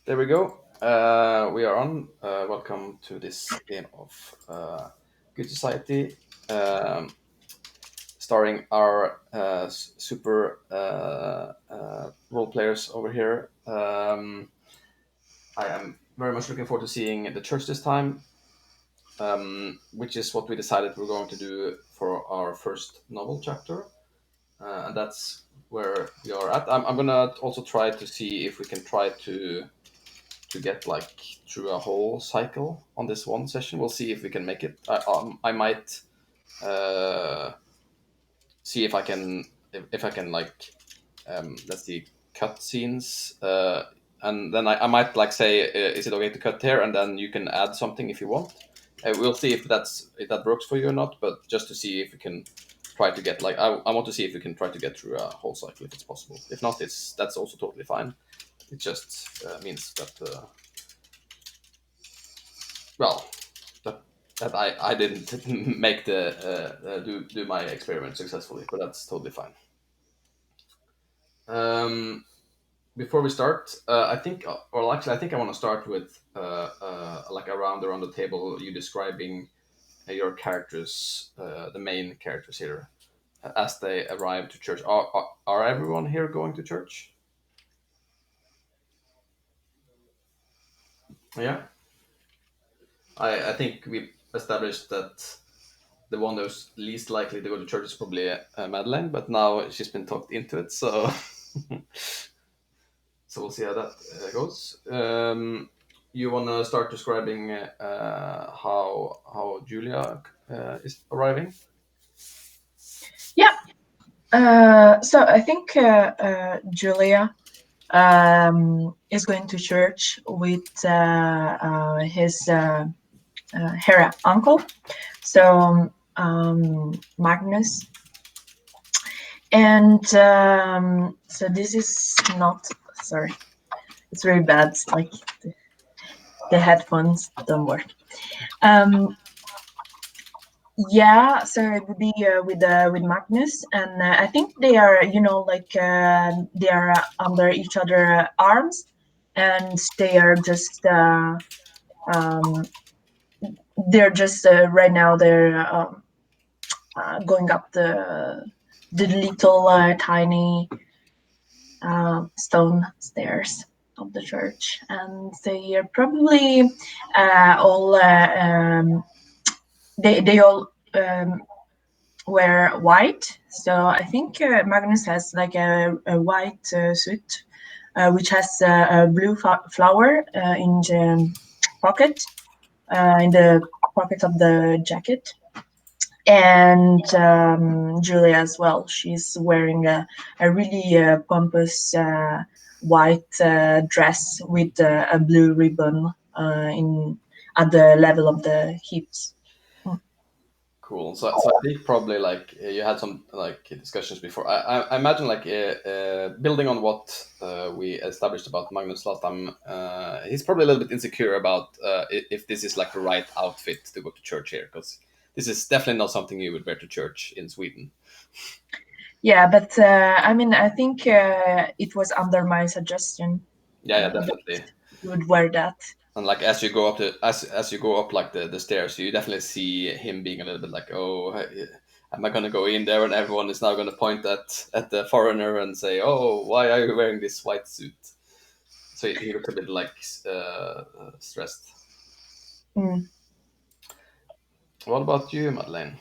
There we go. We are on. Welcome to this game of Good Society, starring our super role players over here. I am very much looking forward to seeing the church this time, which is what we decided we're going to do for our first novel chapter, and that's where we are at. I'm gonna also try to see if we can try to get like through a whole cycle on this one session. We'll see if we can make it. I might uh, see if I can like let's see cut scenes, and then I might like say, is it okay to cut here, and then you can add something if you want. We'll see if that works for you or not. But just to see if we can try to get like I want to see if we can try to get through a whole cycle if it's possible. If not, that's also totally fine. It just means that well that I didn't make the do my experiment successfully, but that's totally fine. Um, Before we start, I think, or actually, I think I want to start with like around the table, you describing your characters, the main characters here, as they arrive to church. Are everyone here going to church? Yeah, I think we established that the one who's least likely to go to church is probably Madeline, but now she's been talked into it, so so we'll see how that goes. You want to start describing how Julia is arriving? Yeah. So I think Julia is going to church with his her uncle. So Magnus, and so this is not sorry. It's very bad. Like the headphones don't work. Um, Yeah, so it would be with Magnus, and I think they are, like they are under each other arms, and um, they're just right now going up the little tiny stone stairs of the church, and they are probably all they all wear white. So I think Magnus has like a white suit, which has a blue flower pocket, in the pocket of the jacket. And Julia as well. She's wearing a really pompous white dress with a blue ribbon in at the level of the hips. Mm. Cool. So I think probably like you had some like discussions before. I imagine like building on what we established about Magnus last time. He's probably a little bit insecure about if this is like the right outfit to go to church here, because this is definitely not something you would wear to church in Sweden. Yeah, but I mean, I think it was under my suggestion Yeah, that definitely. you would wear that. And like as you go up as you go up like the stairs, you definitely see him being a little bit like, oh, am I gonna go in there and everyone is now gonna point at the foreigner and say, oh, why are you wearing this white suit? So he looks a bit like stressed. Mm. What about you, Madeleine?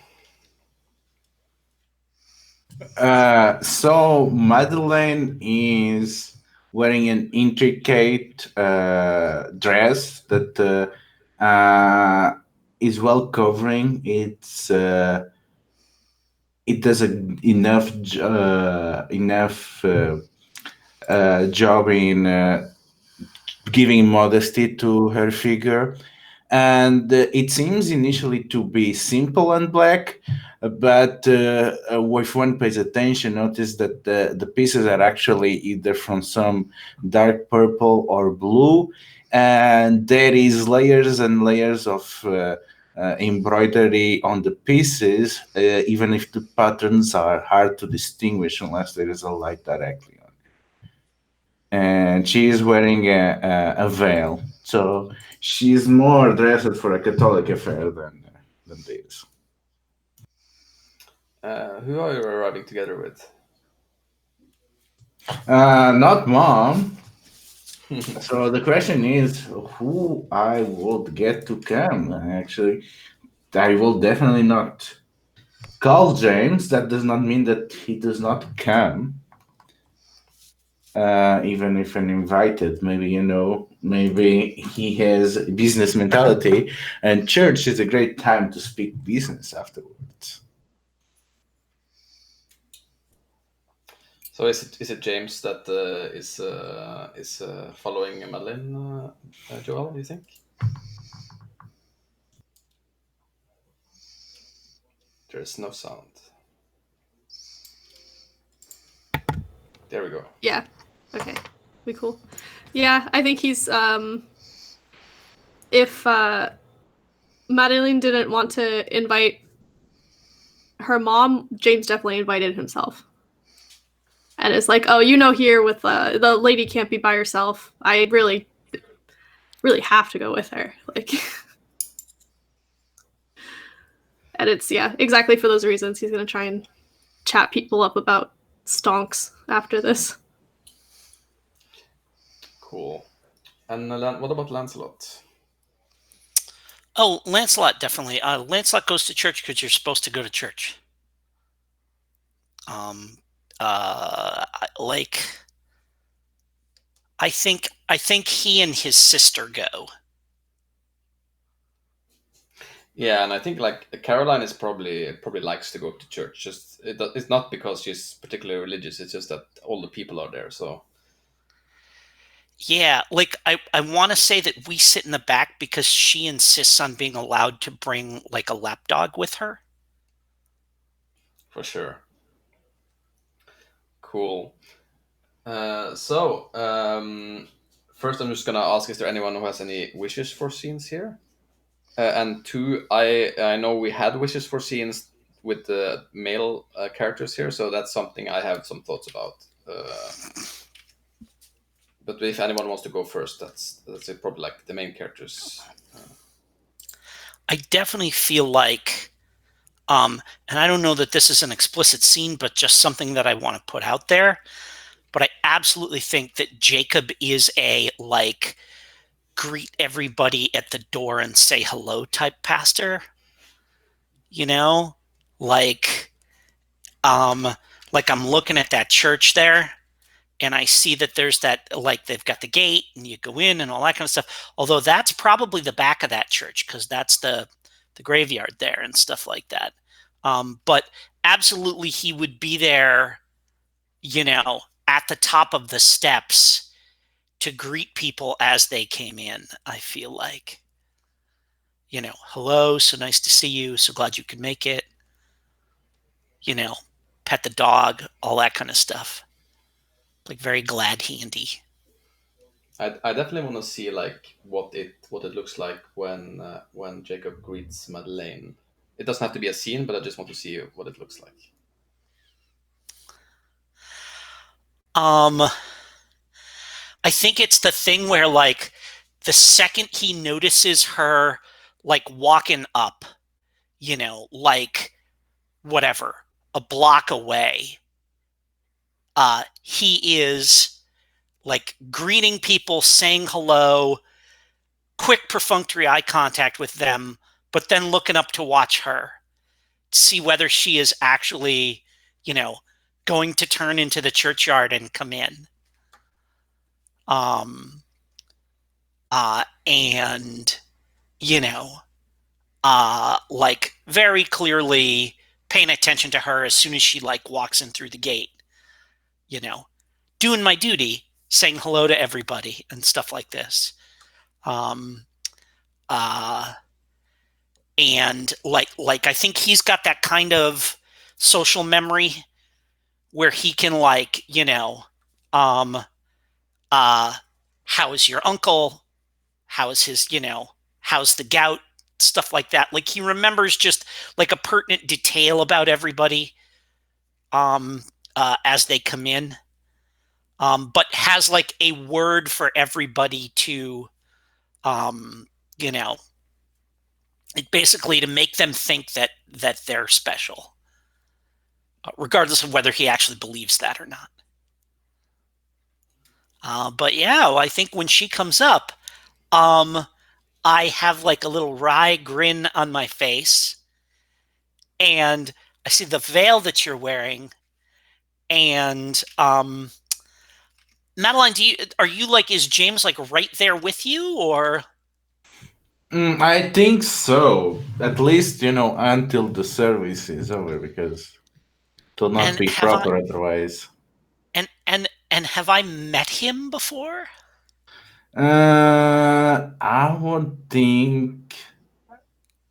So Madeleine is wearing an intricate dress that is well covering. It does enough job in giving modesty to her figure. And it seems initially to be simple and black, but if one pays attention, notice that the pieces are actually either from some dark purple or blue, and there is layers and layers of embroidery on the pieces, even if the patterns are hard to distinguish unless there is a light directly on. and she is wearing a veil. So she's more dressed for a Catholic affair than this. Who are you arriving together with? Not mom. So the question is who I would get to come. Actually, I will definitely not call James. That does not mean that he does not come. Even if an invited, maybe maybe he has business mentality, and church is a great time to speak business afterwards. So is it James that is following Madeline, Joel? Do you think? There is no sound. There we go. Yeah. Okay. We cool. Yeah, I think he's if Madeline didn't want to invite her mom, James definitely invited himself. And it's like, oh, here with the lady can't be by herself. I really have to go with her. Like, and it's exactly for those reasons. He's gonna try and chat people up about stonks after this. Cool. And what about Lancelot? Oh, Lancelot, definitely. Lancelot goes to church because you're supposed to go to church. Like, I think he and his sister go. Yeah, and I think like Caroline is probably likes to go to church. Just it's not because she's particularly religious. It's just that all the people are there. So Yeah, like I want to say that we sit in the back because she insists on being allowed to bring like a lapdog with her. for sure. Cool. So first, I'm just gonna ask: is there anyone who has any wishes for scenes here? And two, I know we had wishes for scenes with the male characters here, so that's something I have some thoughts about. But if anyone wants to go first, that's it, probably like the main characters. I definitely feel like, and I don't know that this is an explicit scene, but just something that I want to put out there. But I absolutely think that Jacob is a like greet everybody at the door and say hello type pastor. Like I'm looking at that church there and I see that there's that, like they've got the gate and you go in and all that kind of stuff. Although that's probably the back of that church because that's the graveyard there and stuff like that. But absolutely he would be there, at the top of the steps to greet people as they came in, I feel like. Hello, so nice to see you, so glad you could make it. Pet the dog, all that kind of stuff. Like very glad handy. I definitely want to see like what it looks like when Jacob greets Madeleine. It doesn't have to be a scene, but I just want to see what it looks like. I think it's the thing where like the second he notices her like walking up, like whatever, a block away, he is like greeting people, saying hello, quick perfunctory eye contact with them, but then looking up to watch her, see whether she is actually, going to turn into the churchyard and come in. And, like very clearly paying attention to her as soon as she like walks in through the gate, doing my duty, saying hello to everybody and stuff like this. And like I think he's got that kind of social memory where he can like, how is your uncle? How is his, how's the gout? Stuff like that. Like he remembers just like a pertinent detail about everybody as they come in. but has like a word for everybody to, you know, basically to make them think that they're special, regardless of whether he actually believes that or not. But yeah, well, I think when she comes up, I have like a little wry grin on my face, and I see the veil that you're wearing, and Madeline, are you like, is James like right there with you, or? I think so. At least, until the service is over, because it will not And be have I proper otherwise. and have I met him before? I would think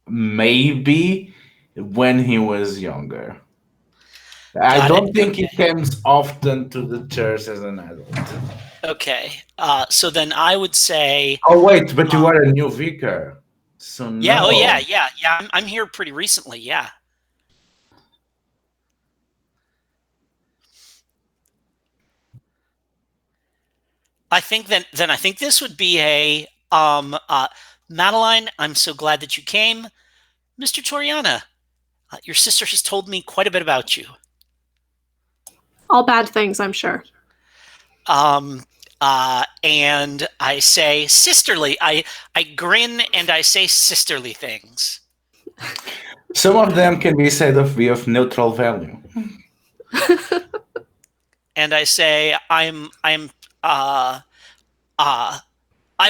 maybe when he was younger. I Got it. don't think he Okay. comes often to the church as an adult. Okay. So then I would say, Oh, wait, but you are a new vicar. So yeah. Oh, yeah, no. yeah, yeah. I'm here pretty recently. Yeah. I think then I think this would be a Madeline. I'm so glad that you came, Mr. Toriana. Your sister has told me quite a bit about you. All bad things, I'm sure. And I say sisterly. I grin and I say sisterly things. Some of them can be said to be of neutral value. And I say I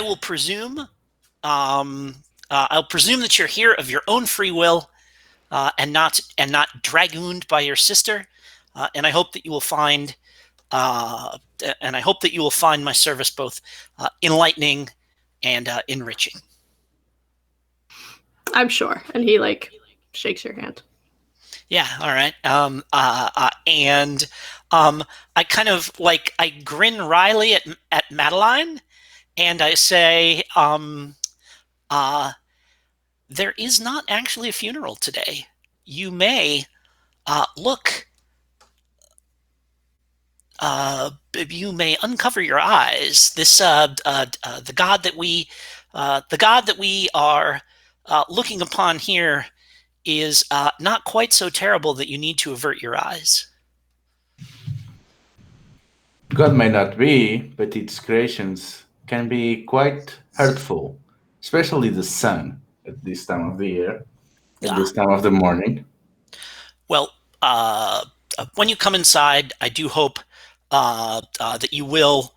will presume I'll presume that you're here of your own free will, and not dragooned by your sister. And I hope that you will find my service both enlightening and enriching. I'm sure. And he like shakes your hand. Yeah. All right. And I kind of like, I grin wryly at Madeline, and I say, there is not actually a funeral today. You may look. You may uncover your eyes. This the God that we are looking upon here is not quite so terrible that you need to avert your eyes. God may not be, but its creations can be quite hurtful, especially the sun at this time of the year, at this time of the morning. Well, when you come inside, I do hope that you will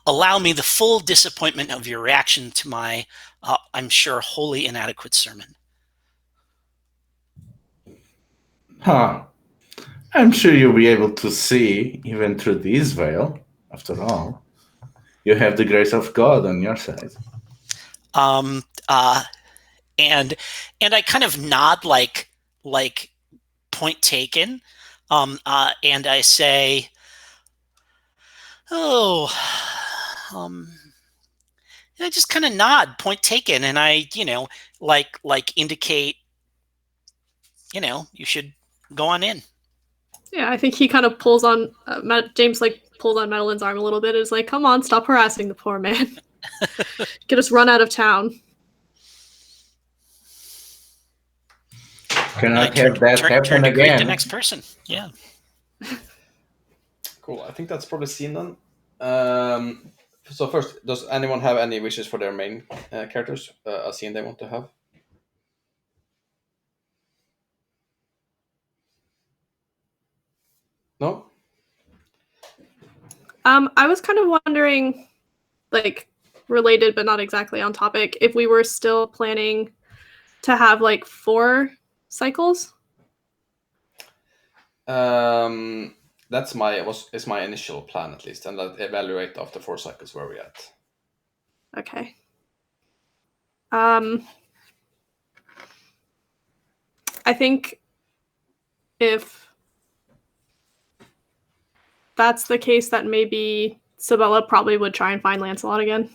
allow me the full disappointment of your reaction to my, I'm sure, wholly inadequate sermon. Huh. I'm sure you'll be able to see even through this veil. After all, you have the grace of God on your side. And I kind of nod like point taken, and I say, oh, I just kind of nod, point taken, and I, like indicate, you should go on in. Yeah, I think he kind of pulls on James, like pulls on Madeline's arm a little bit. Is like, come on, stop harassing the poor man. Get us run out of town. Cannot have that happen turn to greet again. the next person. Yeah. Cool. I think that's probably scene then. So first, does anyone have any wishes for their main characters? A scene they want to have? No? I was kind of wondering, like, related but not exactly on topic, if we were still planning to have like 4 cycles. That's my initial plan, at least, and I'll evaluate after 4 cycles where we're at. Okay. I think if that's the case, that maybe Sabella probably would try and find Lancelot again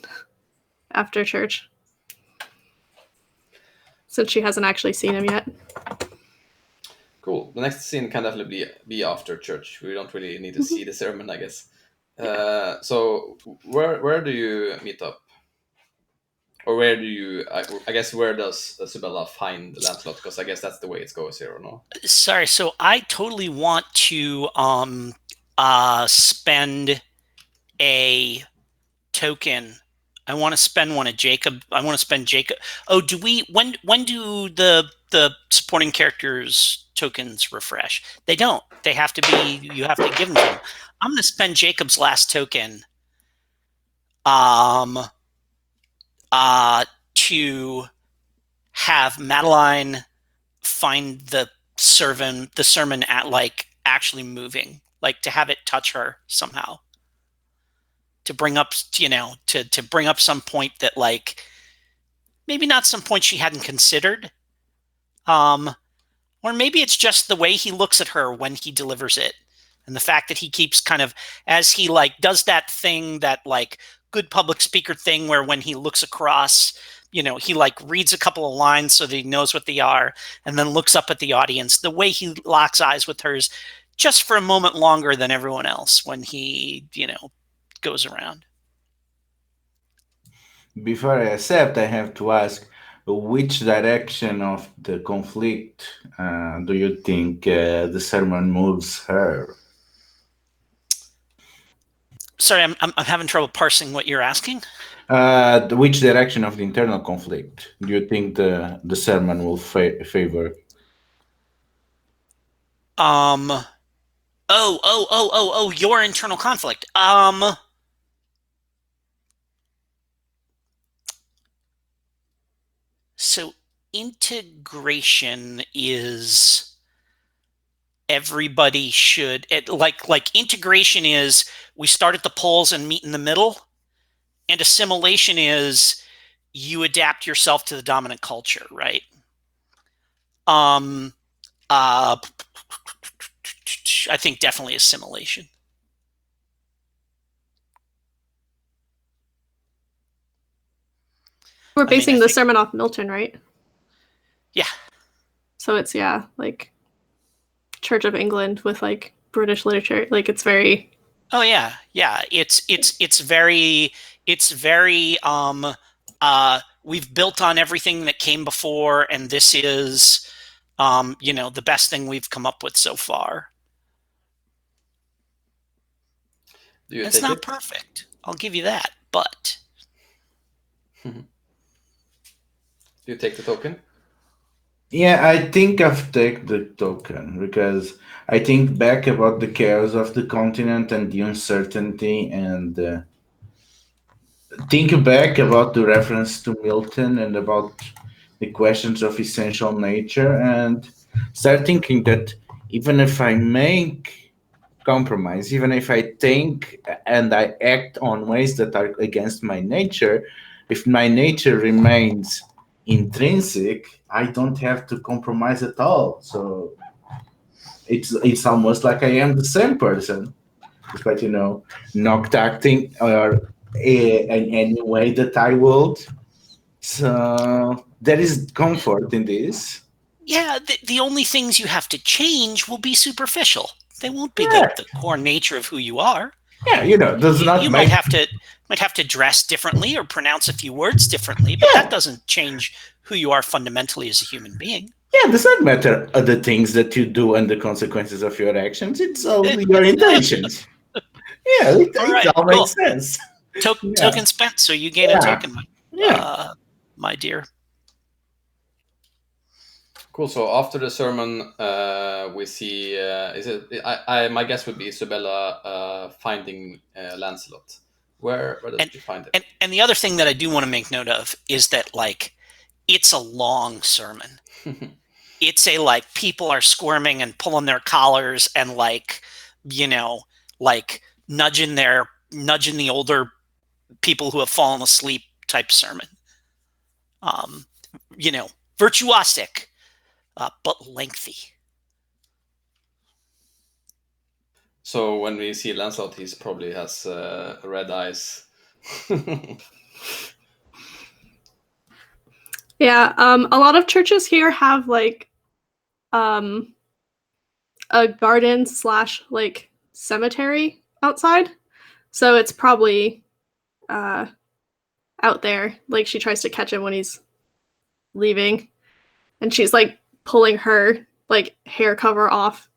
after church, since she hasn't actually seen him yet. Cool. The next scene can definitely be after church. We don't really need to see the sermon, I guess. So where do you meet up? Or where do you? I guess where does Isabella find Lancelot? Because I guess that's the way it goes here, or no? Sorry, so I totally want to spend a token. I want to spend one of Jacob. I want to spend Jacob. Oh, do we? When do the supporting characters tokens refresh? They don't. They have to be. You have to give them to them. I'm going to spend Jacob's last token. To have Madeline find the sermon at like actually moving, like to have it touch her somehow, to bring up, to bring up some point that like maybe not some point she hadn't considered, or maybe it's just the way he looks at her when he delivers it, and the fact that he keeps kind of, as he like does that thing, that like good public speaker thing where when he looks across, he like reads a couple of lines so that he knows what they are, and then looks up at the audience. The way he locks eyes with hers just for a moment longer than everyone else when he, goes around. Before I accept, I have to ask, which direction of the conflict do you think the sermon moves her? Sorry, I'm having trouble parsing what you're asking. Which direction of the internal conflict do you think the sermon will favor? Your internal conflict. So integration is everybody should like integration is we start at the poles and meet in the middle, and assimilation is you adapt yourself to the dominant culture, right? I think definitely assimilation. We're basing the sermon off Milton, right? Yeah. So it's like Church of England with like British literature. Like it's very. Oh yeah. It's very we've built on everything that came before, and this is the best thing we've come up with so far. It's not perfect. I'll give you that, but. Do you take the token? Yeah, I think I've taken the token because I think back about the chaos of the continent and the uncertainty, and think back about the reference to Milton and about the questions of essential nature, and start thinking that even if I make compromise, even if I think and I act on ways that are against my nature, if my nature remains intrinsic, I don't have to compromise at all. So it's almost like I am the same person, despite not acting or in any way that I would. So there is comfort in this. Yeah, the only things you have to change will be superficial. They won't be Yeah. the core nature of who you are. Yeah, does not you make... might have to dress differently or pronounce a few words differently, but that doesn't change who you are fundamentally as a human being. Yeah, it does not matter the things that you do and the consequences of your actions. It's only your intentions. Yeah, it all makes sense. Token spent, so you gain a token, my dear. Cool. So after the sermon, we see. My guess would be Isabella finding Lancelot. Where does she find it? And the other thing that I do want to make note of is that like it's a long sermon. It's a like people are squirming and pulling their collars and like like nudging the older people who have fallen asleep type sermon. Virtuosic. But lengthy. So when we see Lancelot, he probably has red eyes. Yeah, a lot of churches here have like a garden / like cemetery outside. So it's probably out there. Like she tries to catch him when he's leaving, and she's like pulling her like hair cover off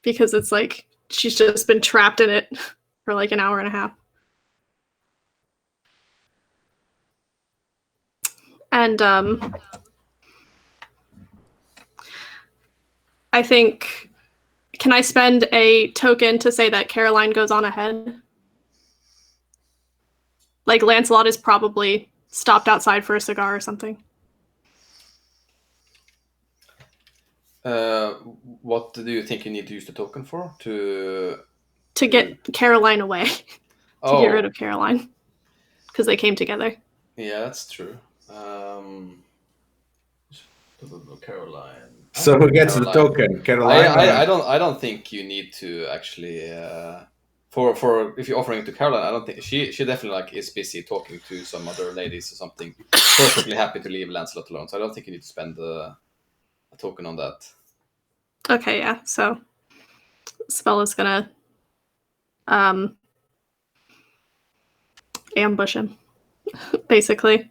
because it's like she's just been trapped in it for like an hour and a half. And I think, can I spend a token to say that Caroline goes on ahead? Like Lancelot is probably stopped outside for a cigar or something. What do you think you need to use the token for? To get Caroline away. To get rid of Caroline. Because they came together. Yeah, that's true. Caroline. So who gets the token? Caroline? I don't think you need to actually for if you're offering it to Caroline, I don't think she definitely like is busy talking to some other ladies or something. Perfectly happy to leave Lancelot alone. So I don't think you need to spend a token on that. Okay, yeah. So spell is gonna ambush him, basically.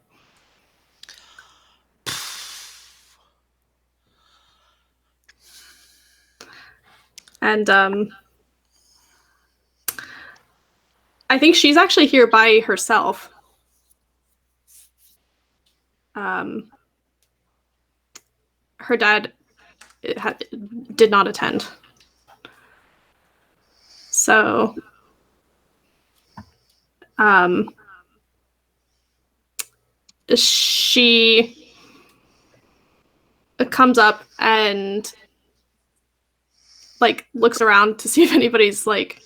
And I think she's actually here by herself. Her dad did not attend. So she comes up and like looks around to see if anybody's like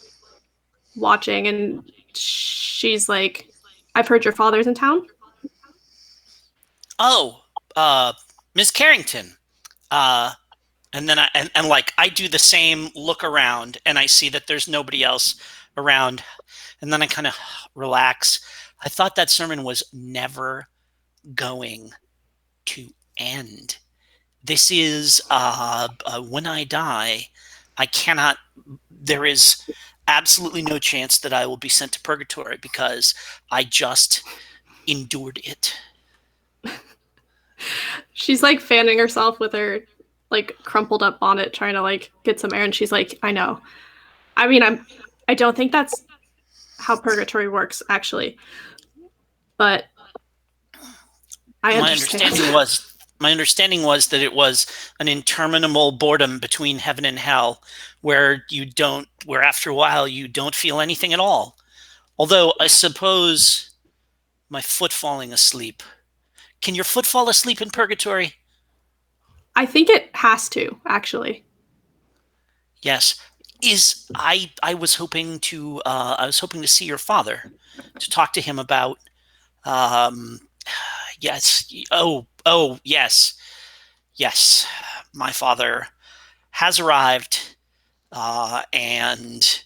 watching, and she's like, I've heard your father's in town. Oh, Ms. Carrington. And then I do the same look around, and I see that there's nobody else around, and then I kind of relax. I thought that sermon was never going to end. This is when I die, I cannot. There is absolutely no chance that I will be sent to purgatory because I just endured it. She's like fanning herself with her like crumpled up bonnet, trying to like get some air, and she's like, I know. I mean, I don't think that's how purgatory works, actually. But I understand. My understanding was that it was an interminable boredom between heaven and hell, where after a while you don't feel anything at all. Although I suppose my foot falling asleep. Can your foot fall asleep in purgatory? I think it has to, actually. Yes. I was hoping to see your father, to talk to him about yes. Oh yes. Yes. My father has arrived, and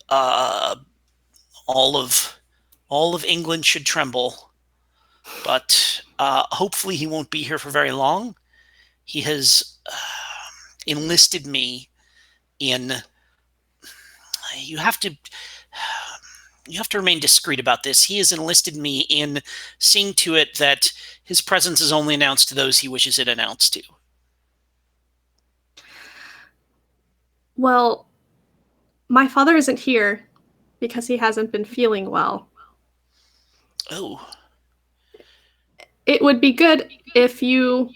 all of England should tremble. But hopefully he won't be here for very long. He has enlisted me in. You have to remain discreet about this. He has enlisted me in seeing to it that his presence is only announced to those he wishes it announced to. Well, my father isn't here because he hasn't been feeling well. Oh. It would be good if you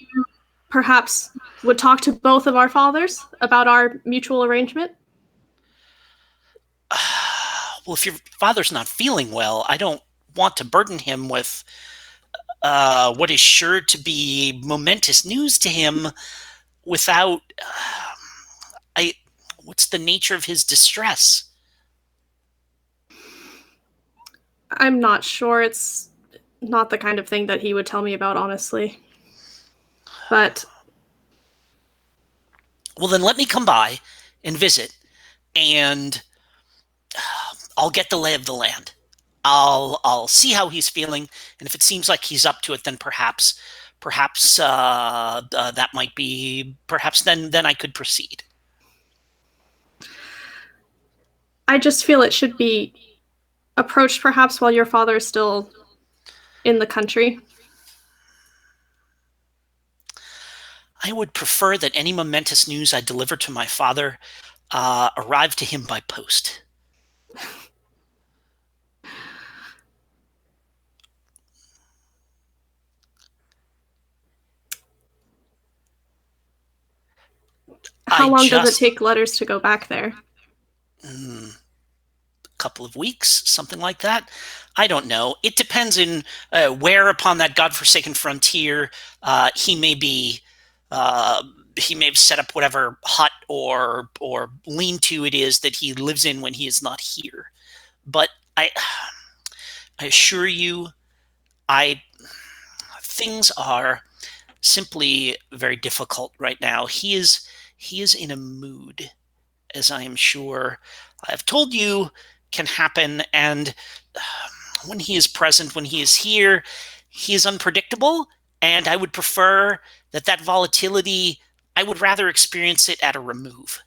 perhaps would talk to both of our fathers about our mutual arrangement. Well, if your father's not feeling well, I don't want to burden him with what is sure to be momentous news to him without... what's the nature of his distress? I'm not sure. It's not the kind of thing that he would tell me about, honestly. But... Well, then let me come by and visit, and I'll get the lay of the land. I'll see how he's feeling, and if it seems like he's up to it, then perhaps that might be. Perhaps then I could proceed. I just feel it should be approached perhaps while your father is still in the country. I would prefer that any momentous news I deliver to my father arrive to him by post. How long does it take letters to go back there? A couple of weeks, something like that. I don't know. It depends in where upon that godforsaken frontier he may be. He may have set up whatever hut or lean-to it is that he lives in when he is not here. But I assure you, things are simply very difficult right now. He is in a mood, as I am sure I have told you can happen. And when he is present, when he is here, he is unpredictable. And I would prefer that volatility, I would rather experience it at a remove.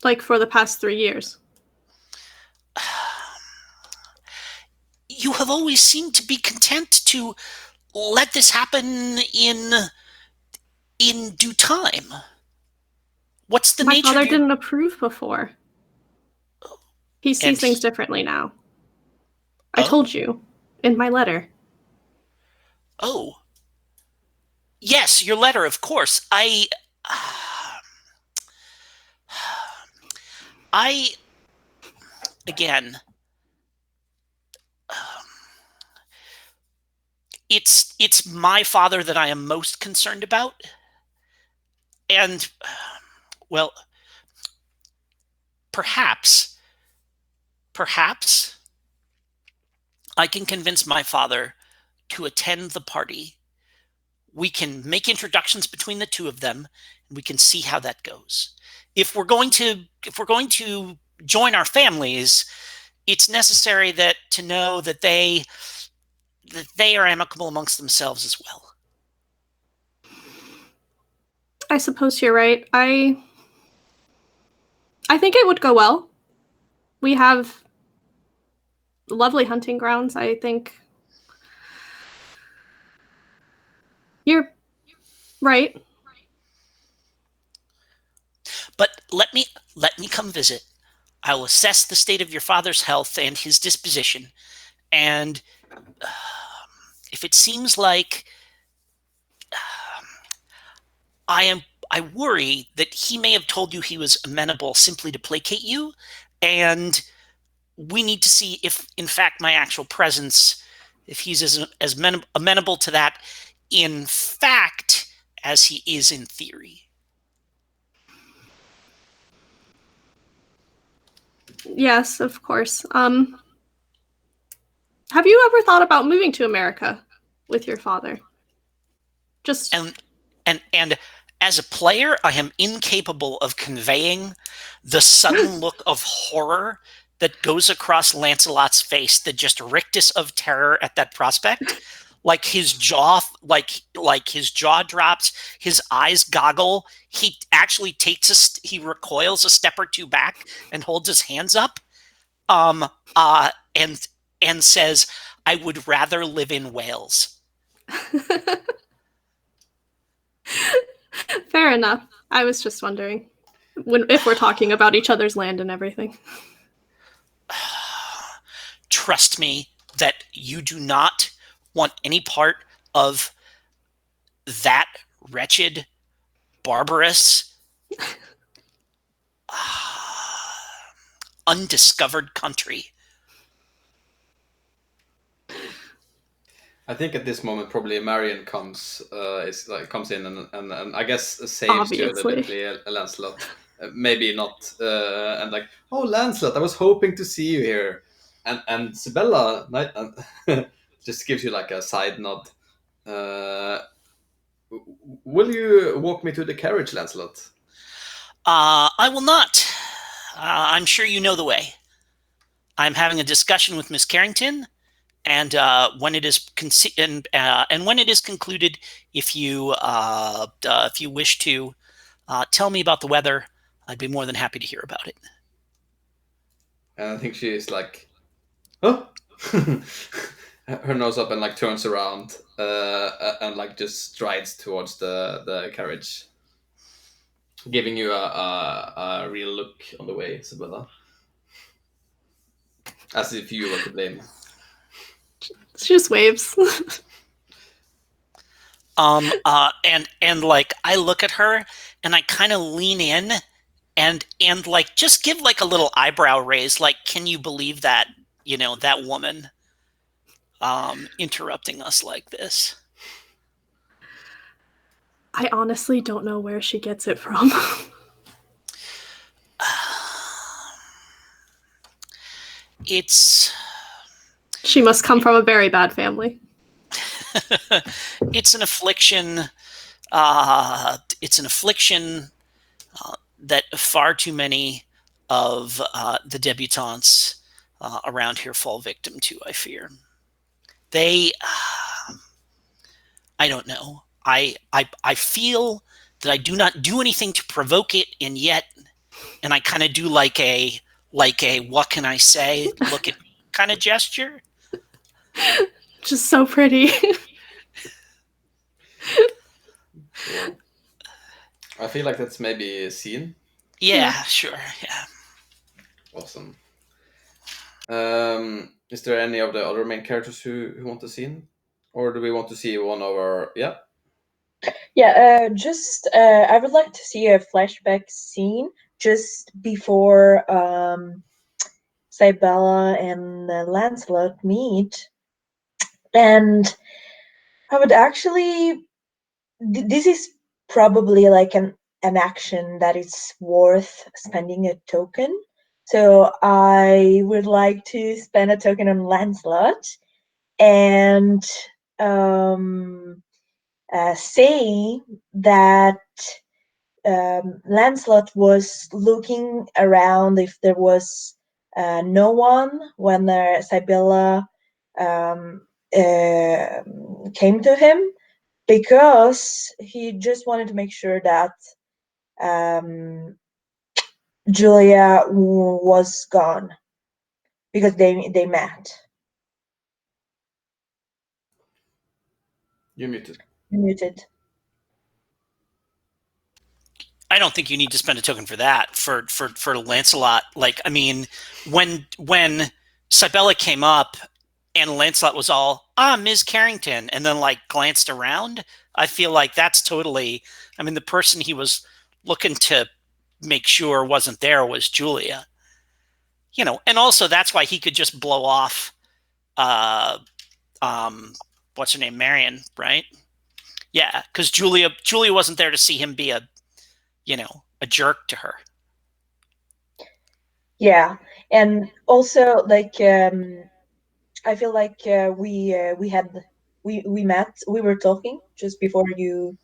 Like for the past 3 years. You have always seemed to be content to let this happen in due time. What's the nature? My father didn't approve before. He sees things differently now. I told you in my letter. Oh. Yes, your letter, of course. Again, it's my father that I am most concerned about. And, well, perhaps I can convince my father to attend the party. We can make introductions between the two of them, and we can see how that goes. If we're going to join our families, it's necessary to know that they are amicable amongst themselves as well. I suppose you're right. I think it would go well. We have lovely hunting grounds. I think you're right. But let me come visit. I will assess the state of your father's health and his disposition, and if it seems like I worry that he may have told you he was amenable simply to placate you, and we need to see if, in fact, my actual presence, if he's as amenable to that, in fact, as he is in theory. Yes, of course. Have you ever thought about moving to America with your father? Just and as a player, I am incapable of conveying the sudden look of horror that goes across Lancelot's face, the just rictus of terror at that prospect. Like his jaw, like his jaw drops, his eyes goggle. He actually he recoils a step or two back and holds his hands up, and says, "I would rather live in Wales." Fair enough. I was just wondering if we're talking about each other's land and everything. Trust me that you do not want any part of that wretched, barbarous, undiscovered country. I think at this moment probably Marion comes in and I guess saves you a little bit, Lancelot. Maybe not, and like, oh, Lancelot, I was hoping to see you here, and Sibella just gives you like a side nod. Will you walk me to the carriage, Lancelot? I will not. I'm sure you know the way. I'm having a discussion with Miss Carrington. And when it is when it is concluded, if you wish to tell me about the weather, I'd be more than happy to hear about it. And I think she is like, oh, her nose up and like turns around and like just strides towards the carriage, giving you a real look on the way, Isabella, as if you were to blame. She just waves. And like I look at her and I kind of lean in and like just give like a little eyebrow raise, like, can you believe that, that woman interrupting us like this? I honestly don't know where she gets it from. She must come from a very bad family. It's an affliction. That far too many of the debutantes around here fall victim to, I fear. They, I don't know. I feel that I do not do anything to provoke it, and I kind of do like a what can I say? Look at me kind of gesture. Just so pretty. Cool. I feel like that's maybe a scene. Yeah, sure. Yeah. Awesome. Is there any of the other main characters who want the scene? Or do we want to see one of our... Yeah? Yeah, I would like to see a flashback scene just before Cybella and Lancelot meet. And I would actually... This is probably like an action that is worth spending a token. So I would like to spend a token on Lancelot and say that Lancelot was looking around if there was no one when Sibylla came to him, because he just wanted to make sure that Julia was gone, because they met. You're muted. Muted. I don't think you need to spend a token for that for Lancelot. Like, I mean, when Cybella came up and Lancelot was all, Ms. Carrington, and then like glanced around, I feel like that's totally, I mean, the person he was looking to make sure wasn't there was Julia. And also that's why he could just blow off what's her name? Marion, right? Yeah, because Julia wasn't there to see him be a jerk to her. Yeah, and also like I feel like we met. We were talking just before you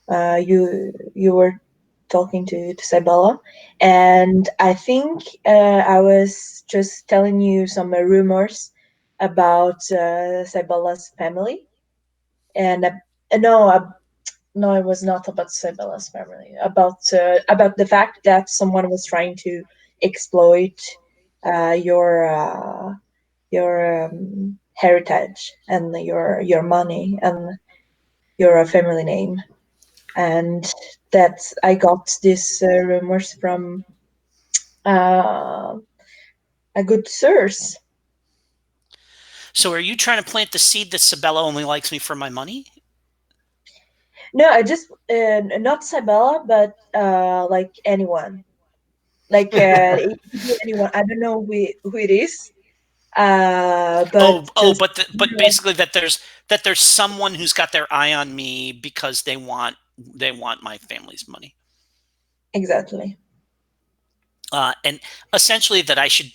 were talking to Cybella, and I think I was just telling you some rumors about Cybella's family, and no, it was not about Cybella's family. About the fact that someone was trying to exploit your heritage and your money and your family name, and that I got these rumors from a good source. So are you trying to plant the seed that Cybella only likes me for my money? No, I just not Cybella, but like anyone, like it could be anyone. I don't know who it is. But but basically that there's someone who's got their eye on me because they want my family's money. Exactly. And essentially that I should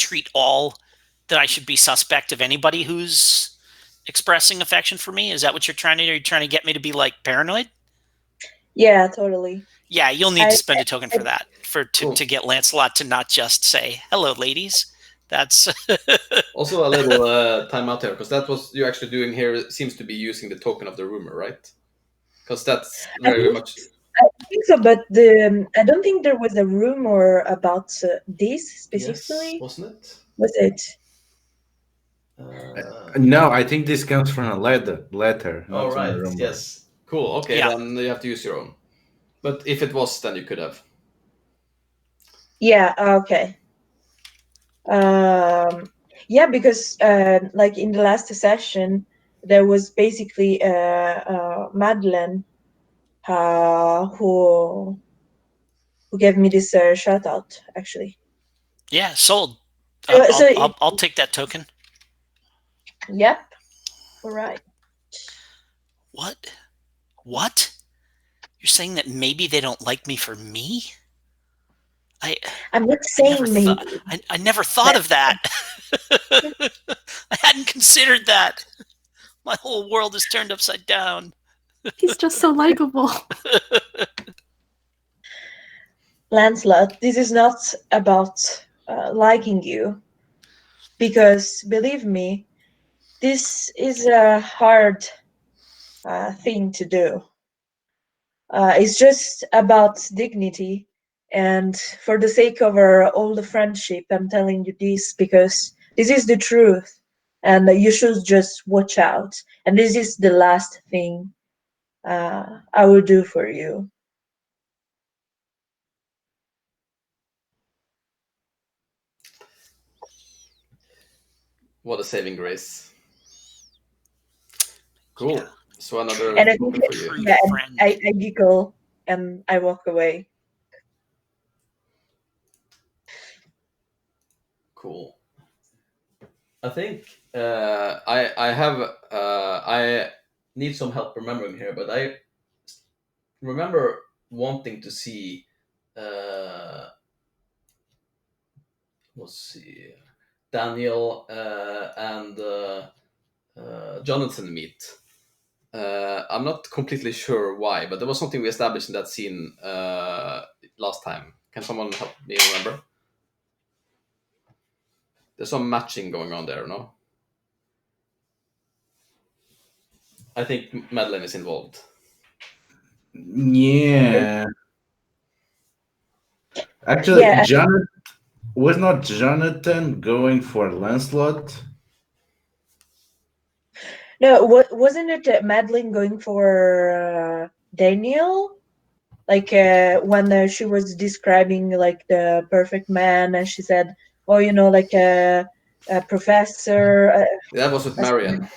be suspect of anybody who's expressing affection for me. Is that what you're trying to do? Are you trying to get me to be like paranoid? Yeah, totally. Yeah, you'll need to spend a token for that, to get Lancelot to not just say, hello, ladies. That's also a little time out there, because that was you're actually doing here seems to be using the token of the rumor, right? Because that's very much I think so, but I don't think there was a rumor about this Yes, specifically. wasn't it? Was it? No, I think this comes from a letter, Oh, not from a right. rumor. Yes. Cool. Okay, Yeah. then you have to use your own. But if it was, then you could have. Yeah. Okay. Yeah, because like in the last session, there was basically Madeline who gave me this shout out actually. Yeah, sold. So I'll take that token. yep. All right. What? What? You're saying that maybe they don't like me for me? I'm not I never saying maybe. thought. I never thought of that. I hadn't considered that. My whole world is turned upside down. He's just so likable. Lancelot, this is not about liking you, because believe me, this is a hard thing to do. It's just about dignity, and for the sake of our old friendship, I'm telling you this because this is the truth, and you should just watch out. And this is the last thing I will do for you. What a saving grace. Cool. Yeah. So another And I think, token for you. True yeah, and friend. I giggle and I walk away. Cool. I think I need some help remembering here, but I remember wanting to see let's see, Daniel and Jonathan meet. I'm not completely sure why, but there was something we established in that scene last time. Can someone help me remember? There's some matching going on there, no? I think Madeline is involved. Yeah. Actually, Yeah, Jonathan was not Jonathan going for Lancelot. no, wasn't it Madeline going for Daniel? Like when she was describing like the perfect man, and she said, "Oh, like a professor." That was with Marion.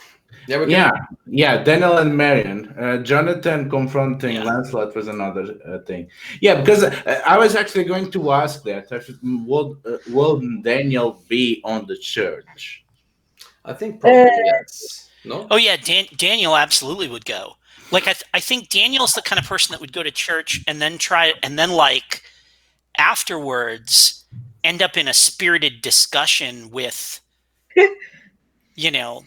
Yeah, we Yeah, can. yeah, Daniel and Marion. Jonathan confronting Yeah. Lancelot was another thing. Yeah, because I was actually going to ask that. Will Daniel be on the church? I think Uh, probably yes. No. Oh yeah, Daniel absolutely would go. Like I think Daniel's the kind of person that would go to church and then like afterwards end up in a spirited discussion with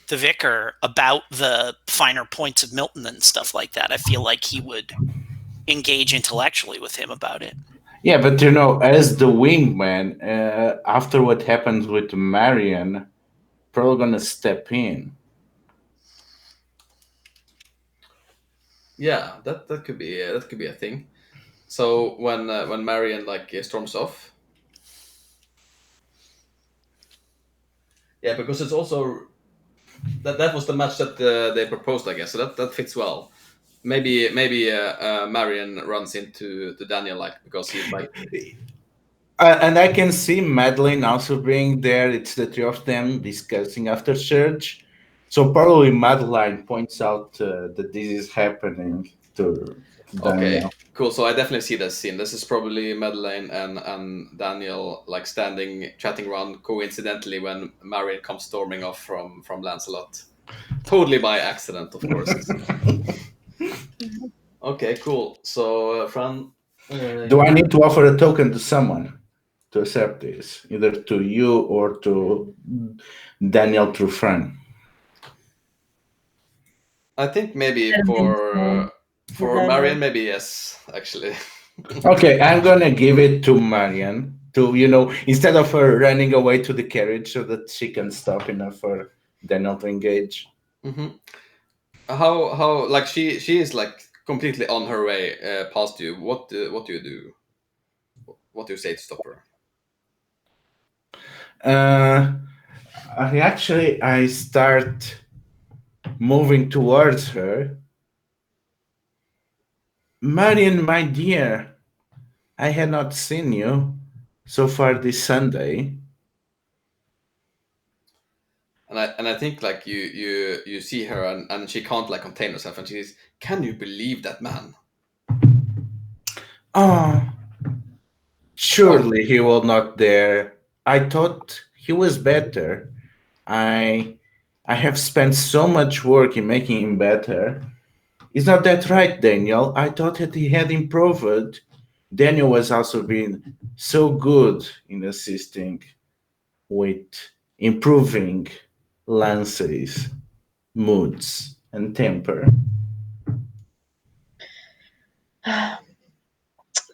the vicar about the finer points of Milton and stuff like that. I feel like he would engage intellectually with him about it. Yeah, but as the wingman, after what happens with Marion, probably gonna step in. Yeah, that could be a thing. So when Marion like storms off. Yeah, because it's also that was the match that they proposed, I guess. So that fits well. Maybe Marion runs into Daniel like because he's like And I can see Madeline also being there. It's the three of them discussing after church. So probably Madeline points out that this is happening to okay, Daniel. cool. So I definitely see this scene. This is probably Madeleine and Daniel like standing chatting around coincidentally when Marion comes storming off from Lancelot. Totally by accident, of course. Okay, cool. So Fran, Do I need to offer a token to someone to accept this, either to you or to Daniel through Fran? I think maybe I don't think so. for Marion, maybe yes, actually. Okay, I'm gonna give it to Marian to instead of her running away to the carriage so that she can stop enough for Daniel to engage. Hmm. How like she is like completely on her way past you, what do you do? What do you say to stop her? Uh, I start moving towards her. Marion, my dear, I had not seen you so far this Sunday. And I think like you see her and she can't like contain herself and she's, can you believe that man? Oh, What? surely he will not dare. I thought he was better. I I have spent so much work in making him better. Is not that right, Daniel? I thought that he had improved. Daniel was also being so good in assisting with improving Lance's moods and temper.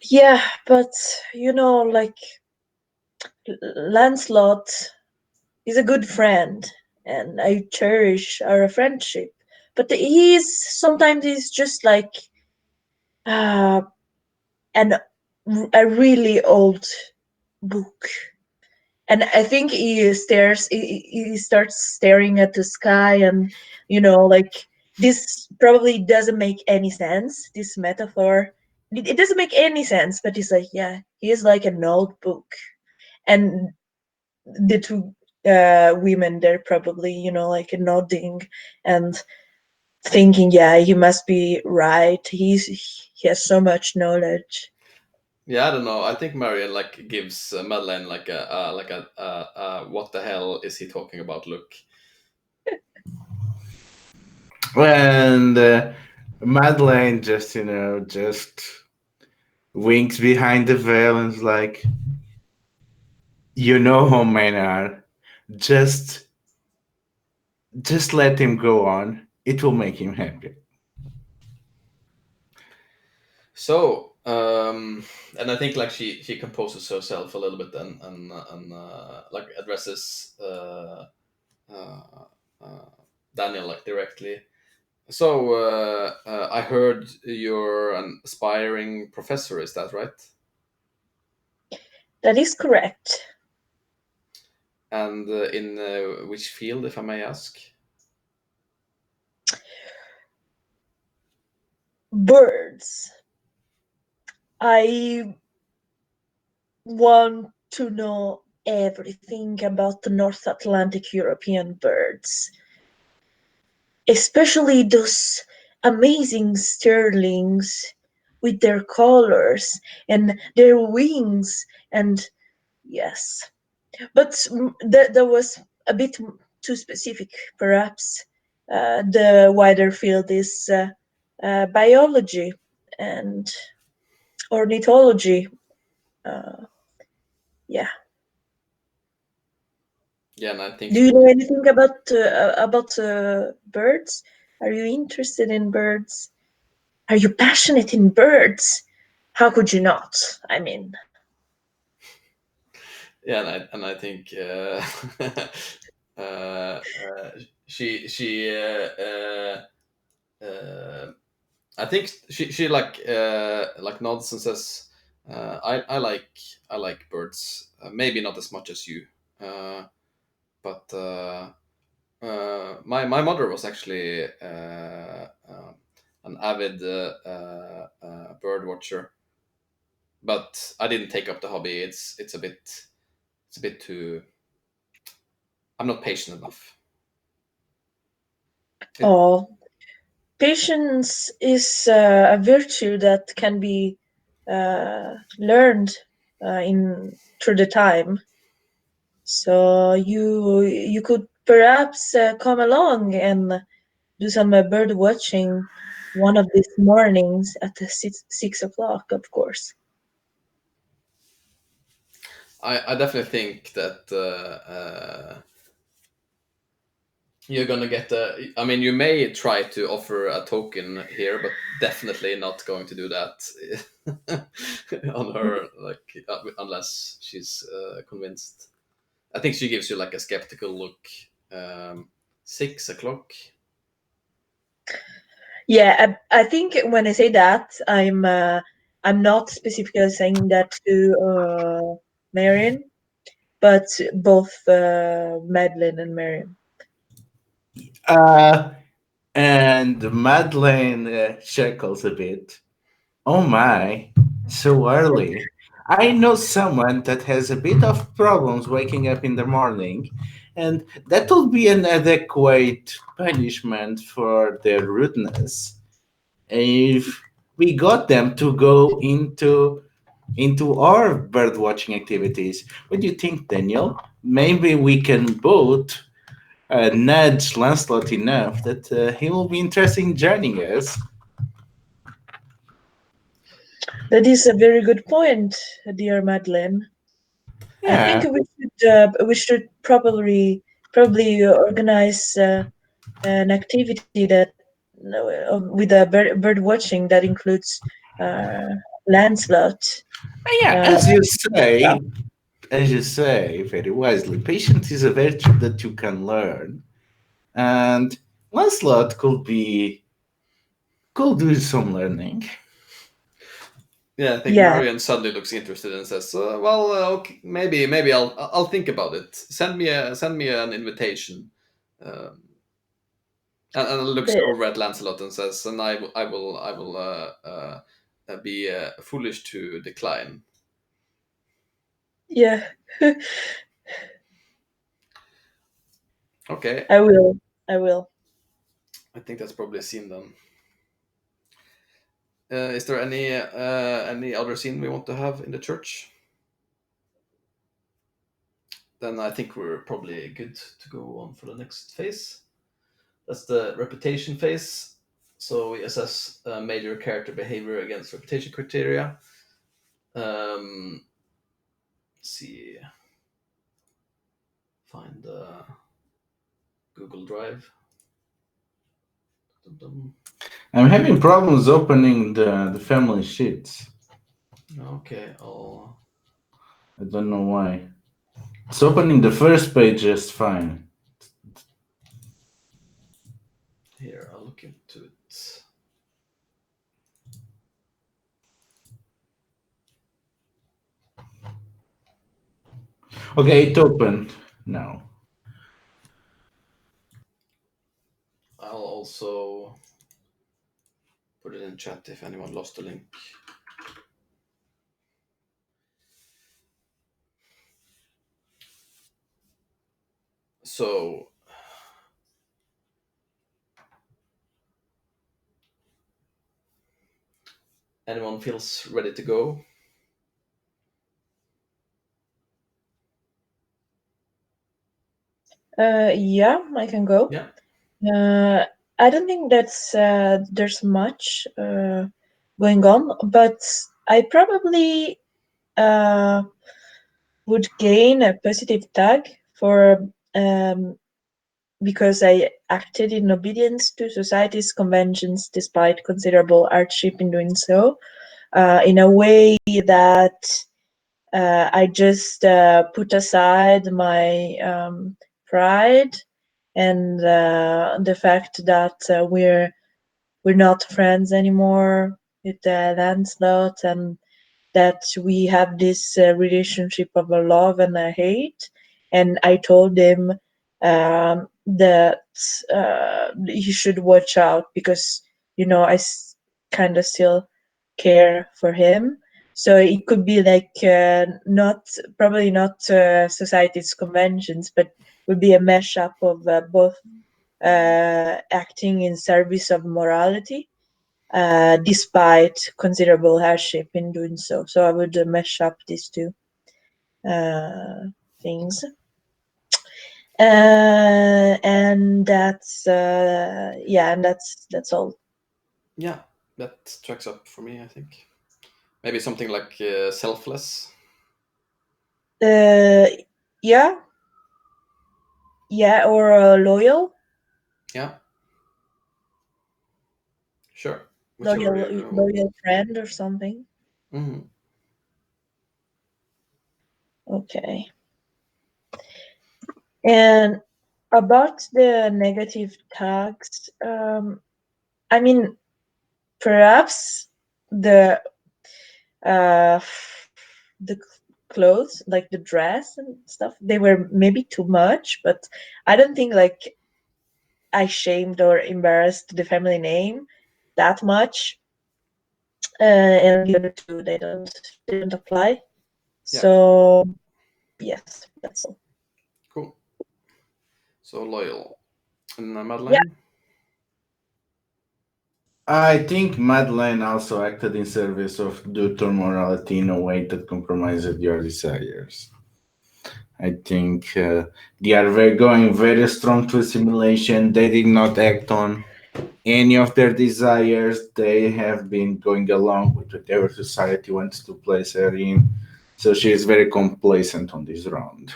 Yeah, but like Lancelot is a good friend, and I cherish our friendship. But sometimes he's just like uh, an a really old book, and I think he starts staring at the sky, and like this probably doesn't make any sense. This metaphor, it doesn't make any sense. But he's like, yeah, he is like an old book, and the two women, they're probably like nodding and thinking, yeah, he must be right. He has so much knowledge. Yeah, I don't know. I think Marion like gives Madeleine like what the hell is he talking about look. And Madeleine just, just winks behind the veil and is like, you know how men are. Just, just let him go on. It will make him happy. So, and I think like she composes herself a little bit and like addresses uh, uh, Daniel like directly. So, I heard you're an aspiring professor. Is that right? That is correct. And in which field, if I may ask? Birds. I want to know everything about the North Atlantic European birds, especially those amazing starlings with their colors and their wings. And yes, but that was a bit too specific, perhaps. The wider field is biology and ornithology. Uh, yeah. Yeah, and I think Do you know anything about birds? Are you interested in birds? Are you passionate in birds? How could you not? I mean, yeah, and I think uh, uh, she I think she like nods and says, I like birds. Maybe not as much as you, but my mother was actually an avid bird watcher, but I didn't take up the hobby. It's a bit too. I'm not patient enough. It, oh, patience is a virtue that can be learned in through the time. So you could perhaps come along and do some bird watching one of these mornings at the 6 o'clock, of course. I definitely think that you're gonna get a. I mean, you may try to offer a token here, but definitely not going to do that on her, like unless she's convinced. I think she gives you like a skeptical look. 6 o'clock. Yeah, I think when I say that, I'm not specifically saying that to Marion, but both Madeline and Marion. Uh, and Madeleine chuckles a bit. Oh my, so early. I know someone that has a bit of problems waking up in the morning, and that would be an adequate punishment for their rudeness. If we got them to go into our bird watching activities. What do you think, Daniel? Maybe we can both nudge Lancelot enough that he will be interested in joining us. That is a very good point, dear Madeline. I think Yeah, we should probably organize an activity that with a bird watching that includes uh, Lancelot. yeah. Uh, As you say very wisely, patience is a virtue that you can learn, and Lancelot could do some learning. Yeah, I think yeah, Marion suddenly looks interested and says, "Well, okay, maybe I'll think about it. Send me an invitation." Um, and looks the, over at Lancelot and says, "And I will be foolish to decline." yeah. Okay, I will. I will. I think that's probably a scene then. Is there any other scene we want to have in the church? Then I think we're probably good to go on for the next phase. That's the reputation phase. So we assess major character behavior against reputation criteria. See, find Google Drive. Dum-dum. I'm having problems opening the family sheets. Okay, I'll I don't know why. It's opening the first page just fine. here. I'll look into it. Okay, it opened now. I'll also put it in chat if anyone lost the link. So anyone feels ready to go? Yeah, I can go. Yeah. I don't think that's there's much going on, but I probably uh, would gain a positive tag for because I acted in obedience to society's conventions despite considerable hardship in doing so, in a way that I just put aside my pride and the fact that we're not friends anymore with Lancelot, and that we have this relationship of a love and a hate. And I told him that he should watch out because I kind of still care for him. So it could be like not probably not society's conventions, but would be a mashup of both acting in service of morality despite considerable hardship in doing so. So I would mesh up these two uh, things. And that's all. Yeah, that tracks up for me, I think. Maybe something like selfless. Uh, yeah, yeah, or loyal, Yeah, sure. Whichever loyal, you want. loyal friend or something. Mhm. Okay. And about the negative tags, I mean, perhaps the uh, the clothes, like the dress and stuff, they were maybe too much, but I don't think like I shamed or embarrassed the family name that much. And the other two, they didn't apply. So yes, that's all. Cool. So loyal. And Madeline? I think Madeleine also acted in service of duty or morality in a way that compromised your desires. I think they are going very strong to assimilation. They did not act on any of their desires. They have been going along with whatever society wants to place her in. So she is very complacent on this round.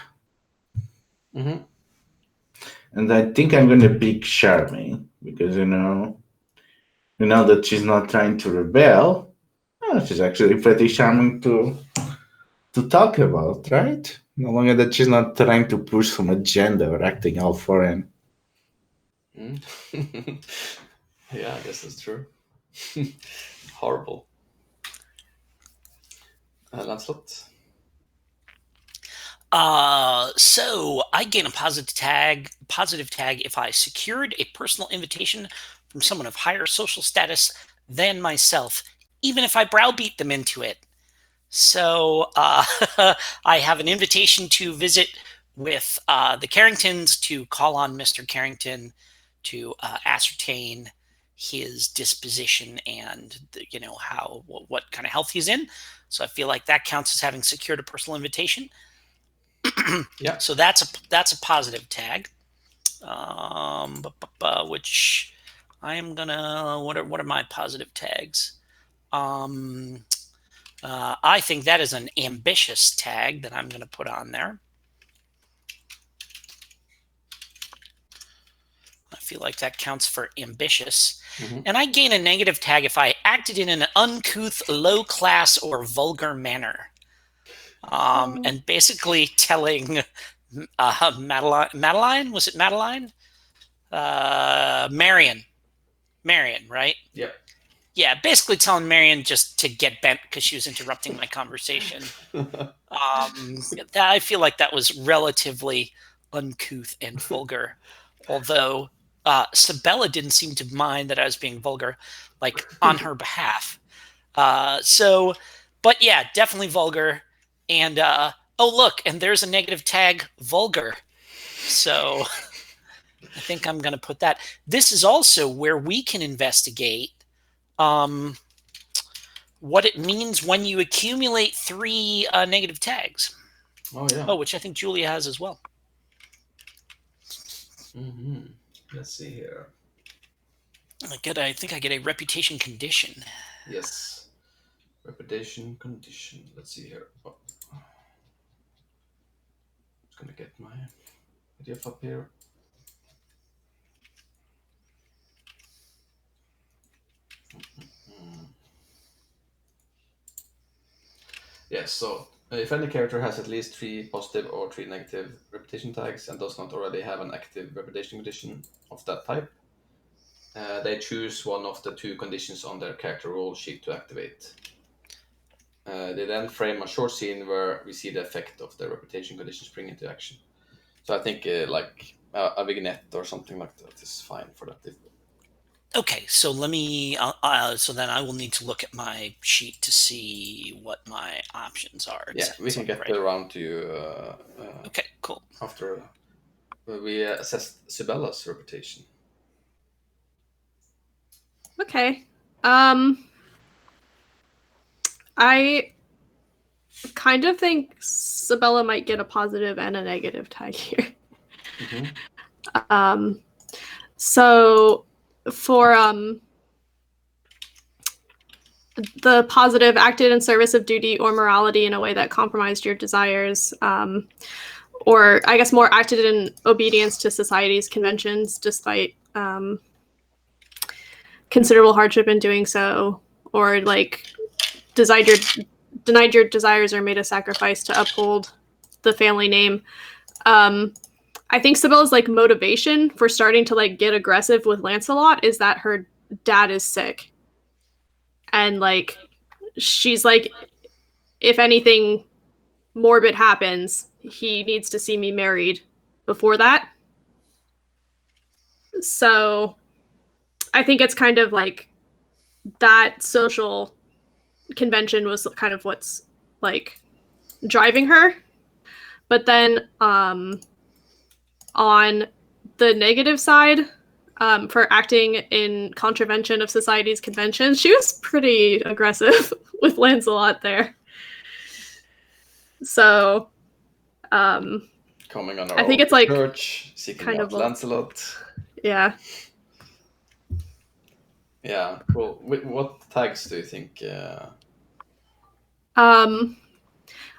Mm-hmm. And I think I'm going to pick Charming because, that she's not trying to rebel. She's actually pretty charming to talk about, right? No longer that she's not trying to push some agenda or acting all foreign. Mm. Yeah, I guess that's true. Horrible. Lancelot? So I gain a positive tag if I secured a personal invitation from someone of higher social status than myself, even if I browbeat them into it. So I have an invitation to visit with the Carringtons to call on Mr. Carrington to ascertain his disposition and what kind of health he's in. So I feel like that counts as having secured a personal invitation. Yeah. So that's a positive tag. Which I am gonna. What are my positive tags? I think that is an ambitious tag that I'm gonna put on there. I feel like that counts for ambitious. Mm-hmm. And I gain a negative tag if I acted in an uncouth, low class, or vulgar manner. And basically telling Madeline, was it Madeline? Marion, right? Yep. Yeah, basically telling Marion just to get bent because she was interrupting my conversation. I feel like that was relatively uncouth and vulgar, although Sabella didn't seem to mind that I was being vulgar, like on her behalf. But yeah, definitely vulgar. And oh look, and there's a negative tag, vulgar. So I think I'm going to put that. This is also where we can investigate what it means when you accumulate 3 negative tags. Oh yeah. Oh, which I think Julia has as well. Mm-hmm. Let's see here. I think I get a reputation condition. Yes. Reputation condition. Let's see here. Oh. Just gonna get my PDF up here. Yes, so if any character has at least 3 positive or 3 negative reputation tags and does not already have an active reputation condition of that type, they choose one of the 2 conditions on their character role sheet to activate. They then frame a short scene where we see the effect of the reputation condition spring into action. So I think like a vignette or something like that is fine for that. Okay, so let me. So then I will need to look at my sheet to see what my options are. Yeah, we can get around to you. Okay, cool. After we assessed Sibella's reputation. Okay. I kind of think Sabella might get a positive and a negative tag here. Mm-hmm. So for the positive, acted in service of duty or morality in a way that compromised your desires, or I guess more acted in obedience to society's conventions despite considerable hardship in doing so, or like denied your desires or made a sacrifice to uphold the family name. I think Sabella's like motivation for starting to like get aggressive with Lancelot is that her dad is sick. and like she's like, if anything morbid happens, he needs to see me married before that. So I think it's kind of like that social convention was kind of what's like driving her. But then on the negative side, for acting in contravention of society's conventions, she was pretty aggressive with Lancelot there. So Coming on our I think own it's like church, seeking kind out of Lancelot. yeah. Yeah, cool. What tags do you think?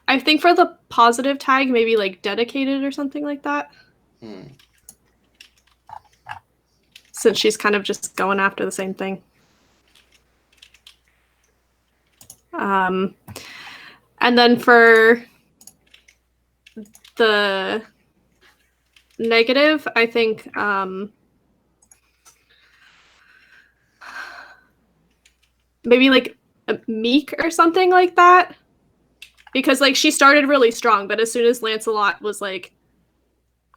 I think for the positive tag, maybe like dedicated or something like that. Since she's kind of just going after the same thing. And then for the negative, I think maybe like a Meek or something like that. Because like she started really strong, but as soon as Lancelot was like,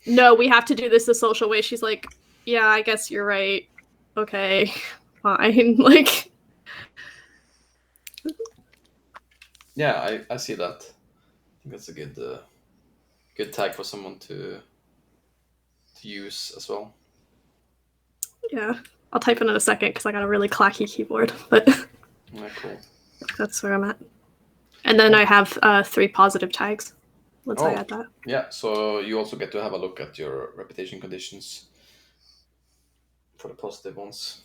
no, we have to do this the social way, she's like, yeah, I guess you're right. Okay, fine. Like, Yeah, I see that. I think that's a good tag for someone to use as well. yeah. I'll type in a second because I got a really clacky keyboard, but Yeah, cool. that's where I'm at. And then I have 3 positive tags once I Oh. add that. Yeah, so you also get to have a look at your reputation conditions for the positive ones.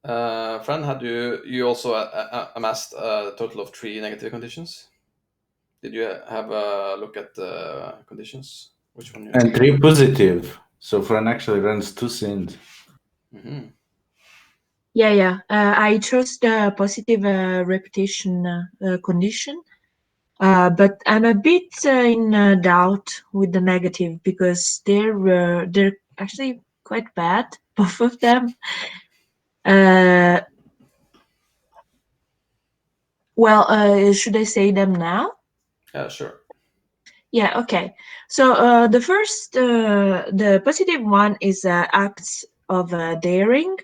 Fran, had you also amassed a total of 3 negative conditions? Did you have a look at the conditions? Which one? And 3 positive. So Fran actually runs 2 sins. Mm-hmm. Yeah. I chose the positive reputation condition, but I'm a bit in doubt with the negative because they're actually quite bad, both of them. Well, should I say them now? Yeah, sure. Yeah, okay. So the positive one is acts of daring.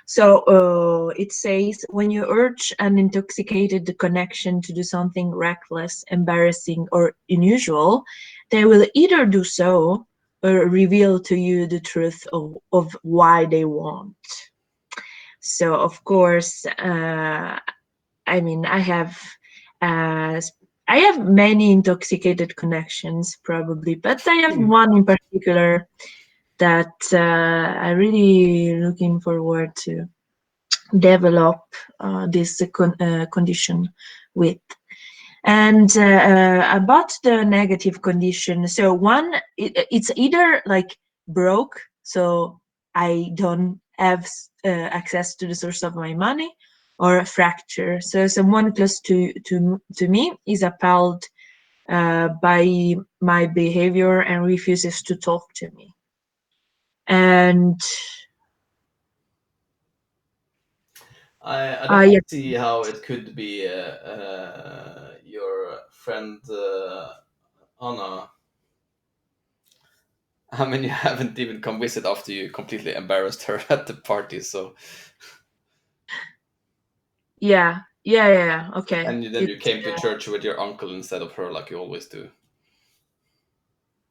So it says when you urge an intoxicated connection to do something reckless, embarrassing, or unusual, they will either do so or reveal to you the truth of why they want. So of course, I mean, uh, I have many intoxicated connections probably, but I have one in particular that I really looking forward to develop this condition with. And about the negative condition, so one, it's either like broke, so I don't have access to the source of my money, or a fracture. So someone close to me is appalled by my behavior and refuses to talk to me. And I don't yeah. see how it could be your friend Anna. I mean, you haven't even come visit after you completely embarrassed her at the party, so. Yeah. Okay. And then you came to church with your uncle instead of her, like you always do.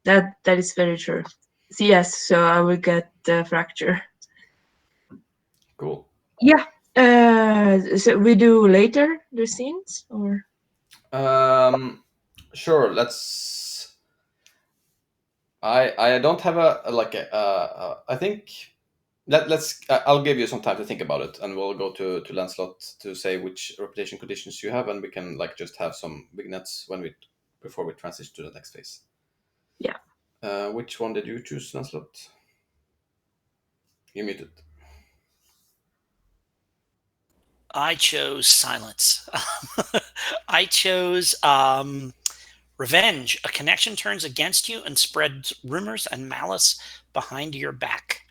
That is very true. So yes, so I will get the fracture. Cool. Yeah. So we do later the scenes, or Sure. Let's. I don't have I think let's I'll give you some time to think about it, and we'll go to Lancelot to say which reputation conditions you have, and we can like just have some vignettes before we transition to the next phase. Yeah. Which one did you choose, Lancelot? You muted. I chose silence. I chose revenge. A connection turns against you and spreads rumors and malice behind your back.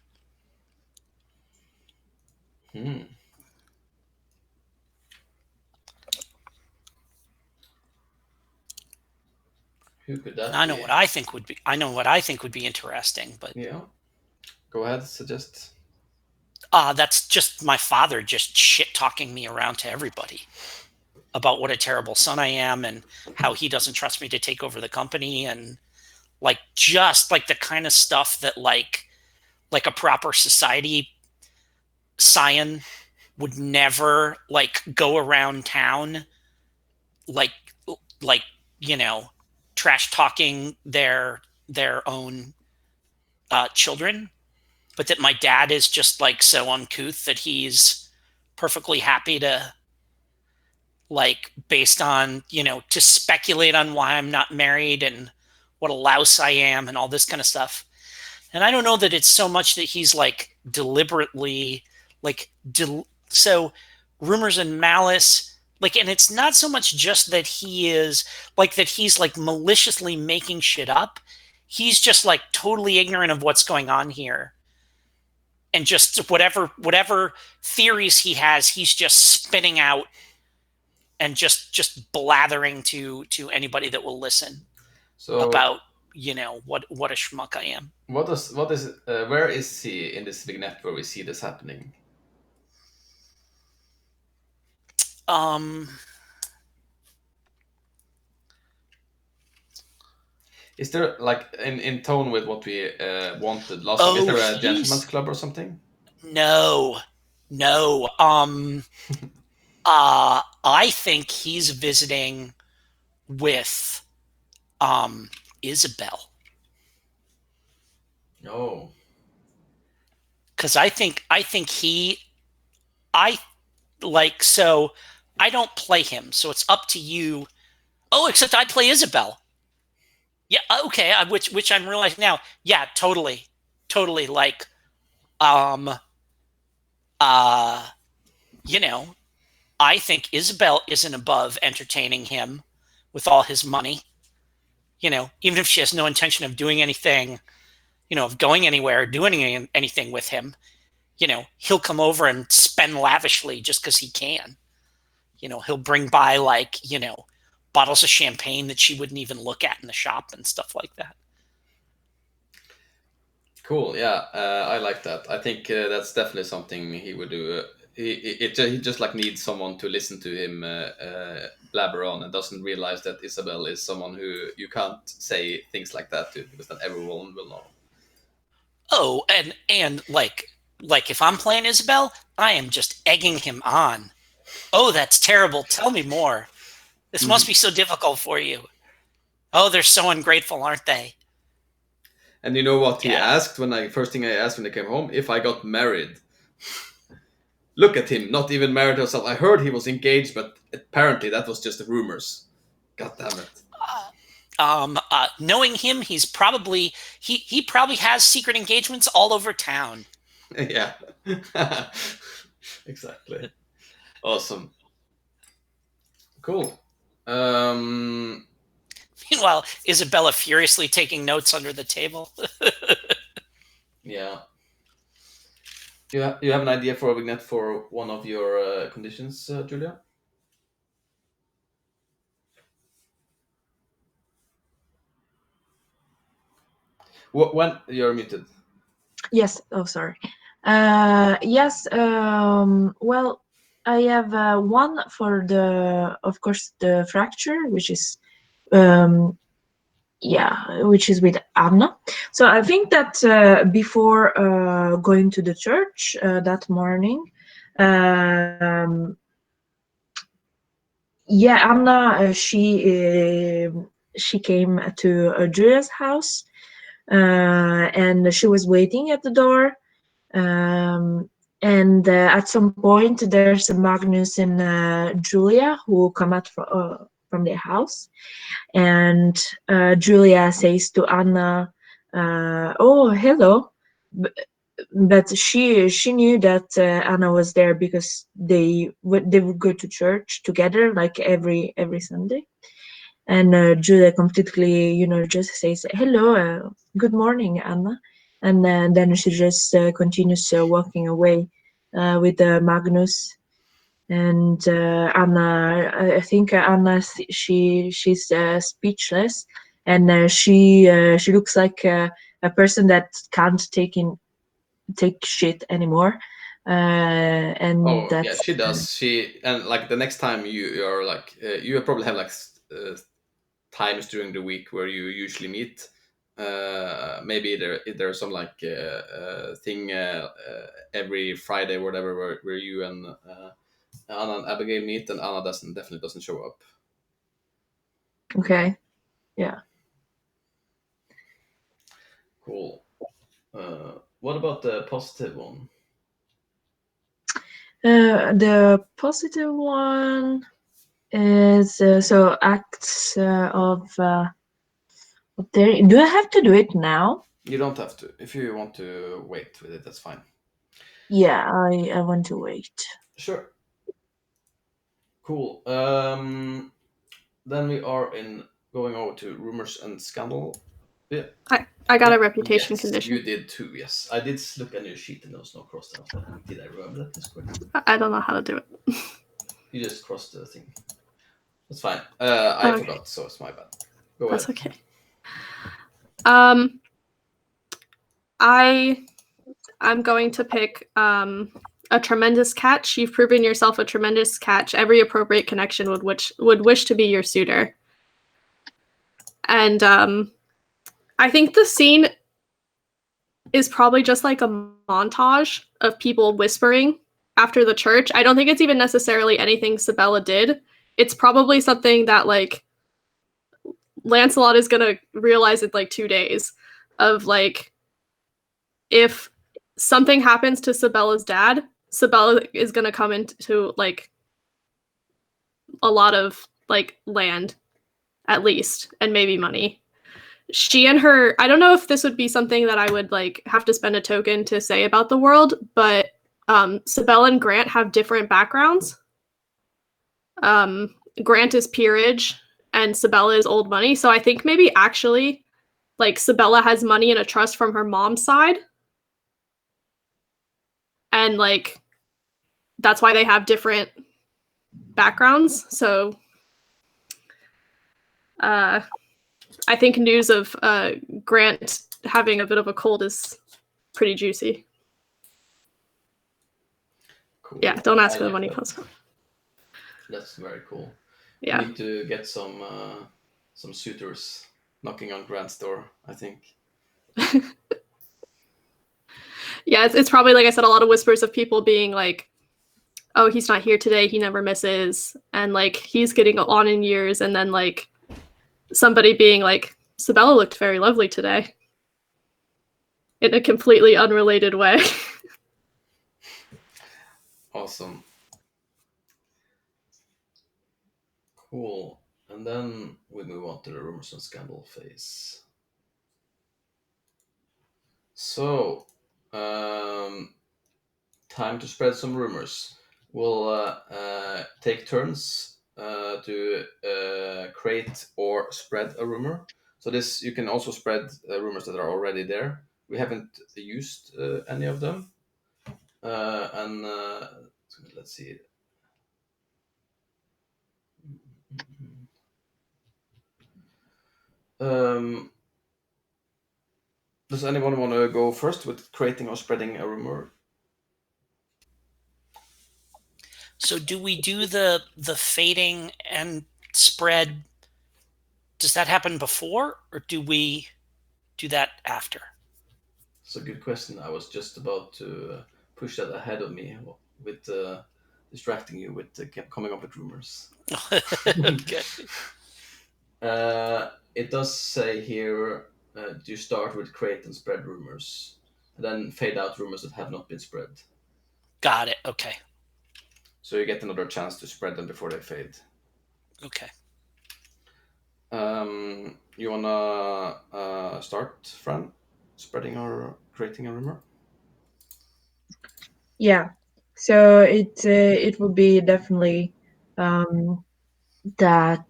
Who could that I know be? what I think would be. I know what I think would be interesting, but Yeah. Go ahead, suggest. that's just my father just shit talking me around to everybody about what a terrible son I am and how he doesn't trust me to take over the company, and like just like the kind of stuff that like a proper society scion would never like go around town like like you know trash talking their own children, but that my dad is just like so uncouth that he's perfectly happy to like based on to speculate on why I'm not married and what a louse I am and all this kind of stuff. And I don't know that it's so much that he's like deliberately like so rumors and malice, like, and it's not so much just that he is like that he's like maliciously making shit up. He's just like totally ignorant of what's going on here, and just whatever theories he has, he's just spinning out and just blathering to anybody that will listen So about what a schmuck I am. where is he in this vignette where we see this happening? Is there like in tone with what we wanted last time? Is there a gentleman's club or something? No. I think he's visiting with Isabel. Oh. Because I think I like, so I don't play him, so it's up to you. Oh, except I play Isabel. Yeah, okay, which I'm realizing now. Yeah, totally. Like, I think Isabel isn't above entertaining him with all his money. Even if she has no intention of doing anything, of going anywhere, doing anything with him, he'll come over and spend lavishly just because he can. He'll bring by like, bottles of champagne that she wouldn't even look at in the shop and stuff like that. Cool. Yeah, I like that. I think that's definitely something he would do. He just like needs someone to listen to him blabber on, and doesn't realize that Isabel is someone who you can't say things like that to, because then everyone will know. Oh, and like if I'm playing Isabel, I am just egging him on. Oh, that's terrible. Tell me more. This must be so difficult for you. Oh, they're so ungrateful, aren't they? And you know what he asked first thing I asked when I came home? If I got married. Look at him, not even married himself. I heard he was engaged, but apparently that was just rumors. God damn it. Knowing him, he's probably he probably has secret engagements all over town. Yeah. Exactly. Awesome. Cool. Meanwhile, Isabella furiously taking notes under the table. Yeah. You have an idea for a vignette for one of your conditions, Julia? When you're muted. Yes. Oh, sorry. Yes. Well, I have one for of course, the fracture, which is, which is with Anna. So I think that before going to the church that morning, Anna, she came to Julia's house, and she was waiting at the door. And at some point, there's Magnus and Julia who come out from their house, and Julia says to Anna, "Oh, hello." But she knew that Anna was there because they would go to church together, like every Sunday. And Julia completely, just says, "Hello, good morning, Anna," and then she just continues walking away with Magnus. And Anna, I think Anna, she's speechless, and she looks like a person that can't take shit anymore. And Oh that's yeah, she does. And like the next time you're like you probably have like times during the week where you usually meet. Maybe there's some like thing every Friday, or whatever, where you and Anna and Abigail meet, and Anna definitely doesn't show up. okay. Yeah. Cool. What about the positive one? The positive one is so acts of daring. Do I have to do it now? You don't have to. If you want to wait with it, that's fine. Yeah, I want to wait. Sure. Cool. Then we are in going over to rumors and scandal. Yeah. I got a reputation Yes, condition. you did too. Yes, I did look at your sheet and there was no crossed out. Did I remember that? That's correct. I don't know how to do it. You just crossed the thing. That's fine. I Okay. forgot, so it's my bad. Go That's ahead. okay. I'm going to pick a tremendous catch. You've proven yourself a tremendous catch. Every appropriate connection would wish to be your suitor. And I think the scene is probably just like a montage of people whispering after the church. I don't think it's even necessarily anything Sabella did. It's probably something that like Lancelot is gonna realize in like 2 days of like if something happens to Sabella's dad, Sabella is gonna come into like a lot of like land at least, and maybe money. She and her, I don't know if this would be something that I would like have to spend a token to say about the world, but Sabella and Grant have different backgrounds. Grant is peerage and Sabella is old money. So I think maybe actually like Sabella has money in a trust from her mom's side. And like that's why they have different backgrounds. So I think news of Grant having a bit of a cold is pretty juicy. Cool. Yeah, don't ask where the like money that. comes from. That's very cool. Yeah. We need to get some suitors knocking on Grant's door, I think. Yeah, it's probably, like I said, a lot of whispers of people being like, oh, he's not here today, he never misses, and like he's getting on in years, and then like somebody being like, Sabella looked very lovely today. In a completely unrelated way. Awesome. Cool. And then we move on to the rumors and scandal phase. So, time to spread some rumors. We'll take turns to create or spread a rumor. So this you can also spread rumors that are already there. We haven't used any of them, and let's see. Does anyone want to go first with creating or spreading a rumor? So do we do the fading and spread? Does that happen before, or do we do that after? It's a good question. I was just about to push that ahead of me with distracting you with coming up with rumors. Okay. It does say here you start with create and spread rumors, and then fade out rumors that have not been spread. Got it. Okay. So you get another chance to spread them before they fade. Okay. You wanna start, Fran, spreading or creating a rumor? Yeah. So it would be definitely that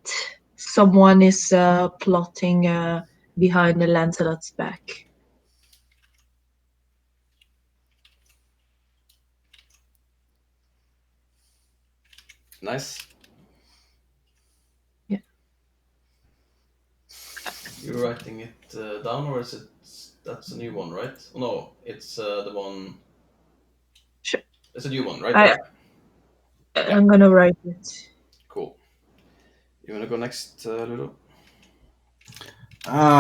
someone is plotting behind the Lancelot's back. Nice. Yeah. You're writing it down, or is it? That's a new one, right? Oh, no, it's the one. Sure. It's a new one, right? I, Yeah. I'm gonna write it. Cool. You wanna go next, Ludo? I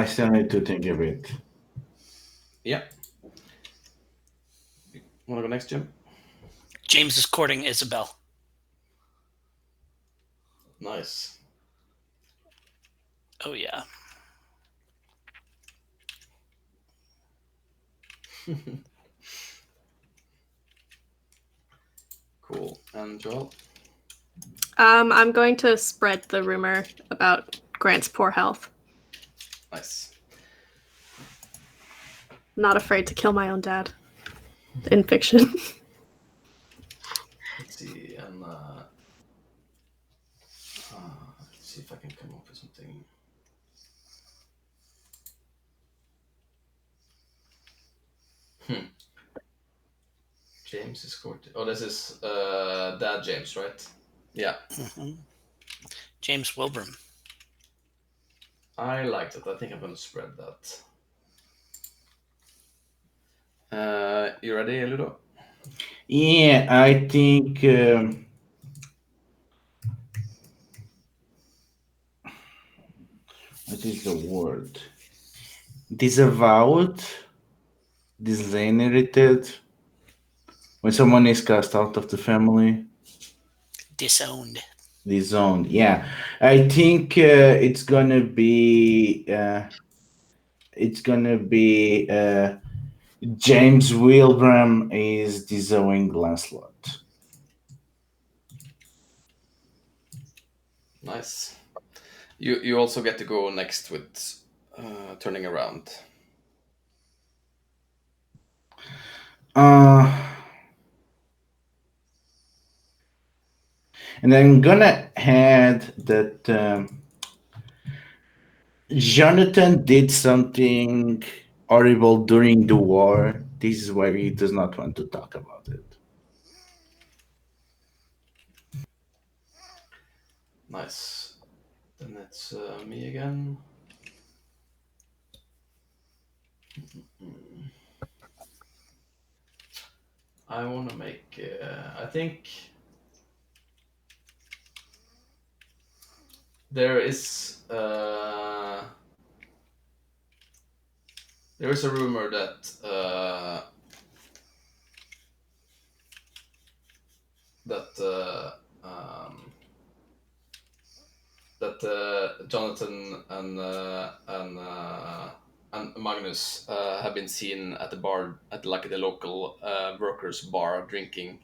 still need to think a bit. Yeah. Wanna go next, Jim? James is courting Isabel. Nice. Oh yeah. Cool. And Joel? I'm going to spread the rumor about Grant's poor health. Nice. Not afraid to kill my own dad in fiction. Let's see, and let's see if I can come up with something. James is courting. Oh, this is Dad James, right? Yeah. Mm-hmm. James Wilburn. I liked it. I think I'm gonna spread that. You ready, Ludo? Yeah, I think. What is the word? Disavowed, disinherited. When someone is cast out of the family, Disowned. disowned. Yeah, I think it's gonna be. It's gonna be. James Wilbram is disowning Lancelot. Nice. You also get to go next with turning around. Uh, and I'm gonna add that Jonathan did something horrible during the war. This is why he does not want to talk about it. Nice. Then it's me again. I want to make. I think there is. There is a rumor that that Jonathan and Magnus have been seen at the bar at like the local workers' bar drinking.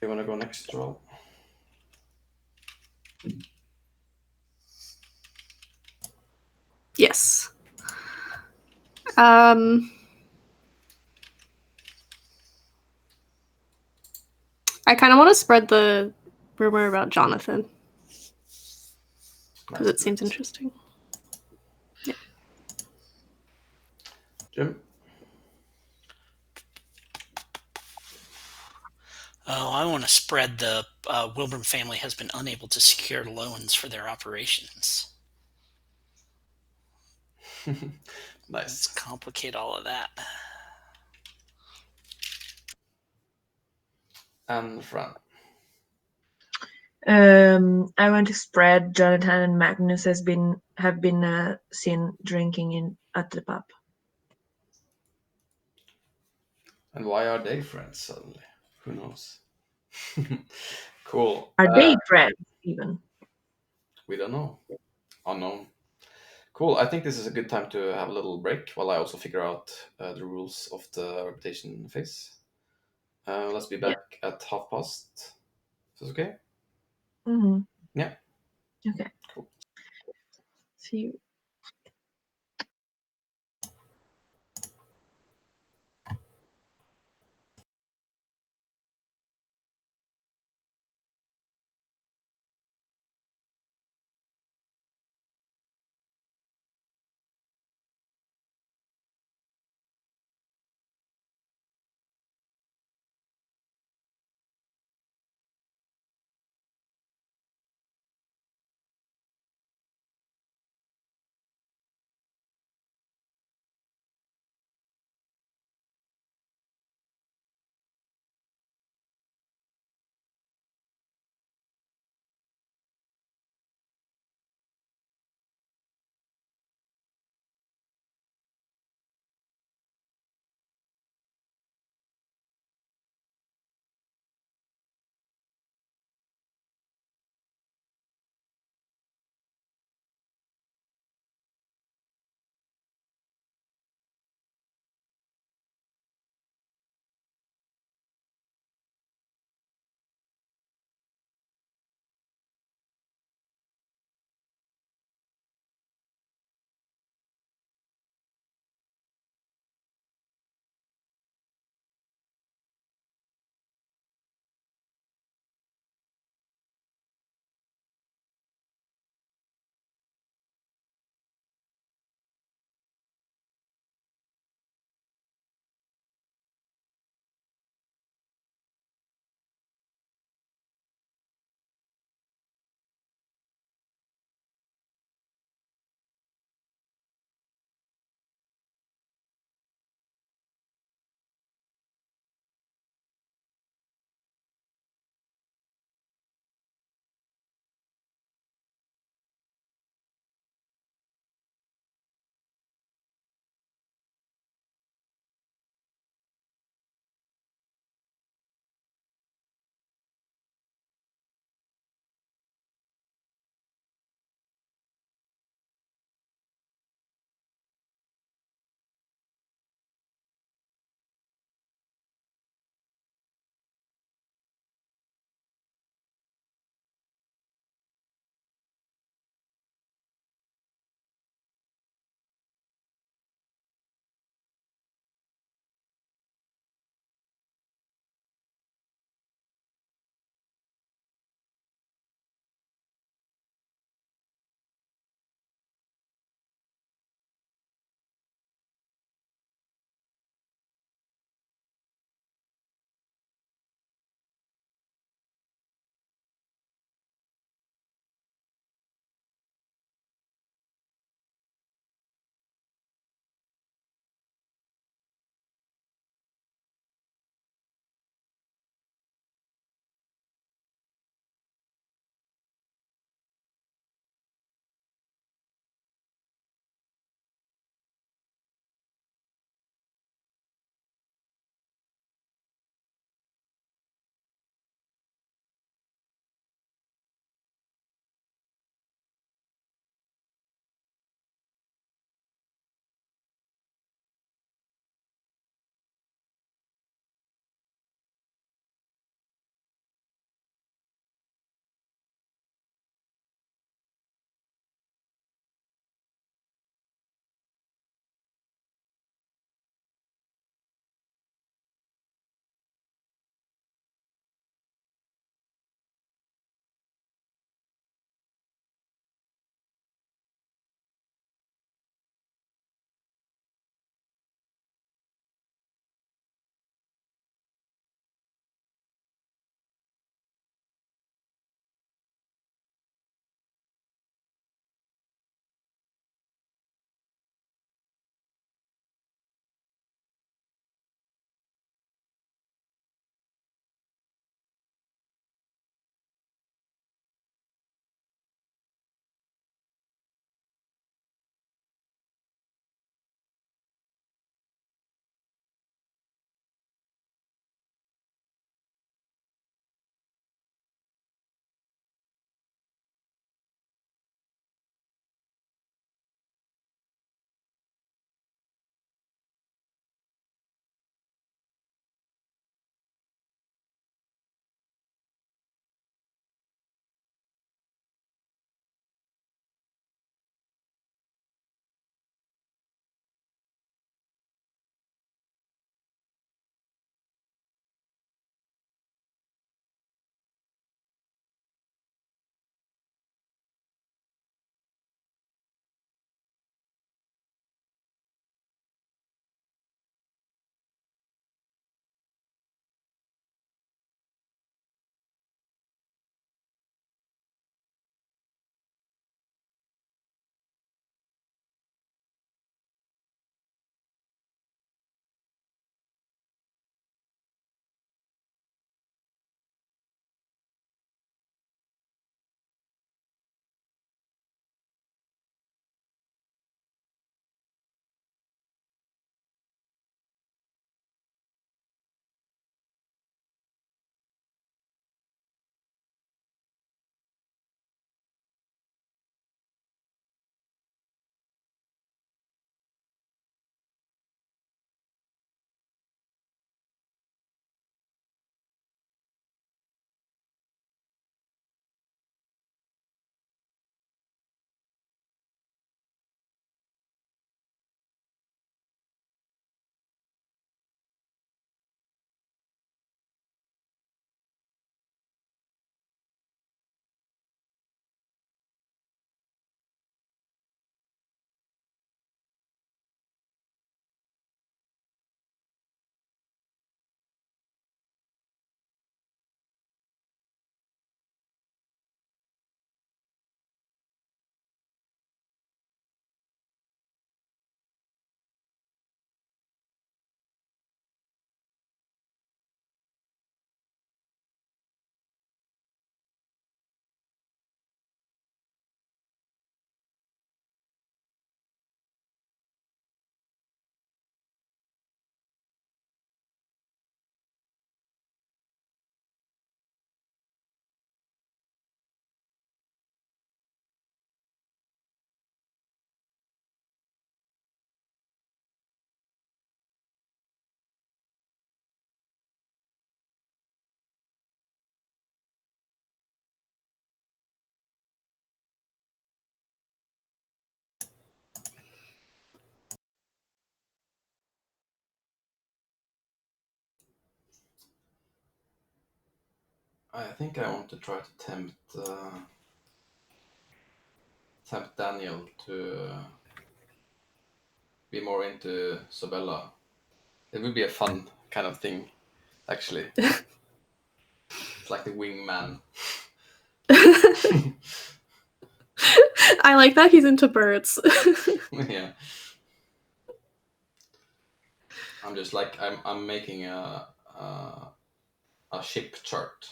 You want to go next, Joel? Yes. I kind of want to spread the rumor about Jonathan because it seems interesting. Yeah. Jim? Oh, I want to spread the Wilburn family has been unable to secure loans for their operations. Nice. Let's complicate all of that. And Fran. I want to spread Jonathan and Magnus have been seen drinking in at the pub. And why are they friends suddenly? Who knows? Cool. Are they friends even? We don't know. Unknown. Cool. I think this is a good time to have a little break while I also figure out the rules of the reputation phase. Let's be back at past. Is this okay? Mm-hmm. Yeah. Okay. Cool. See you. I think I want to try to tempt Daniel to be more into Sabella. It would be a fun kind of thing, actually. It's like the wingman. I like that he's into birds. Yeah. I'm just like I'm making a ship chart.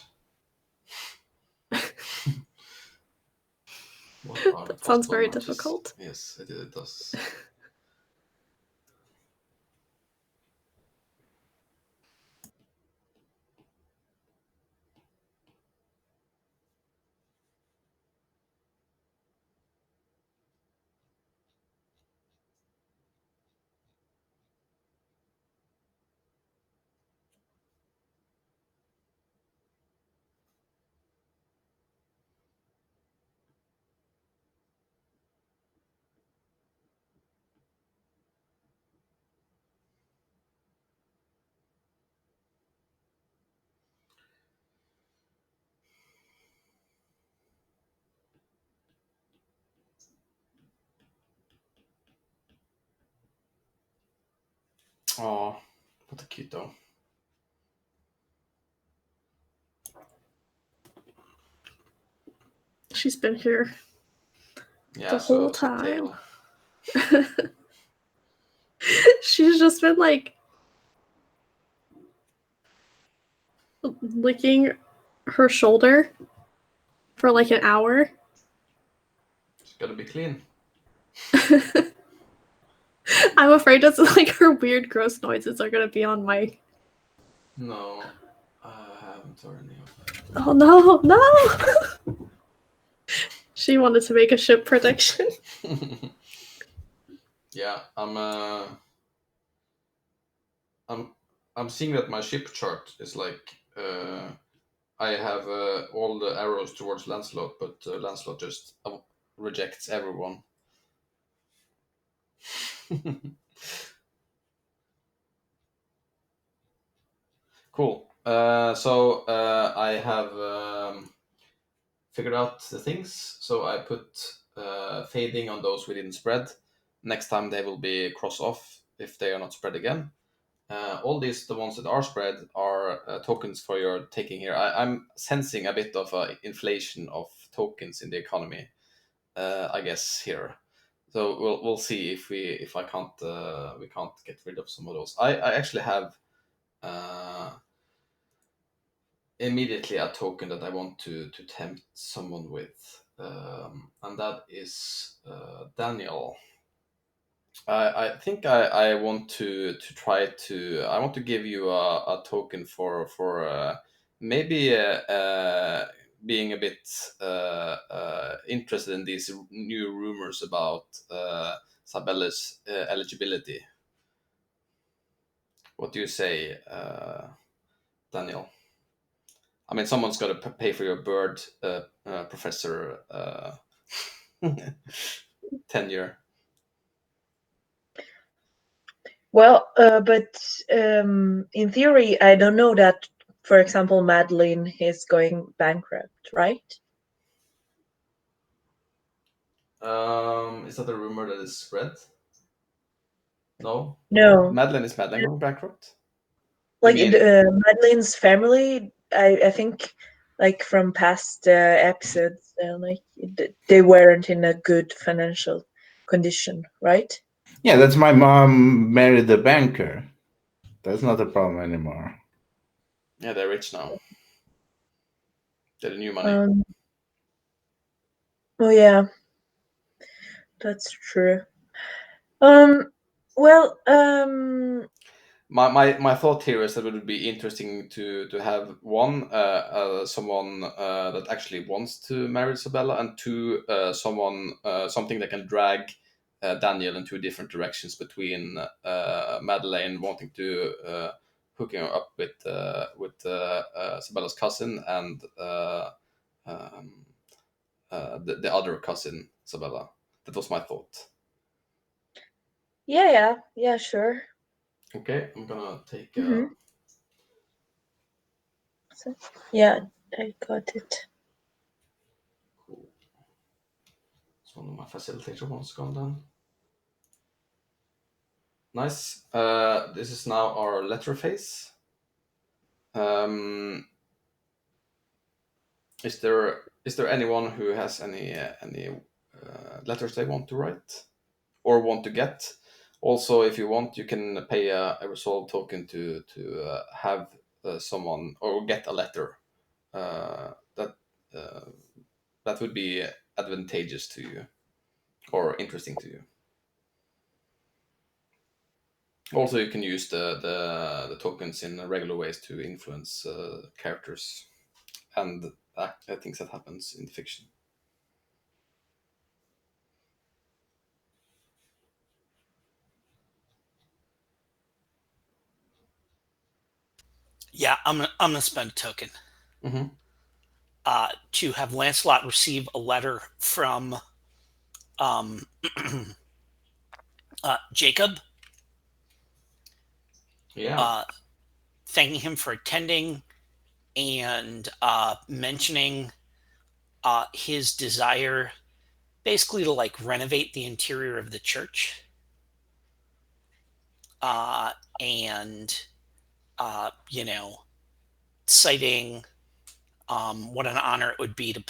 What are the That sounds possible very matches? difficult. Yes, it does. Oh, what a cute though. She's been here Yeah, the whole so time. tail. She's just been like licking her shoulder for like an hour. It's gotta be clean. I'm afraid that like her weird gross noises are gonna be on mic. No, I haven't heard any of Oh no, no! She wanted to make a ship prediction. Yeah, I'm seeing that my ship chart is like I have all the arrows towards Lancelot, but Lancelot just rejects everyone. Cool. So I have figured out the things. So I put fading on those we didn't spread. Next time they will be cross off if they are not spread again. All these, the ones that are spread, are tokens for your taking here. I'm sensing a bit of inflation of tokens in the economy. I guess here. So we'll see if I can't we can't get rid of some of those. I actually have immediately a token that I want to tempt someone with, and that is Daniel. I think I want to try to I want to give you a token for maybe being a bit interested in these new rumors about Sabella's eligibility. What do you say, Daniel? I mean, someone's got to pay for your bird professor tenure. Well, but in theory, I don't know that, for example, Madeline is going bankrupt, right? Is that a rumor that is spread? No. No. Is Madeline going bankrupt? Like mean- Madeline's family, I think, like from past episodes, like they weren't in a good financial condition, right? Yeah, that's my mom married a banker. That's not a problem anymore. Yeah, they're rich now. They're the new money. Oh yeah, that's true. Well, My thought here is that it would be interesting to have one someone that actually wants to marry Isabella, and two someone something that can drag Daniel in two different directions between Madeleine wanting to hooking her up with Isabella's cousin and the other cousin Isabella. That was my thought. yeah, sure. Okay, I'm gonna take. Yeah, I got it. Cool. So one of my facilitator ones gone then. Nice. This is now our letter phase. Is there anyone who has any letters they want to write or want to get? Also, if you want, you can pay a resolve token to have someone or get a letter that would be advantageous to you or interesting to you. Also, you can use the tokens in regular ways to influence characters and things that happens in fiction. Yeah, I'm gonna spend a token to have Lancelot receive a letter from Jacob. Yeah. Thanking him for attending and mentioning his desire basically to like renovate the interior of the church. And citing what an honor it would be to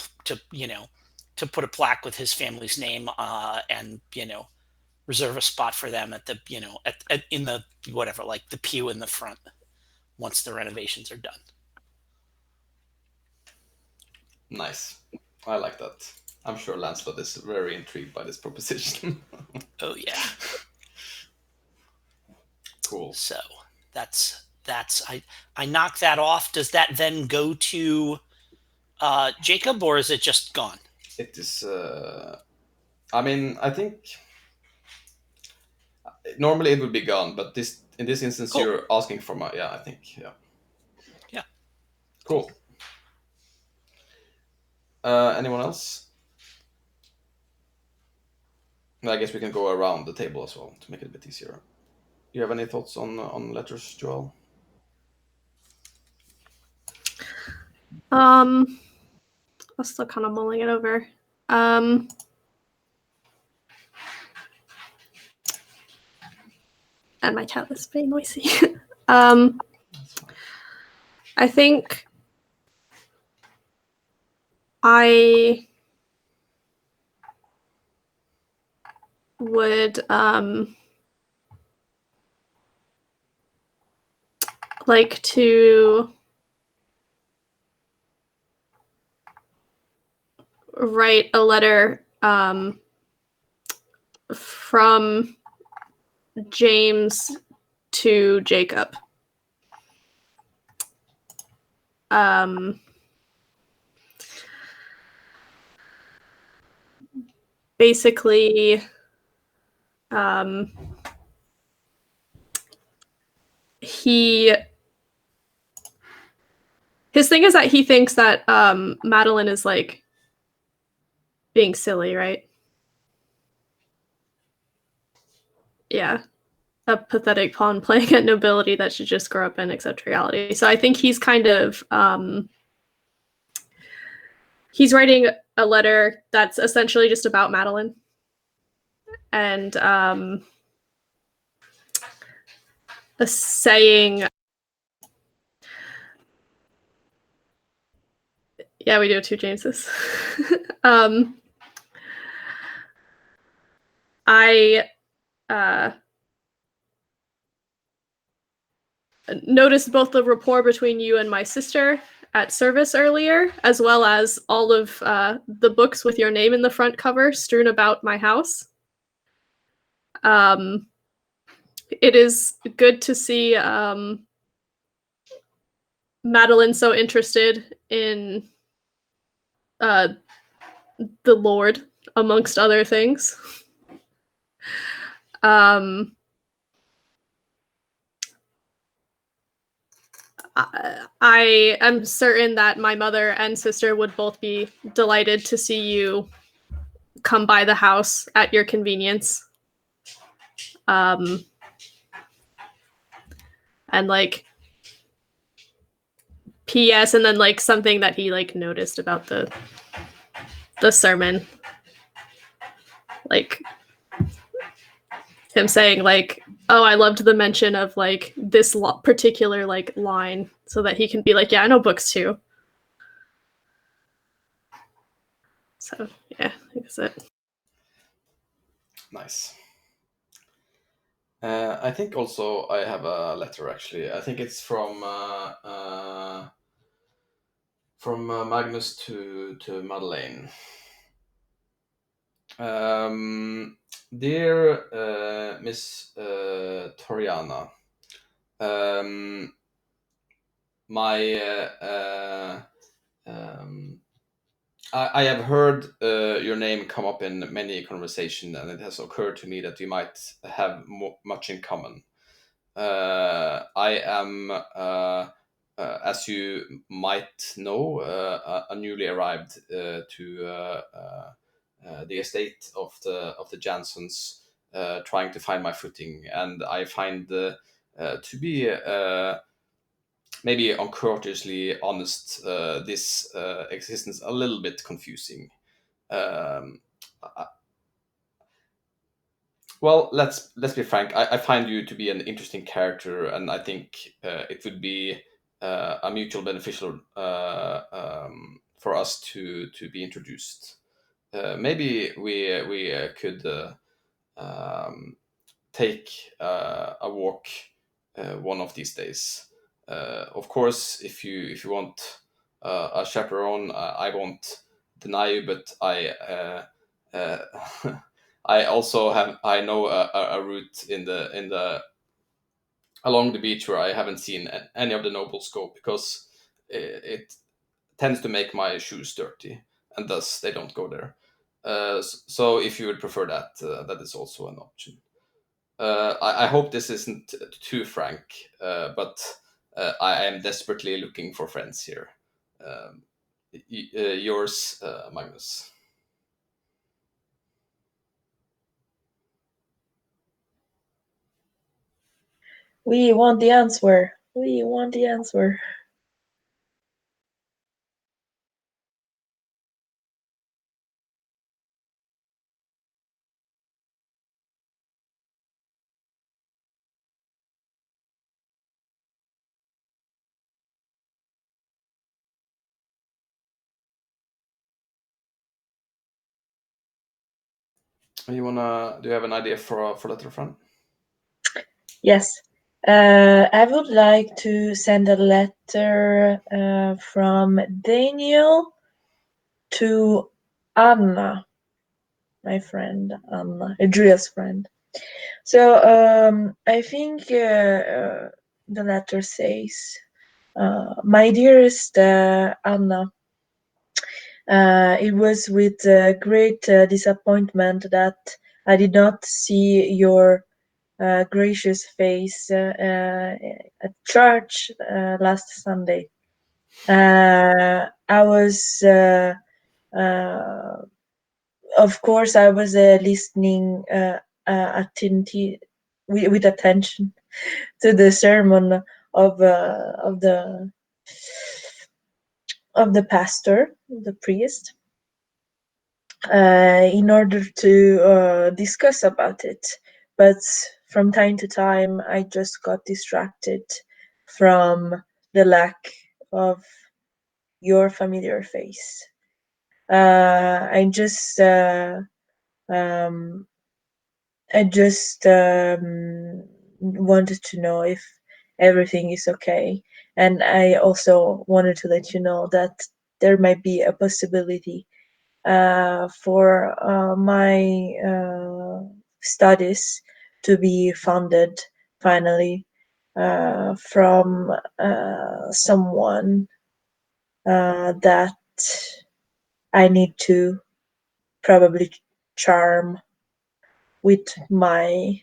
put a plaque with his family's name and reserve a spot for them at the in the whatever, like the pew in the front once the renovations are done. Nice. I like that. I'm sure Lancelot is very intrigued by this proposition. Oh yeah. Cool. So that's I knock that off. Does that then go to Jacob, or is it just gone? It is. I mean, I think normally it would be gone, but in this instance, Cool. You're asking for my. Yeah, I think. Yeah. Yeah. Cool. Anyone else? I guess we can go around the table as well to make it a bit easier. You have any thoughts on letters, Joel? I'm still kind of mulling it over. And my cat is very noisy. I think I would like to write a letter from James to Jacob. Basically, his thing is that he thinks that Madeline is like being silly, right? Yeah. A pathetic pawn playing at nobility that should just grow up and accept reality. So I think he's kind of he's writing a letter that's essentially just about Madeline. And saying, yeah, we do have two Jameses. I noticed both the rapport between you and my sister at service earlier, as well as all of the books with your name in the front cover strewn about my house. It is good to see Madeline so interested in the Lord, amongst other things. I am certain that my mother and sister would both be delighted to see you come by the house at your convenience. And like PS and then like something that he like noticed about the sermon, like him saying like, oh, I loved the mention of like this particular like line, so that he can be like, yeah, I know books too. So yeah, I think that's it. Nice. I think also I have a letter actually. I think it's from Magnus to Madeleine. Dear Miss Toriana, my I have heard your name come up in many conversations, and it has occurred to me that we might have much in common. I am, as you might know, a newly arrived to the estate of the Jansons, trying to find my footing, and I find to be maybe uncourteously honest, this existence a little bit confusing. Um, well, let's be frank. I find you to be an interesting character, and I think it would be a mutual beneficial for us to be introduced. Maybe we could take a walk one of these days. Of course, if you want a chaperone, I won't deny you, but I also I know a route in the along the beach where I haven't seen any of the nobles go, because it tends to make my shoes dirty, and thus they don't go there. So if you would prefer that, that is also an option. I hope this isn't too frank, but I am desperately looking for friends here. Um, yours, Magnus. We want the answer. We want the answer. Do you have an idea for letter friend? Yes. I would like to send a letter from Daniel to Anna, my friend, Anna, Julia's friend. So I think the letter says, "My dearest Anna, it was with great disappointment that I did not see your gracious face at church last Sunday. I was, of course, I was listening attentive with attention to the sermon of the pastor, the priest, in order to discuss about it. But from time to time, I just got distracted from the lack of your familiar face. I just um, wanted to know if everything is okay, and I also wanted to let you know that there might be a possibility for my studies to be funded finally from someone that I need to probably charm with my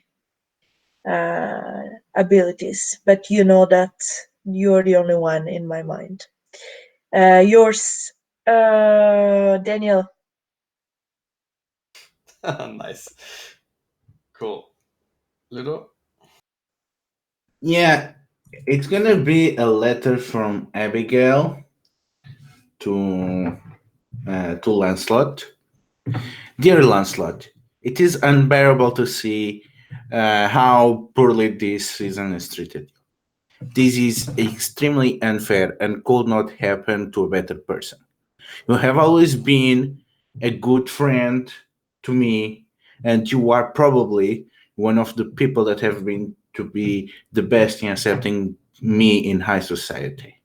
abilities, but you know that you're the only one in my mind. Yours, Daniel. Nice, cool. Ludo. Yeah, It's gonna be a letter from Abigail to Lancelot. Dear Lancelot, it is unbearable to see how poorly this season is treated. This is extremely unfair and could not happen to a better person. You have always been a good friend to me, and you are probably one of the people that have been to be the best in accepting me in high society.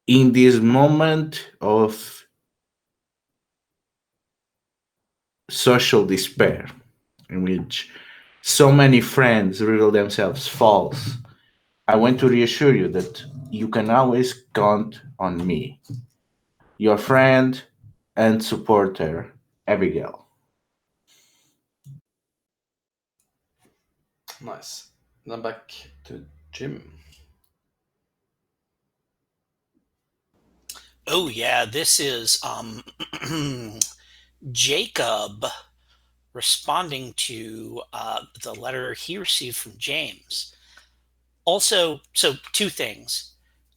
In this moment of social despair, in which so many friends reveal themselves false, I want to reassure you that you can always count on me, your friend and supporter, Abigail. Nice. Then back to Jim. Oh yeah, this is Jacob responding to the letter he received from James. Also, so two things.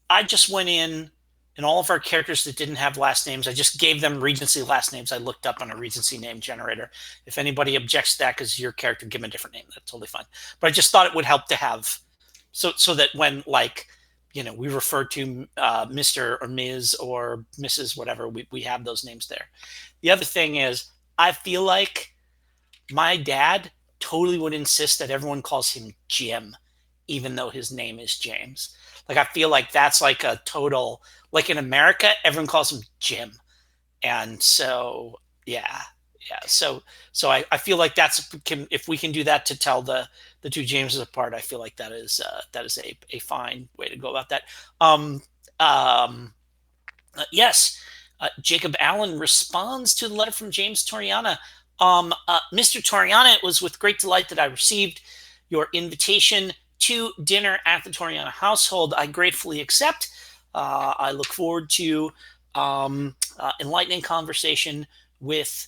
I just went in and all of our characters that didn't have last names, I just gave them Regency last names. I looked up on a Regency name generator. If anybody objects to that because your character, give them a different name. That's totally fine. But I just thought it would help to have so that when we refer to Mr. or Ms. or Mrs. whatever, we have those names there. The other thing is, I feel like my dad totally would insist that everyone calls him Jim, even though his name is James. Like, I feel like that's like a total, like in America, everyone calls him Jim. And so, yeah. So I feel like if we can do that to tell the two Jameses apart, I feel like that is a fine way to go about that. Yes, Jacob Allen responds to the letter from James Toriana. Mr. Toriana, it was with great delight that I received your invitation to dinner at the Toriana household. I gratefully accept. I look forward to enlightening conversation with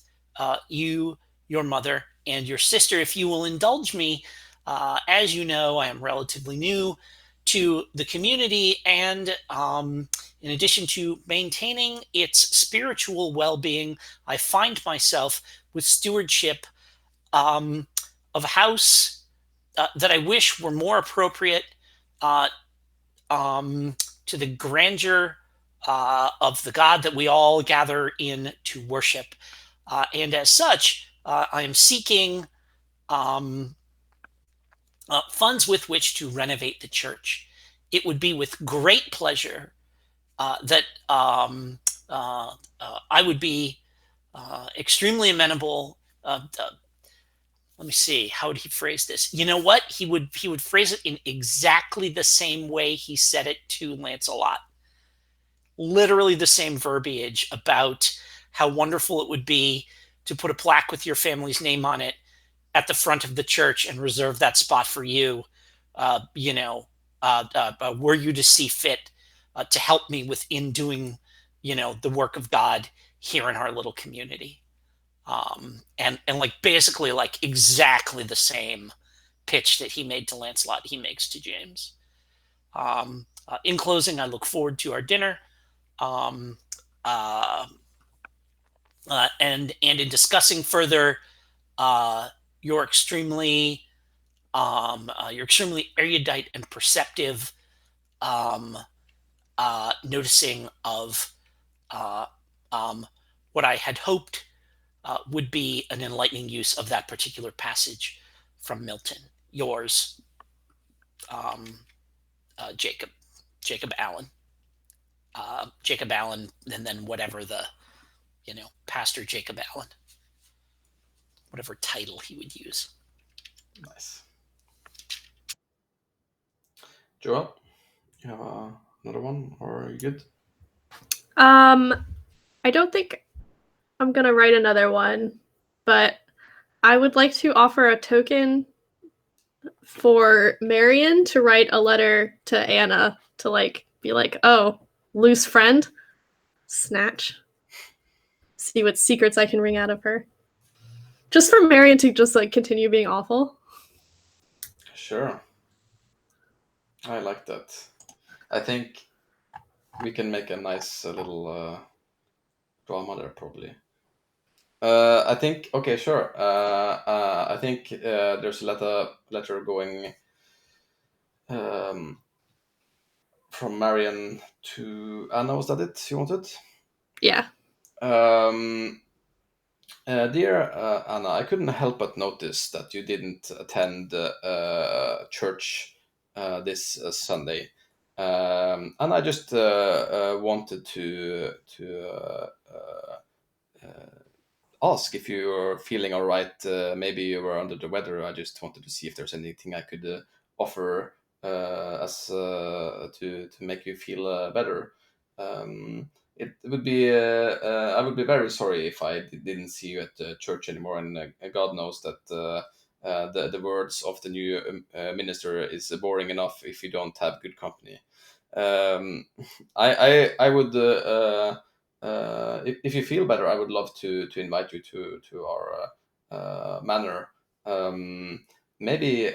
you, your mother, and your sister. If you will indulge me, as you know, I am relatively new to the community, and in addition to maintaining its spiritual well-being, I find myself with stewardship of a house that I wish were more appropriate uh, to the grandeur of the God that we all gather in to worship. And as such, I am seeking funds with which to renovate the church. It would be with great pleasure that I would be extremely amenable. Let me see, how would he phrase this? You know what? He would phrase it in exactly the same way he said it to Lancelot. Literally the same verbiage about how wonderful it would be to put a plaque with your family's name on it at the front of the church and reserve that spot for you. Were you to see fit to help me within doing, the work of God here in our little community. And like basically like exactly the same pitch that he made to Lancelot, he makes to James. In closing, I look forward to our dinner. And in discussing further your extremely erudite and perceptive noticing of what I had hoped would be an enlightening use of that particular passage from Milton. Yours, Jacob Allen. Jacob Allen, and then whatever the, Pastor Jacob Allen, whatever title he would use. Nice. Joel, you have another one, or are you good? I don't think I'm gonna write another one, but I would like to offer a token for Marion to write a letter to Anna to be like, oh, loose friend, snatch. See what secrets I can wring out of her. Just for Marion to just continue being awful. Sure. I like that. I think we can make a nice little drama there, probably. I think okay, sure. I think there's a letter going um, from Marion to Anna. Was that it you wanted? Yeah. Um, Dear Anna, I couldn't help but notice that you didn't attend church this Sunday, and I just wanted to ask if you're feeling all right. Maybe you were under the weather. I just wanted to see if there's anything I could offer as to make you feel better. It would be I would be very sorry if I didn't see you at the church anymore. And God knows that the words of the new minister is boring enough if you don't have good company. Um, I would. If you feel better, I would love to invite you to our manor. Maybe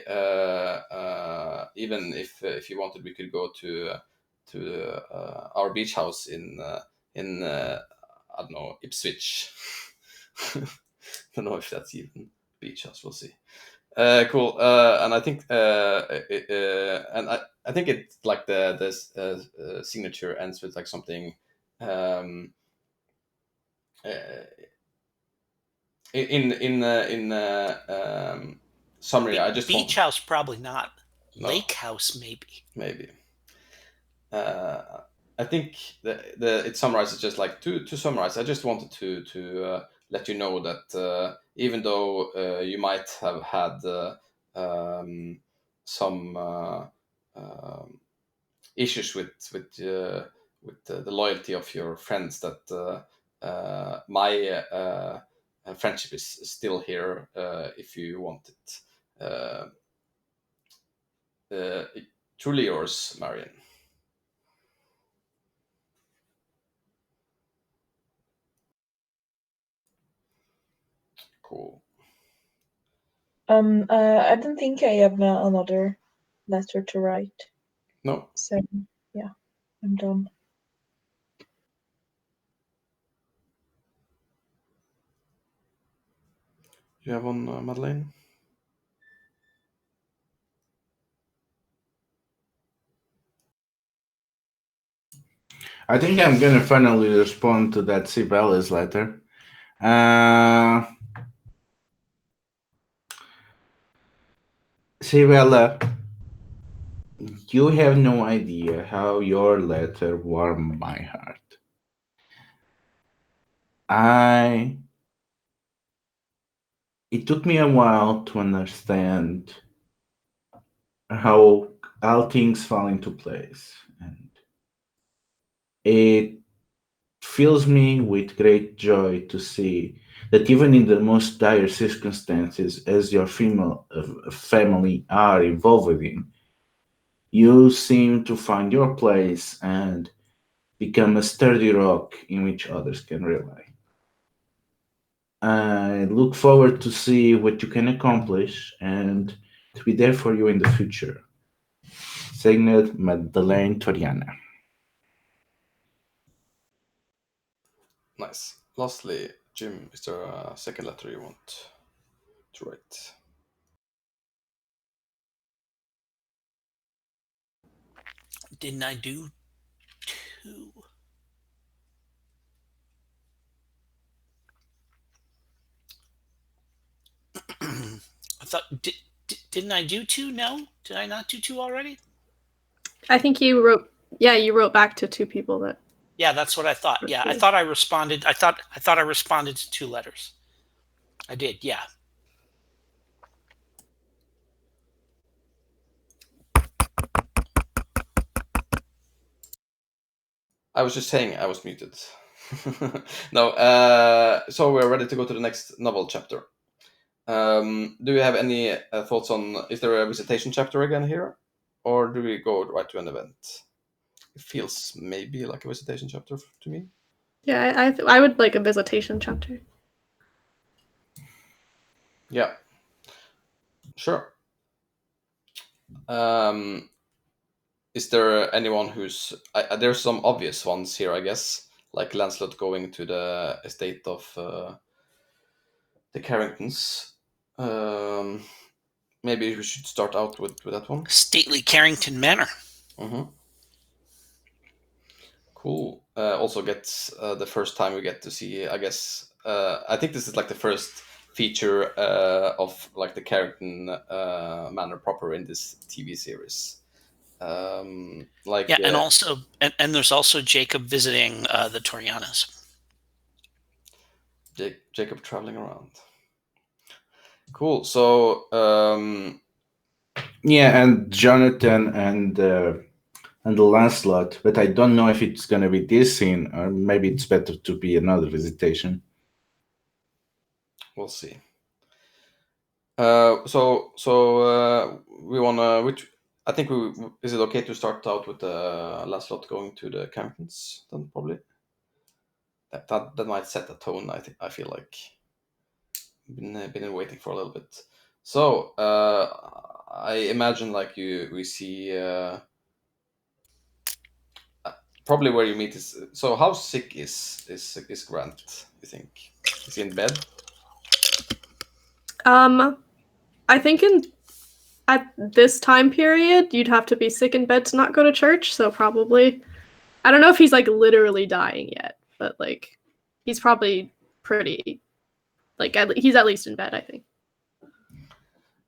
even if you wanted, we could go to our beach house in I don't know, Ipswich. Don't know if that's even beach house. We'll see. Cool. And I think I think it's like the signature ends with like something. Um, uh, in summary, I just Beach house, probably not. No. Lake house, maybe. Maybe. I think it summarizes just like to summarize. I just wanted to let you know that even though you might have had some issues with the loyalty of your friends, that my friendship is still here if you want it. Truly yours, Marion. Cool. I don't think I have another letter to write. No. So yeah, I'm done. You have one, Madeleine? I think I'm gonna finally respond to that Sibella's letter. Sibella, you have no idea how your letter warmed my heart. It took me a while to understand how all things fall into place, and it fills me with great joy to see that even in the most dire circumstances, as your family are involved in, you seem to find your place and become a sturdy rock in which others can rely. I look forward to see what you can accomplish and to be there for you in the future. Signed, Madeleine Toriana. Nice. Lastly, Jim, is there a second letter you want to write? Didn't I do two? I thought didn't I do two? No, did I not do two already? I think you wrote. Yeah, you wrote back to two people that. Yeah, that's what I thought. Yeah, I thought I responded. I thought I responded to two letters. I did. Yeah. I was just saying I was muted. No. So we're ready to go to the next novel chapter. Do you have any thoughts on? Is there a visitation chapter again here, or do we go right to an event? It feels maybe like a visitation chapter to me. Yeah, I would like a visitation chapter. Yeah. Sure. Um, is there anyone who's? There's some obvious ones here, I guess, like Lancelot going to the estate of the Carringtons. Maybe we should start out with that one. Stately Carrington Manor. Mm-hmm. Cool. Also gets the first time we get to see, I guess. I think this is like the first feature of like the Carrington manor proper in this TV series. Like Yeah, and also and there's also Jacob visiting the Torianas. Jacob traveling around. Cool. So Yeah, and Jonathan and the Lancelot, but I don't know if it's gonna be this scene or maybe it's better to be another visitation. we'll see. So we wanna which I think is it okay to start out with Lancelot going to the Carringtons then probably? That might set the tone. I feel like been waiting for a little bit. So I imagine like we see probably where you meet is. So how sick is Grant? You think is he in bed? I think at this time period, you'd have to be sick in bed to not go to church. So probably, I don't know if he's like literally dying yet, but like he's probably pretty, like he's at least in bed, I think.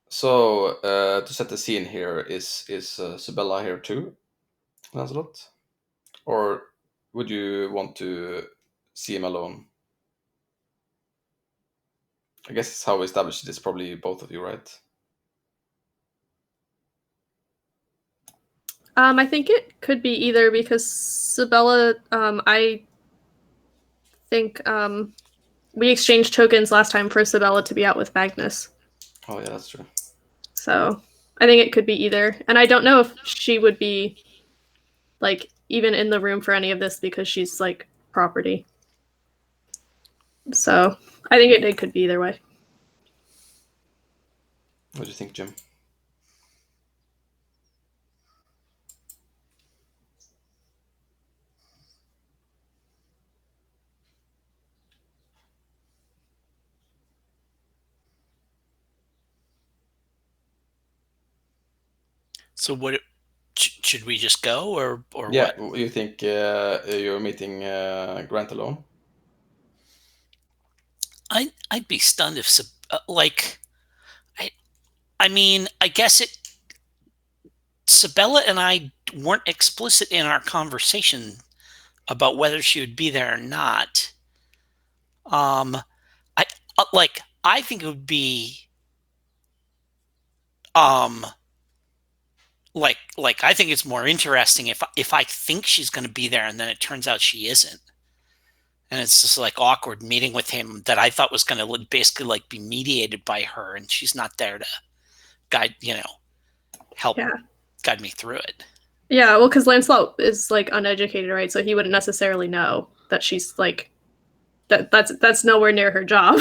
So to set the scene here, is Sibella here too, Lancelot, or would you want to see him alone? I guess it's how we established it is probably both of you, right? I think it could be either because Sibella, I think we exchanged tokens last time for Sibella to be out with Magnus. Oh yeah, that's true. So I think it could be either. And I don't know if she would be like even in the room for any of this because she's like property. So I think it could be either way. What do you think, Jim? So what should we just go or Yeah, what? you think you're meeting Grant alone? I'd be stunned if like I mean, I guess Sibella and I weren't explicit in our conversation about whether she would be there or not. I I think it would be like I think it's more interesting if I think she's going to be there and then it turns out she isn't, and it's just like awkward meeting with him that I thought was going to basically like be mediated by her, and she's not there to guide, help guide me through it. Yeah, well, because Lancelot is like uneducated, right? So he wouldn't necessarily know that she's like that's nowhere near her job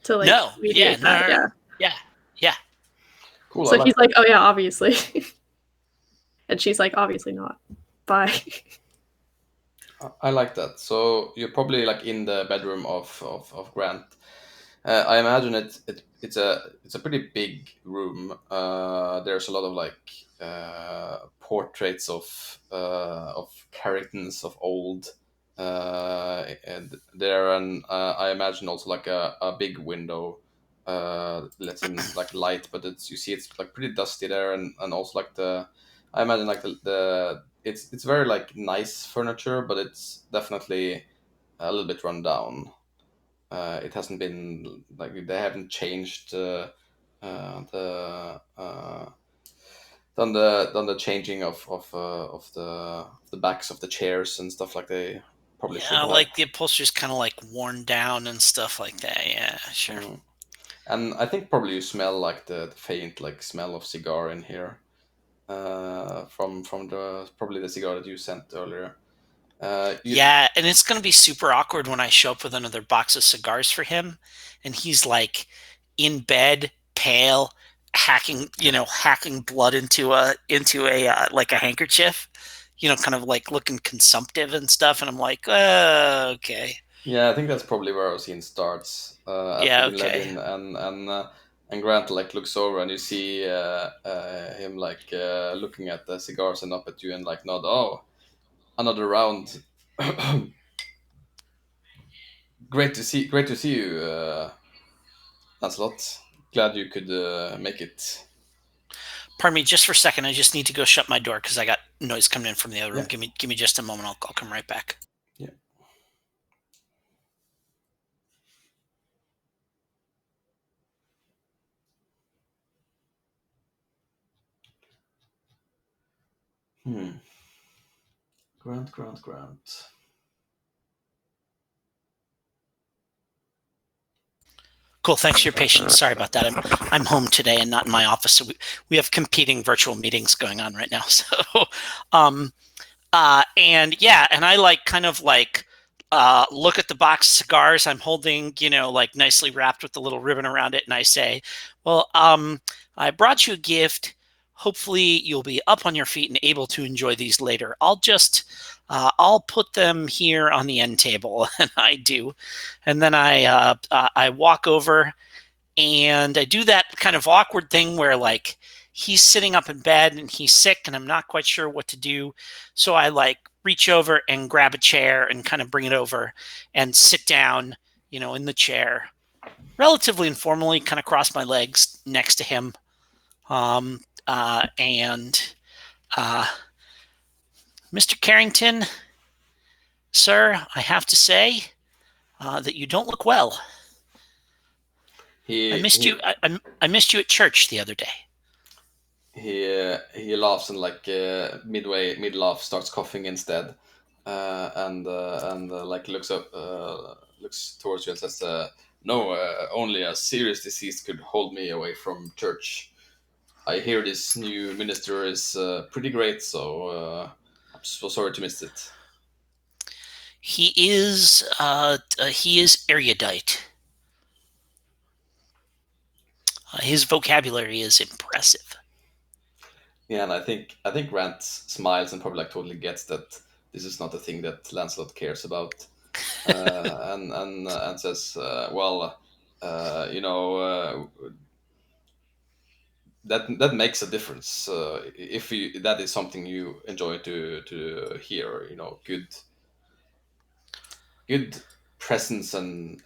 to like mediate that. Yeah. Cool. So he's like, oh yeah, obviously, and she's like, obviously not. Bye. I like that. So you're probably like in the bedroom of Grant. I imagine it's a pretty big room. There's a lot of like portraits of Carringtons of old, and there, and I imagine also like a big window lets in like light, but you see it's like pretty dusty there, and also like I imagine like the it's very like nice furniture, but it's definitely a little bit run down. It hasn't been like they haven't changed the done the changing of the backs of the chairs and stuff like they probably should have. Like the upholstery's kind of like worn down and stuff like that. Yeah, sure. And I think probably you smell like the faint like smell of cigar in here, from the probably the cigar that you sent earlier. Yeah, and it's going to be super awkward when I show up with another box of cigars for him, and he's like in bed, pale, hacking blood into a like a handkerchief, kind of like looking consumptive and stuff. And I'm like, okay. Yeah, I think that's probably where our scene starts. After Yeah, being led okay. in, and Grant like looks over, and you see him like looking at the cigars and up at you, and like nod. Oh, another round. Great to see you, Lancelot. Glad you could make it. Pardon me, just for a second. I just need to go shut my door because I got noise coming in from the other room. Yeah. Give me just a moment. I'll come right back. Yeah. Grant. Cool. Thanks for your patience. Sorry about that. I'm home today and not in my office. So we have competing virtual meetings going on right now. So, and yeah, and I like kind of like look at the box of cigars I'm holding, like nicely wrapped with the little ribbon around it, and I say, well, I brought you a gift. Hopefully you'll be up on your feet and able to enjoy these later. I'll put them here on the end table, and I do. And then I walk over and I do that kind of awkward thing where like he's sitting up in bed and he's sick and I'm not quite sure what to do. So I like reach over and grab a chair and kind of bring it over and sit down, in the chair, relatively informally, kind of cross my legs next to him. And Mr. Carrington, sir, I have to say that you don't look well. I missed you. I missed you at church the other day. He laughs and like mid laugh starts coughing instead, and like looks towards you and says, "No, only a serious disease could hold me away from church. I hear this new minister is pretty great, so I'm so sorry to miss it." He is erudite. His vocabulary is impressive. Yeah, and I think Grant smiles and probably like totally gets that this is not a thing that Lancelot cares about, and says, "Well, you know, that makes a difference. If that is something you enjoy to hear, good presence and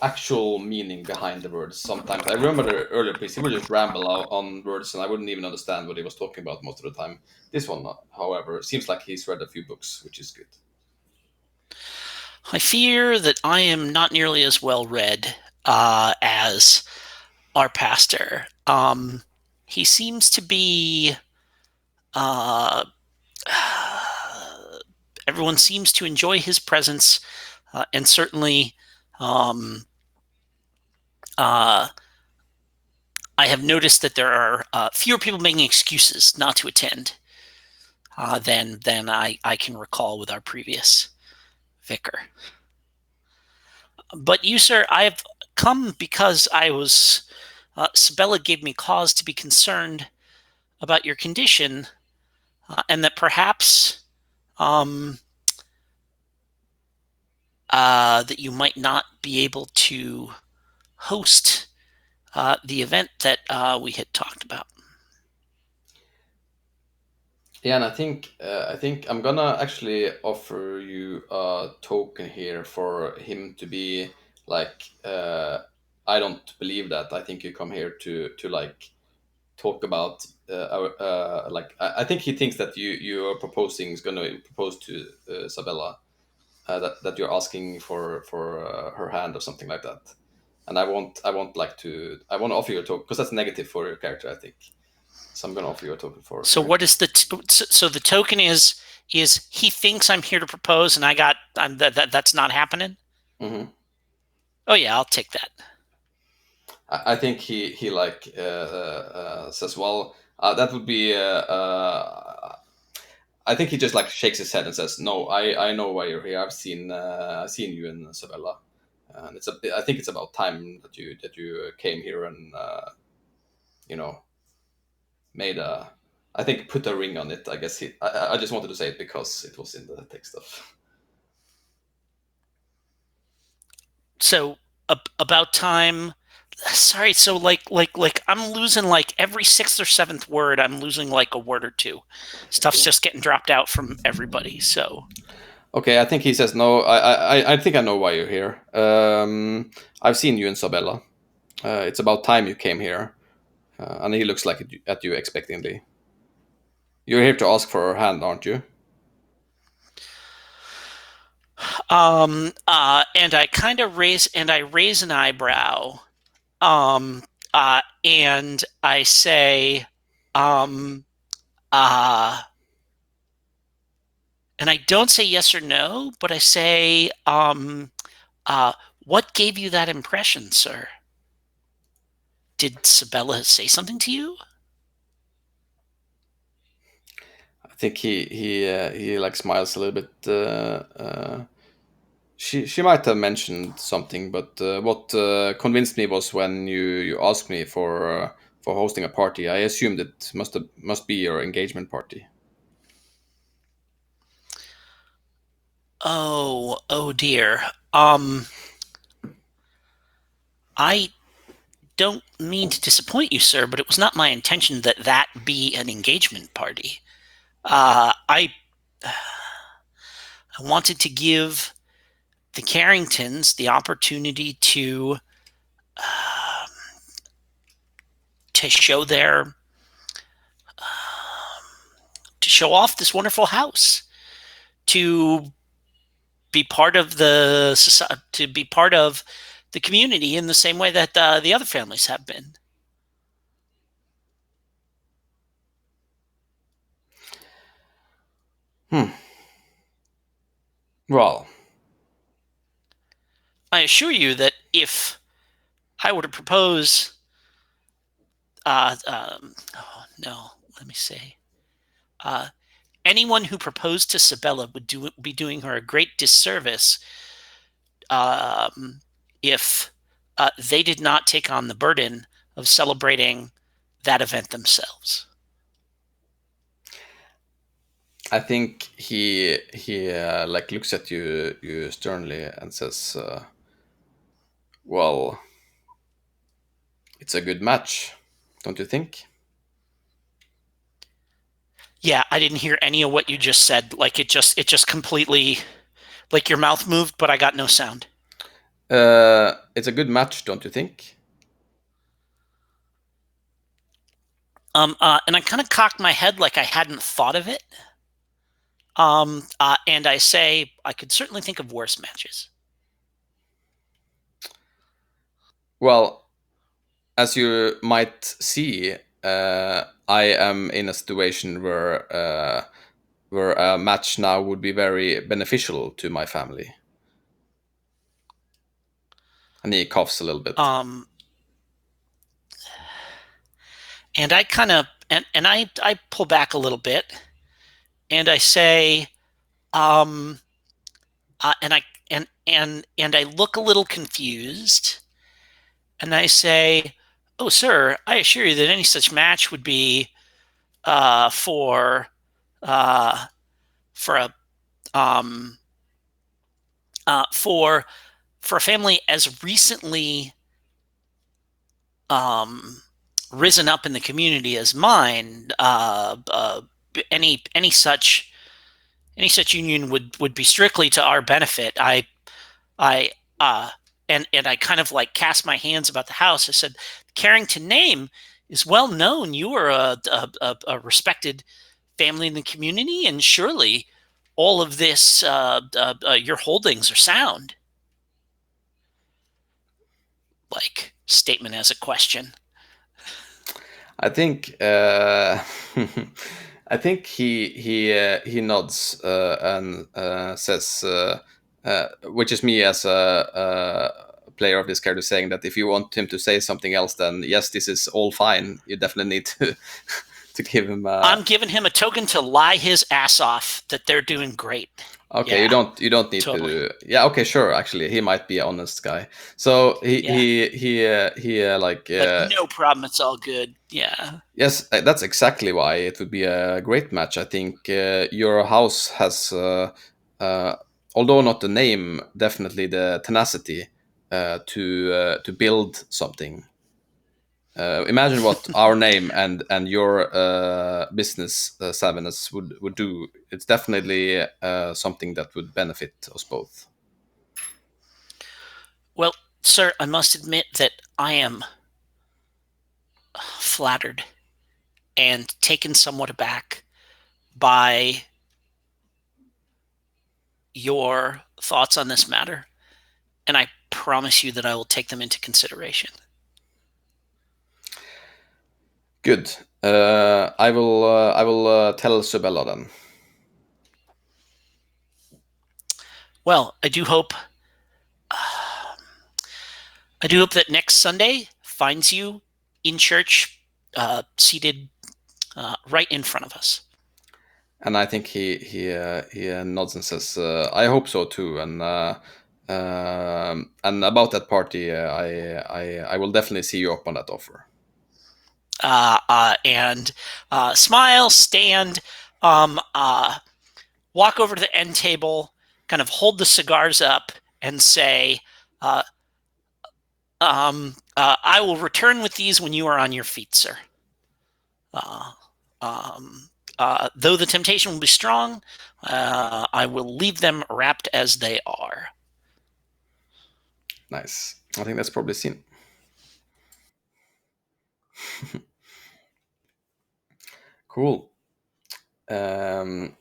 actual meaning behind the words. Sometimes I remember the earlier piece, he would just ramble out on words, and I wouldn't even understand what he was talking about most of the time. This one, however, seems like he's read a few books, which is good. I fear that I am not nearly as well read as our pastor. He seems to be. Everyone seems to enjoy his presence, and certainly, I have noticed that there are fewer people making excuses not to attend than I can recall with our previous vicar. But you, sir, I have come because Sabella gave me cause to be concerned about your condition, and that perhaps that you might not be able to host the event that we had talked about. Yeah, and I think I'm gonna actually offer you a token here for him to be like, I don't believe that. I think you come here to like talk about like I think he thinks that you are proposing is going to propose to Sabella, that you're asking for her hand or something like that. And I want to offer you a token because that's negative for your character, I think. So I'm going to offer you a token for. So what is so the token is he thinks I'm here to propose, and that's not happening. Mm-hmm. Oh yeah, I'll take that. I think he like says, well, that would be. I think he just like shakes his head and says, "No, I know why you're here. I've seen you and Sabella. and I think it's about time that you came here and made a. I think put a ring on it. I guess I just wanted to say it because it was in the text of. So about time. Sorry, so like I'm losing like every 6th or 7th word. I'm losing like a word or two. Stuff's just getting dropped out from everybody. So Okay, I think he says no. I think I know why you're here. I've seen you in Sabella. It's about time you came here. And he looks like at you expectingly. You're here to ask for her hand, aren't you? and I kind of raise an eyebrow. And I say, and I don't say yes or no, but I say, what gave you that impression, sir? Did Sabella say something to you? I think he like smiles a little bit. She might have mentioned something, but what convinced me was when you asked me for hosting a party. I assumed it must be your engagement party. Oh dear. I don't mean to disappoint you, sir, but it was not my intention that be an engagement party. I wanted to give the Carringtons the opportunity to show to show off this wonderful house, to be part of the society, to be part of the community in the same way that the other families have been. Well, I assure you that if I were to propose, no, let me say, anyone who proposed to Sabella would be doing her a great disservice if they did not take on the burden of celebrating that event themselves. I think he like looks at you sternly and says, "Well, it's a good match, don't you think?" Yeah, I didn't hear any of what you just said. Like it just completely, like your mouth moved, but I got no sound. It's a good match, don't you think? And I kind of cocked my head like I hadn't thought of it. And I say, I could certainly think of worse matches. Well, as you might see, I am in a situation where a match now would be very beneficial to my family. And he coughs a little bit. And I kind of and I pull back a little bit, and I say, and I look a little confused, and I say, "Oh, sir, I assure you that any such match would be for a for a family as recently risen up in the community as mine. Any such union would be strictly to our benefit." I and I kind of like cast my hands about the house. I said, "The Carrington name is well known. You are a respected family in the community, and surely all of this, your holdings are sound." Like statement as a question. I think I think he nods and says, which is me as a player of this character saying that if you want him to say something else, then yes, this is all fine. You definitely need to give him. I'm giving him a token to lie his ass off that they're doing great. Okay, Yeah, you don't need totally. to. Yeah, okay, sure. Actually, he might be an honest guy. So But no problem. It's all good. Yeah. yes, that's exactly why it would be a great match. I think your house has, uh, although not the name, definitely the tenacity to build something. Imagine what our name and your business savviness would do. It's definitely something that would benefit us both. Well, sir, I must admit that I am flattered and taken somewhat aback by your thoughts on this matter, and I promise you that I will take them into consideration. Good. I will. I will tell Subella then. Well, I do hope that next Sunday finds you in church, seated right in front of us. And I think he nods and says, "I hope so too." And about that party, I will definitely see you up on that offer. And smile, stand, walk over to the end table, kind of hold the cigars up, and say, "I will return with these when you are on your feet, sir. Though the temptation will be strong, I will leave them wrapped as they are." Nice. I think that's probably seen. Cool. Who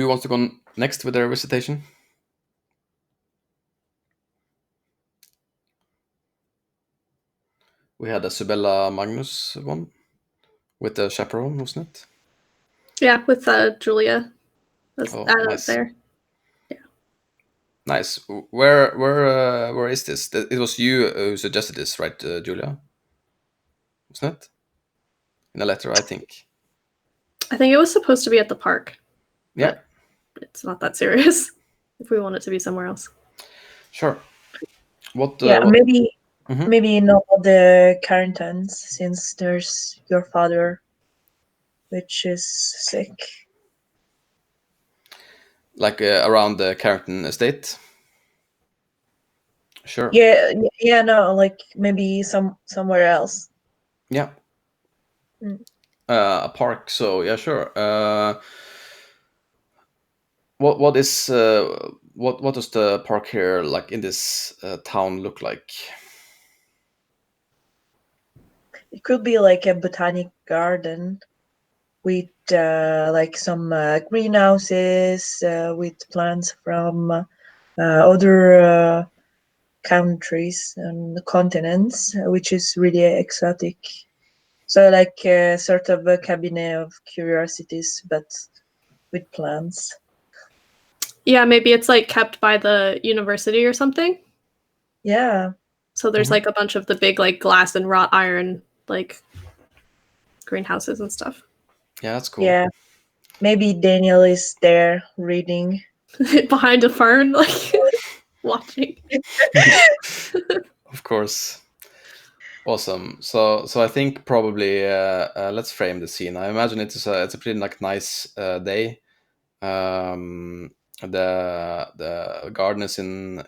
wants to go next with their recitation? We had a Subella Magnus one with the chaperone, wasn't it? Yeah, with Julia. That's Nice. there. Nice. Where is this? It was you who suggested this, right, Julia? Wasn't it? In a letter, I think. I think it was supposed to be at the park. Yeah. But it's not that serious if we want it to be somewhere else. Sure. What? Yeah, maybe Mhm. maybe not the Carringtons, since there's your father, which is sick. Like around the Carrington estate. Sure. Yeah, no, like maybe somewhere else. Yeah. Mm. A park. So yeah, sure. What does the park here like in this town look like? It could be like a botanic garden with like some greenhouses with plants from other countries and continents, which is really exotic. So like sort of a cabinet of curiosities, but with plants. Yeah, maybe it's like kept by the university or something. Yeah. So there's Mhm. like a bunch of the big like glass and wrought iron like greenhouses and stuff. Yeah, that's cool. Yeah. Maybe Daniel is there reading. Behind a fern, like watching. Of course. Awesome. So I think probably let's frame the scene. I imagine it's a pretty like nice day. The garden is in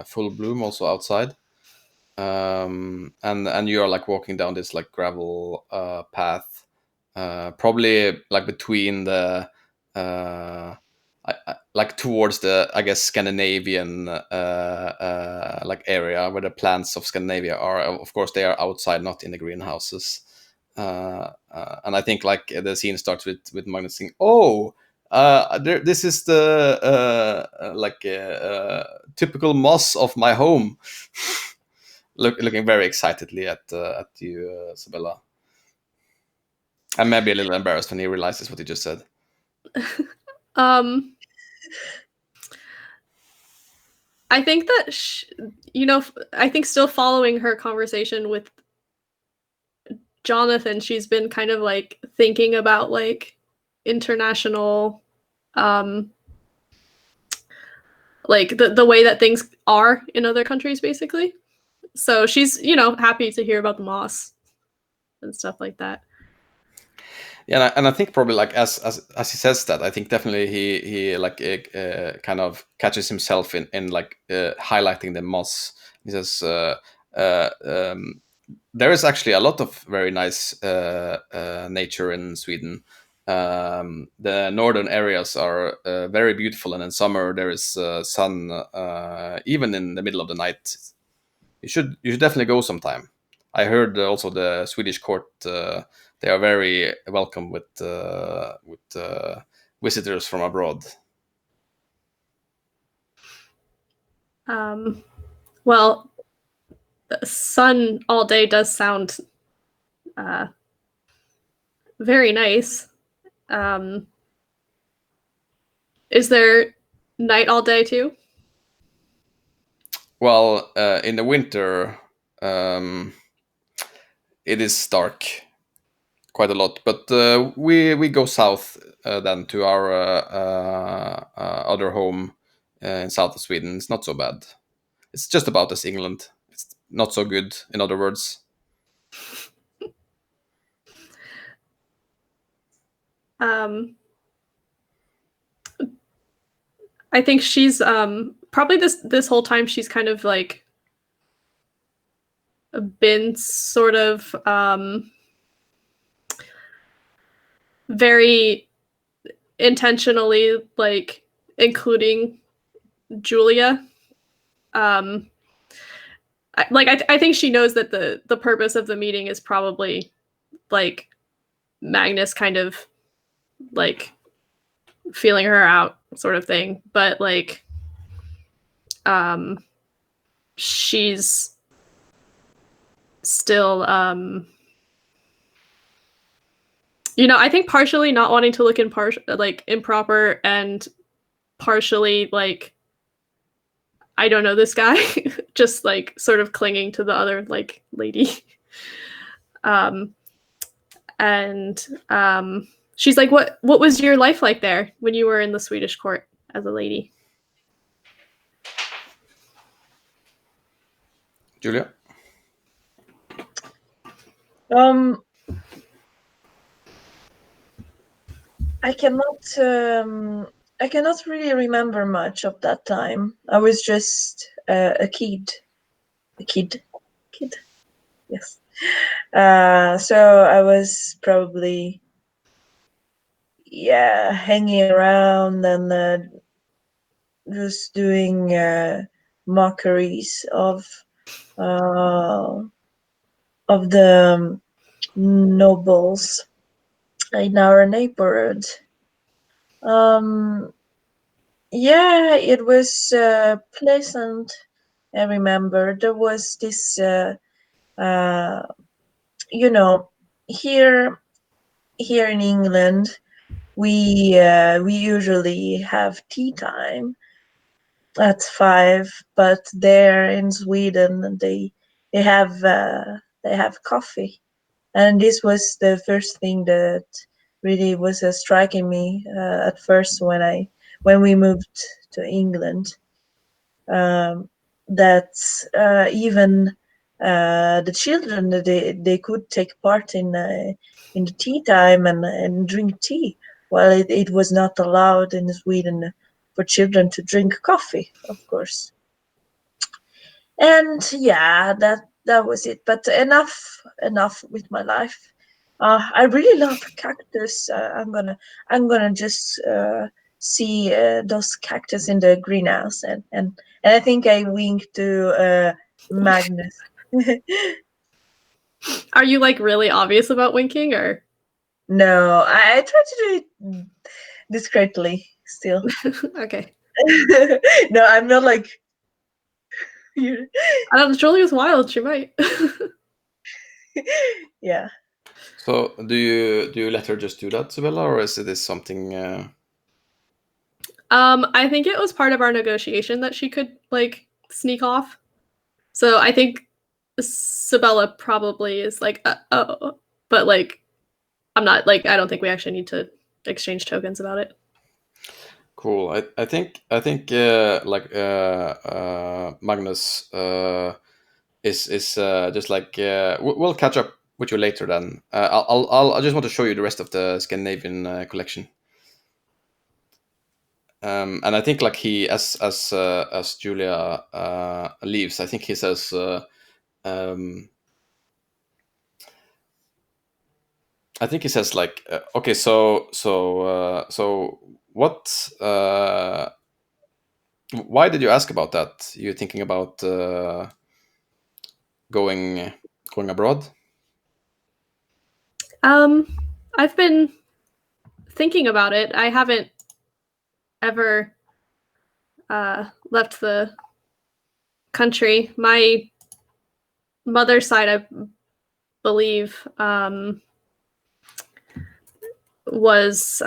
full bloom also outside. And you are like walking down this like gravel path, probably like between the like towards the, I guess, Scandinavian like area where the plants of Scandinavia are. Of course, they are outside, not in the greenhouses. And I think like the scene starts with Magnus saying, "Oh, this is the typical moss of my home." Looking very excitedly at you, Sabella, and maybe a little embarrassed when he realizes what he just said. I think that I think still following her conversation with Jonathan, she's been kind of like thinking about like international like the way that things are in other countries, basically. So she's, you know, happy to hear about the moss and stuff like that. Yeah, and I think probably like as he says that, I think definitely he like kind of catches himself in like highlighting the moss. He says there is actually a lot of very nice nature in Sweden. The northern areas are very beautiful, and in summer there is sun even in the middle of the night. You should definitely go sometime. I heard also the Swedish court they are very welcome with visitors from abroad. Well, the sun all day does sound very nice. Is there night all day too? Well, in the winter, it is dark quite a lot, but we go south then to our other home in south of Sweden. It's not so bad. It's just about as England. It's not so good, in other words. I think she's probably this whole time she's kind of like been sort of very intentionally like including Julia. I think she knows that the purpose of the meeting is probably like Magnus kind of like feeling her out sort of thing, but like she's still you know, I think partially not wanting to look like improper, and partially like I don't know this guy, just like sort of clinging to the other like lady. And she's like, what was your life like there when you were in the Swedish court as a lady? Julia? I cannot really remember much of that time. I was just a kid. Yes. So I was probably hanging around and just doing mockeries of the nobles in our neighborhood. It was pleasant. I remember there was this, here in England, we usually have tea time at 5, but there in Sweden they have coffee, and this was the first thing that really was striking me at first when we moved to England. That even the children they could take part in the tea time and drink tea, while it was not allowed in Sweden for children to drink coffee, of course. And that was it. But enough with my life. I really love cactus. I'm gonna just see those cactus in the greenhouse, and I think I winked to Magnus. Are you like really obvious about winking, or? No, I try to do it discreetly still. Okay. No, I'm not like. I don't know, Julia's wild. She might. Yeah. So do you let her just do that, Sibella, or is this something? I think it was part of our negotiation that she could like sneak off. So I think Sibella probably is like, oh, but like, I'm not like, I don't think we actually need to exchange tokens about it. Cool. I think Magnus is just like we'll catch up with you later. Then I just want to show you the rest of the Scandinavian collection. And I think like he as Julia leaves, I think he says. I think he says like, okay, so what? Why did you ask about that? You're thinking about going abroad? I've been thinking about it. I haven't ever left the country. My mother's side, I believe, was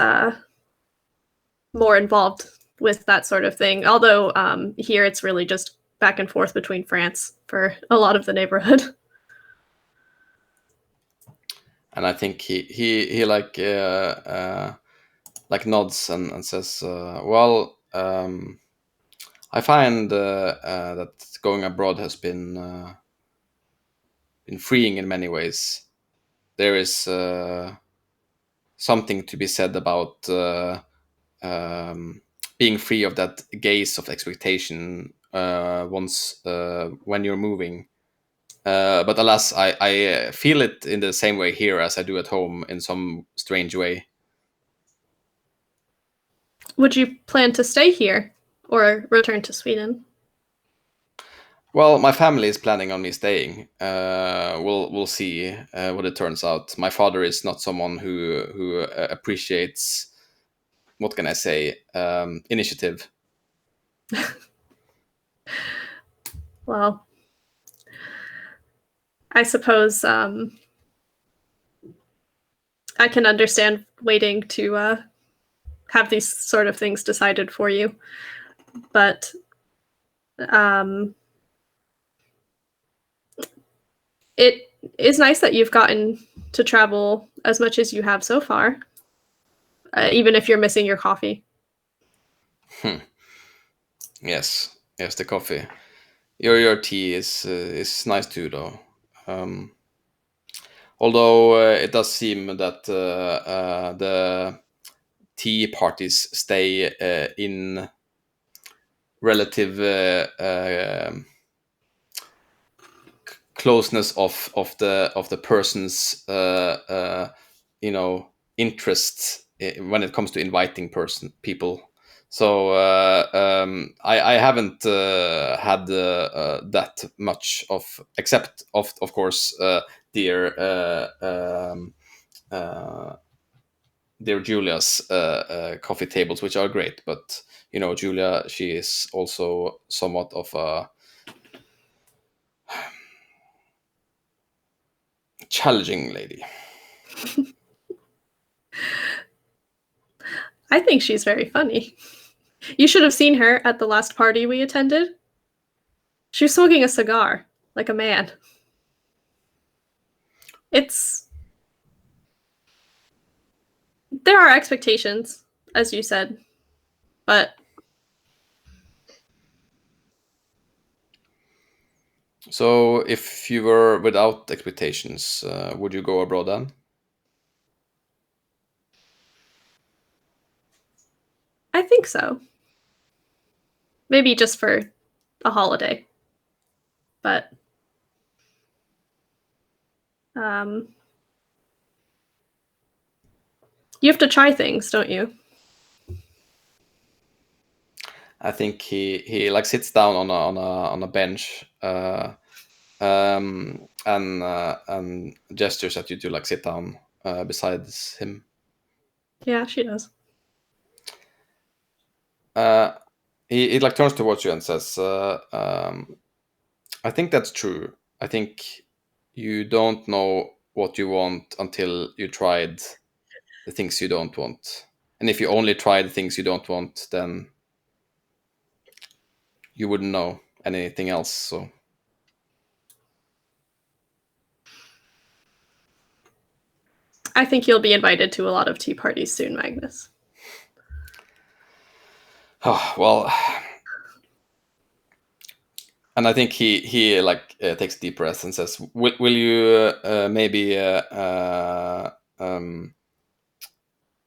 more involved with that sort of thing. Although here it's really just back and forth between France for a lot of the neighborhood. And I think he like nods and says, well, I find that going abroad has been freeing in many ways. There is something to be said about being free of that gaze of expectation once when you're moving. But alas, I feel it in the same way here as I do at home in some strange way. Would you plan to stay here or return to Sweden? Well, my family is planning on me staying. We'll see what it turns out. My father is not someone who appreciates, what can I say, initiative. Well, I suppose I can understand waiting to have these sort of things decided for you, but it is nice that you've gotten to travel as much as you have so far, even if you're missing your coffee. Yes, the coffee. Your tea is nice too, though. Although it does seem that the tea parties stay in relative closeness of the person's interest when it comes to inviting people. So I haven't had that much of, except of course dear dear Julia's coffee tables, which are great. But Julia, she is also somewhat of a challenging lady. I think she's very funny. You should have seen her at the last party we attended. She was smoking a cigar like a man. There are expectations, as you said, but So if you were without expectations, would you go abroad then? I think so. Maybe just for a holiday. But you have to try things, don't you? I think he like sits down on a bench and gestures at you to like sit down beside him. Yeah, she does. He like turns towards you and says, I think that's true. I think you don't know what you want until you tried the things you don't want. And if you only try the things you don't want, then you wouldn't know anything else. So I think you'll be invited to a lot of tea parties soon, Magnus. Oh, well, and I think he like takes a deep breath and says, "Will you maybe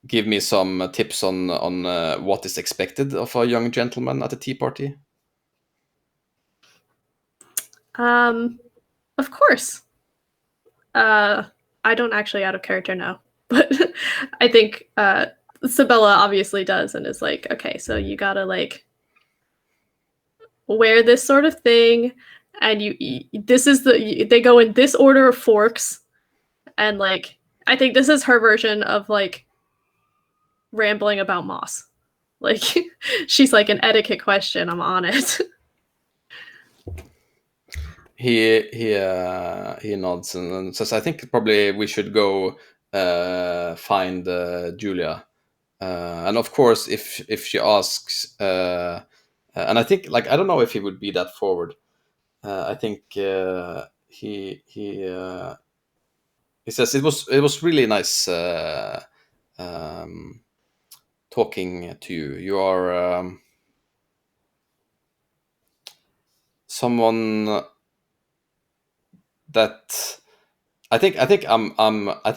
give me some tips on what is expected of a young gentleman at a tea party?" Of course. I don't actually out of character know, but I think Sabella obviously does and is like, okay, so you gotta like wear this sort of thing, and this is they go in this order of forks, and like I think this is her version of like rambling about moss. Like she's like an etiquette question. I'm on it. He nods and says, "I think probably we should go find Julia, and of course, if she asks, and I think like I don't know if he would be that forward. I think he says it was really nice talking to you. You are someone that." I think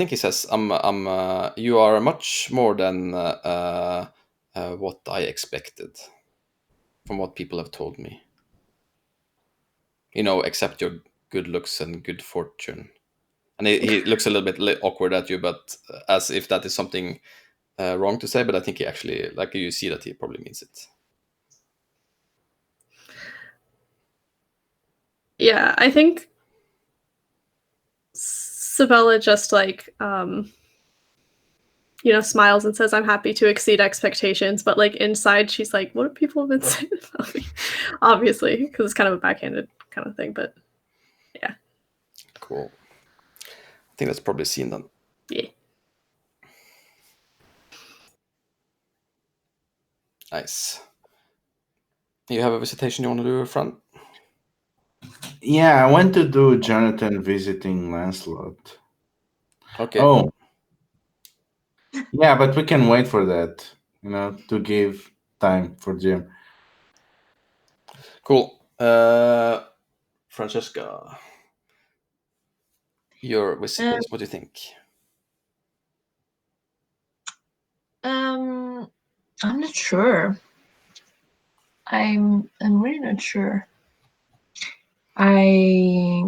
he says you are much more than what I expected from what people have told me. Except your good looks and good fortune. And he looks a little bit awkward at you, but as if that is something wrong to say. But I think he actually, like, you see that he probably means it. Yeah, I think Sabella just like smiles and says, "I'm happy to exceed expectations," but like inside she's like, "What have people been saying about me?" Obviously, because it's kind of a backhanded kind of thing, but yeah. Cool. I think that's probably seen then. Yeah. Nice. You have a visitation you want to do, friend? Yeah, I went to do Jonathan visiting Lancelot. Okay. Oh. Yeah, but we can wait for that, to give time for Jim. Cool. Francesca, your visitation, what do you think? I'm not sure. I'm really not sure. I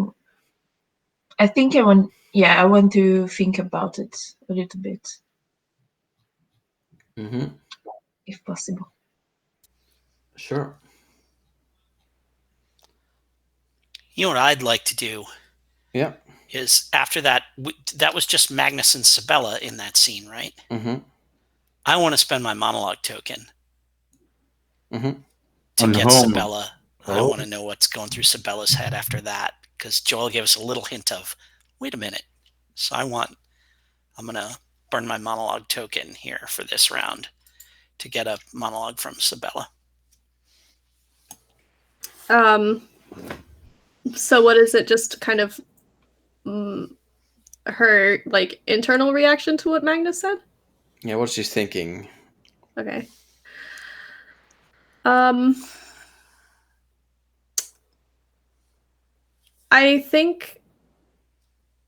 think I want to think about it a little bit, if possible. Sure. You know what I'd like to do? Yeah. Is after that, that was just Magnus and Sabella in that scene, right? I want to spend my monologue token to On get whom? Sabella. I want to know what's going through Sabella's head after that, because Joel gave us a little hint of, wait a minute. So I'm going to burn my monologue token here for this round to get a monologue from Sabella. So what is it? Just kind of her like internal reaction to what Magnus said? Yeah, what she's thinking. Okay. I think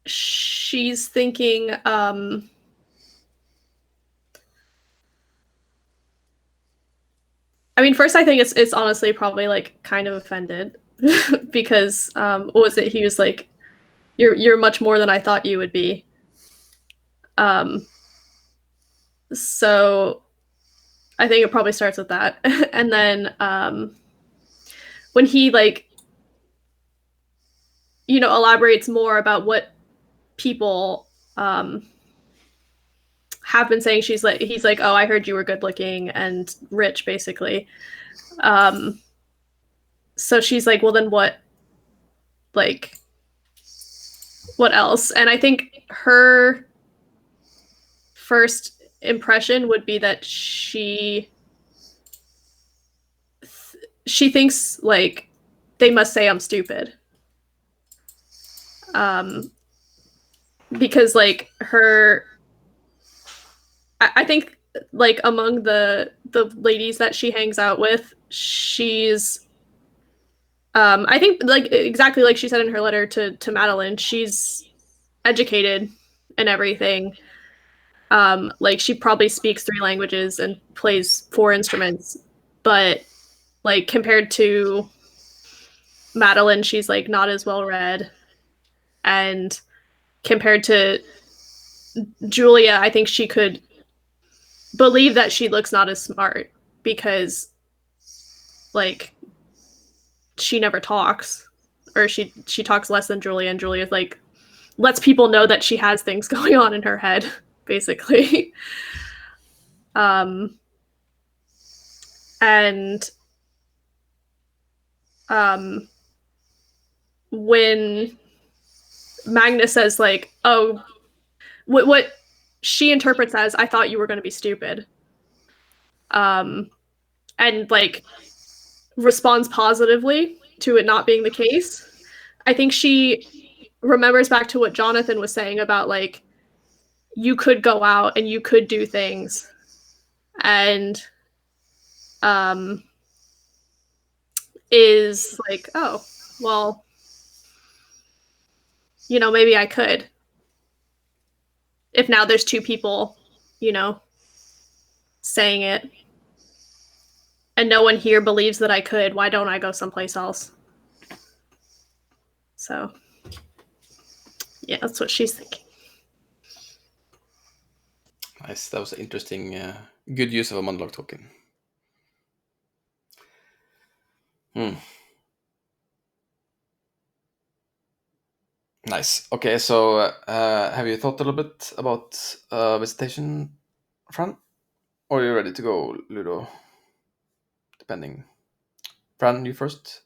she's thinking I mean, first I think it's honestly probably like kind of offended because what was it? He was like, "You're much more than I thought you would be." So I think it probably starts with that, and then when he like elaborates more about what people have been saying, he's like, "Oh, I heard you were good looking and rich," basically. So she's like, "Well, then what? Like, what else?" And I think her first impression would be that she thinks like they must say I'm stupid. Because like I think like among the ladies that she hangs out with, she's I think like exactly like she said in her letter to Madeline, she's educated and everything. Like she probably speaks 3 languages and plays 4 instruments, but like compared to Madeline, she's like not as well read. And compared to Julia, I think she could believe that she looks not as smart because like she never talks, or she talks less than Julia, and Julia like lets people know that she has things going on in her head basically. And when Magnus says like, oh, what she interprets as, I thought you were going to be stupid, and like responds positively to it not being the case, I think she remembers back to what Jonathan was saying about like you could go out and you could do things, and is like, oh, well, you know, maybe I could. If now there's 2 people, you know, saying it, and no one here believes that I could, why don't I go someplace else? So, yeah, that's what she's thinking. Nice. That was interesting. Good use of a monologue token. Nice. Okay, so have you thought a little bit about visitation, Fran? Or are you ready to go, Ludo? Depending. Fran, you first?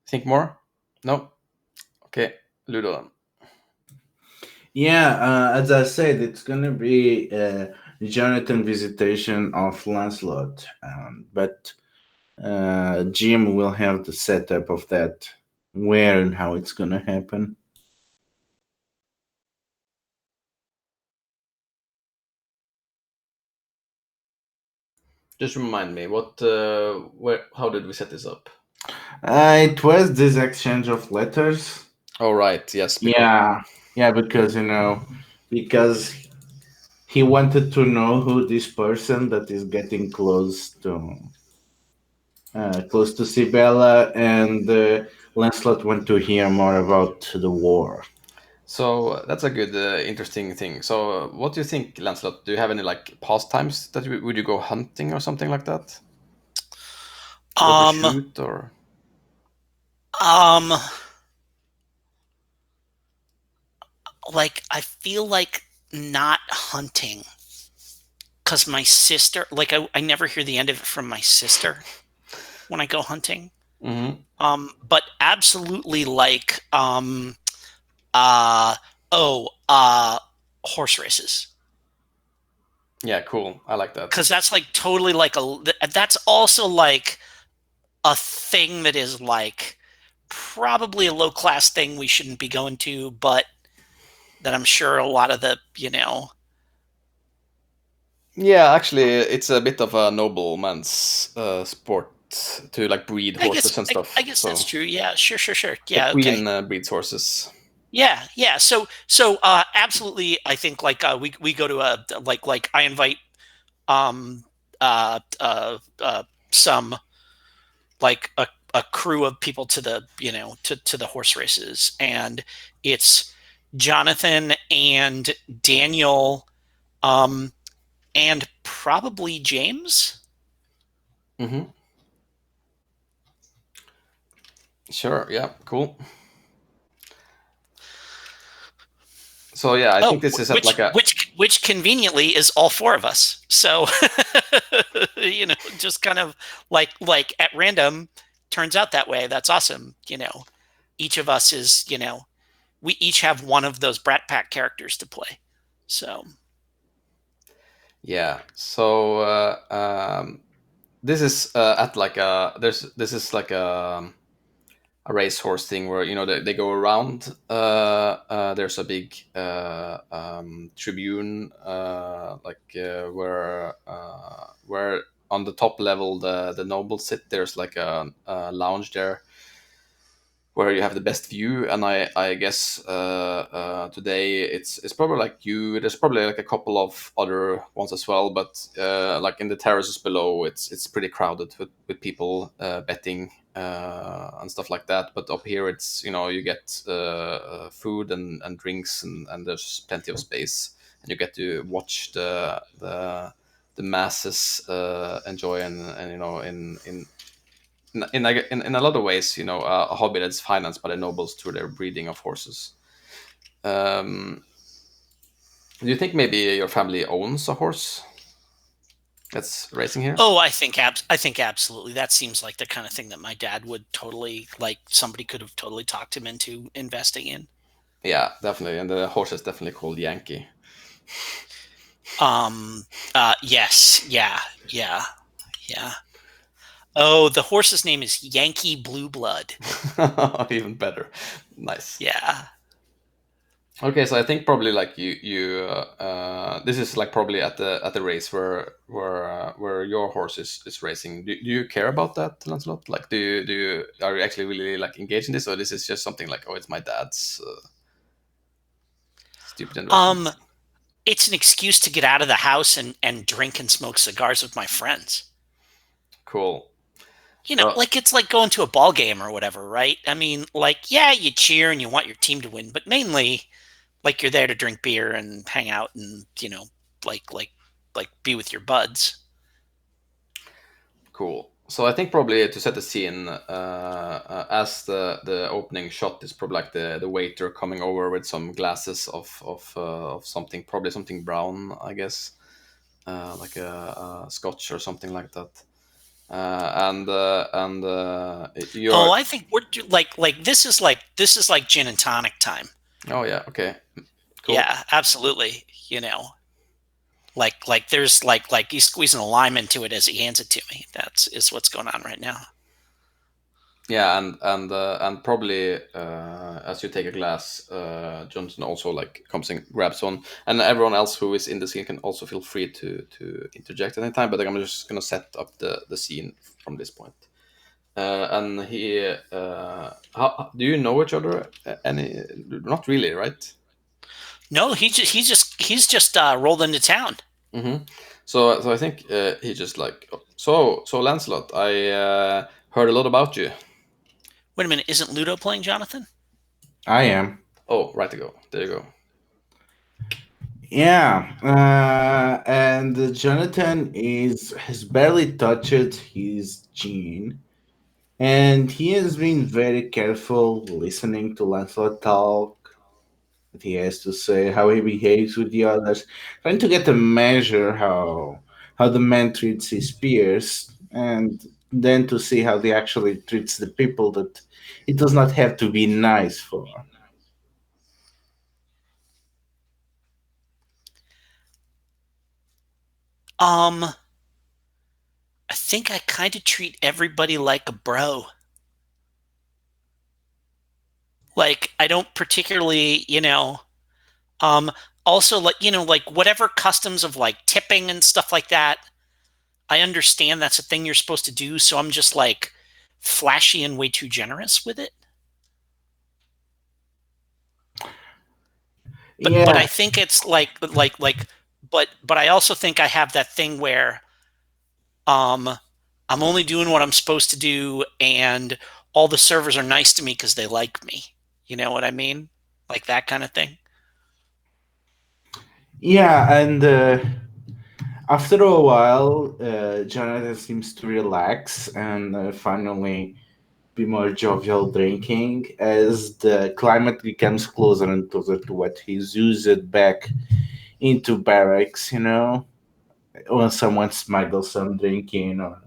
Think more? No? Okay, Ludo then. Yeah, as I said, it's gonna be Jonathan visitation of Lancelot, but Jim will have the setup of that, where and how it's gonna happen. Just remind me, how did we set this up? It was this exchange of letters. Oh, right, yes. Yeah, because because he wanted to know who this person that is getting close to Sibella, and Lancelot want to hear more about the war. So that's a good, interesting thing. So, what do you think, Lancelot? Do you have any like pastimes that would you go hunting or something like that? Go to shoot or? Like I feel like not hunting because my sister, like I never hear the end of it from my sister when I go hunting. Mm-hmm. But absolutely like horse races. Yeah, cool. I like that. Because that's like totally like that's also like a thing that is like probably a low class thing we shouldn't be going to, but that I'm sure a lot of the, Yeah, actually, it's a bit of a nobleman's sport to like breed horses and stuff. I guess that's true. Yeah, sure. The Yeah, queen okay. breeds horses. Yeah. So absolutely, I think like we go to a like I invite some like a crew of people to the to the horse races, and it's Jonathan and Daniel, and probably James. Mm-hmm. Sure. Yeah. Cool. So yeah, I think this is like a which conveniently is all 4 of us. So just kind of like at random turns out that way. That's awesome. Each of us is we each have one of those Brat Pack characters to play. So yeah. So this is at like a this is like a racehorse thing where they go around. There's a big tribune, where on the top level the nobles sit. There's like a lounge there where you have the best view, and I guess today it's probably like there's probably like a couple of other ones as well, but like in the terraces below it's pretty crowded with people betting and stuff like that. But up here it's you get food and drinks, and there's plenty of space, and you get to watch the masses enjoy, and in a lot of ways, a hobby that's financed by the nobles through their breeding of horses. Do you think maybe your family owns a horse that's racing here? Oh, I think absolutely. That seems like the kind of thing that my dad would totally like. Somebody could have totally talked him into investing in. Yeah, definitely, and the horse is definitely called Yankee. Yes, yeah. Oh, the horse's name is Yankee Blue Blood. Even better. Nice. Yeah. Okay, so I think probably like this is like probably at the race where your horse is racing. Do you care about that, Lancelot? Like, are you actually really like engaged in this, or this is just something like, oh, it's my dad's stupid investment? It's an excuse to get out of the house and drink and smoke cigars with my friends. Cool. Like it's like going to a ball game or whatever, right? I mean, like, yeah, you cheer and you want your team to win, but mainly, like, you're there to drink beer and hang out and like be with your buds. Cool. So I think probably to set the scene, as the opening shot is probably like the waiter coming over with some glasses of something, probably something brown, I guess, like a scotch or something like that. You're. Oh, I think we're like this is like gin and tonic time. Oh yeah. Okay. Cool. Yeah, absolutely. Like there's like he's squeezing a lime into it as he hands it to me. Is what's going on right now. Yeah, and probably as you take a glass, Johnson also like comes and grabs one, and everyone else who is in the scene can also feel free to interject at any time. But like, I'm just gonna set up the scene from this point. And he, how do you know each other? Any? Not really, right? No, he's just rolled into town. Mm-hmm. So I think he just like, so Lancelot, I heard a lot about you. Wait a minute, isn't Ludo playing Jonathan? I am. Oh, right to go. There you go. Yeah, and Jonathan has barely touched his gene, and he has been very careful listening to Lancelot talk. What he has to say, how he behaves with the others, trying to get a measure how the man treats his peers, and then to see how he actually treats the people that he does not have to be nice for. I think I kind of treat everybody like a bro. Like, I don't particularly, also, like, like whatever customs of like tipping and stuff like that, I understand that's a thing you're supposed to do, so I'm just like flashy and way too generous with it. But I think it's but I also think I have that thing where I'm only doing what I'm supposed to do, and all the servers are nice to me because they like me. You know what I mean? Like that kind of thing. Yeah, and after a while, Jonathan seems to relax and finally be more jovial drinking as the climate becomes closer and closer to what he's used back into barracks, when someone smuggles some drink in, or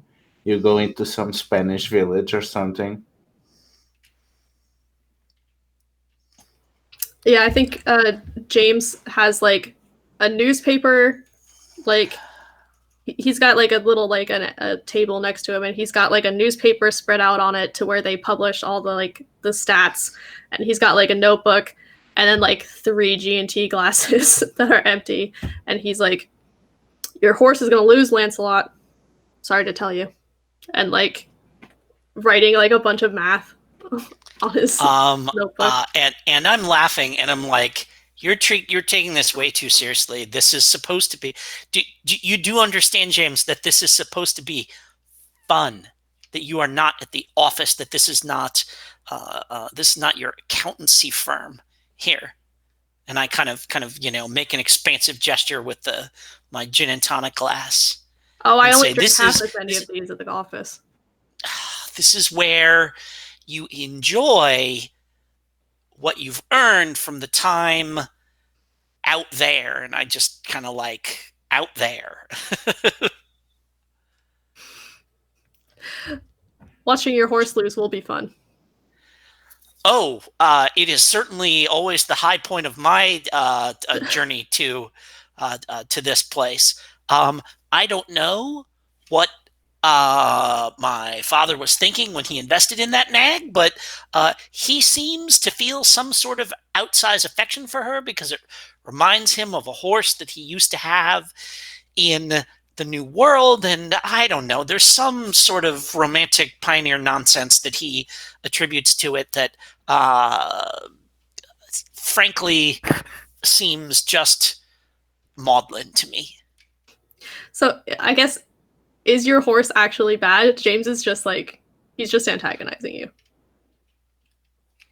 you go into some Spanish village or something. Yeah, I think James has like a newspaper like he's got like a little like a table next to him, and he's got like a newspaper spread out on it to where they publish all the like the stats, and he's got like a notebook and then like 3 G&T glasses that are empty, and he's like, your horse is gonna lose, Lancelot, sorry to tell you, and like writing like a bunch of math on his notebook. And I'm laughing, and I'm like, you're taking this way too seriously. This is supposed to be. You do understand, James, that this is supposed to be fun. That you are not at the office. That this is not your accountancy firm here. And I kind of make an expansive gesture with my gin and tonic glass. Oh, I only drink half as many of these at the office. This is where you enjoy what you've earned from the time out there. And I just kind of like out there. Watching your horse lose will be fun. Oh, it is certainly always the high point of my journey to this place. I don't know what my father was thinking when he invested in that nag, but he seems to feel some sort of outsized affection for her because it reminds him of a horse that he used to have in the New World. And I don't know, there's some sort of romantic pioneer nonsense that he attributes to it that frankly seems just maudlin to me. So I guess, is your horse actually bad? James is just like, he's just antagonizing you.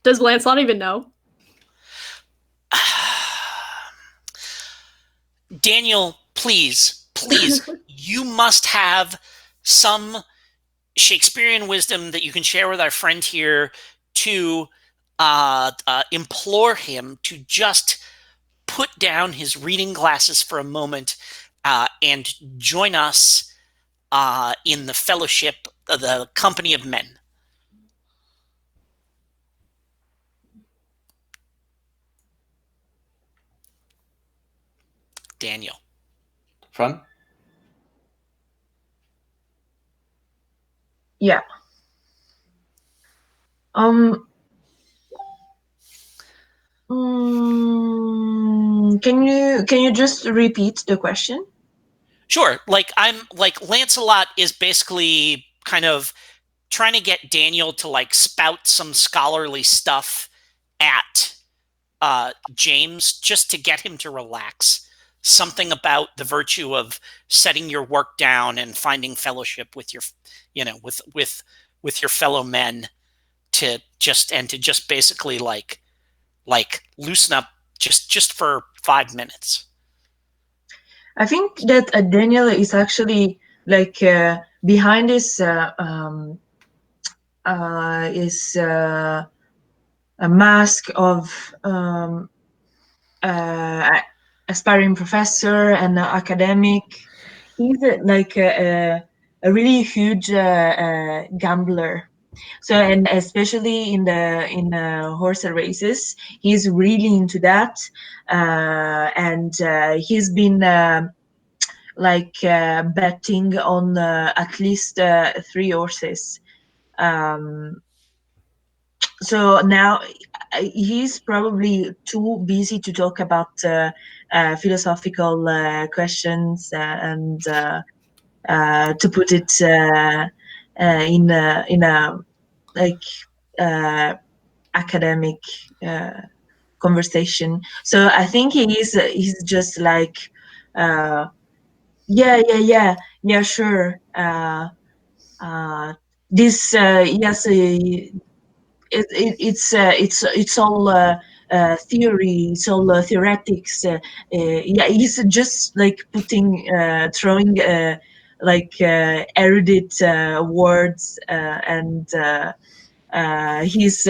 Does Lancelot even know? Daniel, please, you must have some Shakespearean wisdom that you can share with our friend here to implore him to just put down his reading glasses for a moment and join us in the fellowship of the company of men. Daniel. Fun? Yeah. Can you just repeat the question? Sure. Like Lancelot is basically kind of trying to get Daniel to like spout some scholarly stuff at James just to get him to relax. Something about the virtue of setting your work down and finding fellowship with your, with your fellow men to just basically like loosen up just for 5 minutes. I think that Daniel is actually like behind this is a mask of aspiring professor and academic. He's like a really huge gambler. So, and especially in the horse races, he's really into that, and he's been betting on at least 3 horses. So now he's probably too busy to talk about philosophical questions and to put it in a like academic conversation. So I think he's just like yeah, sure. This yes. It's all theory. It's all theoretics. Yeah, he's just like throwing erudite words, and he's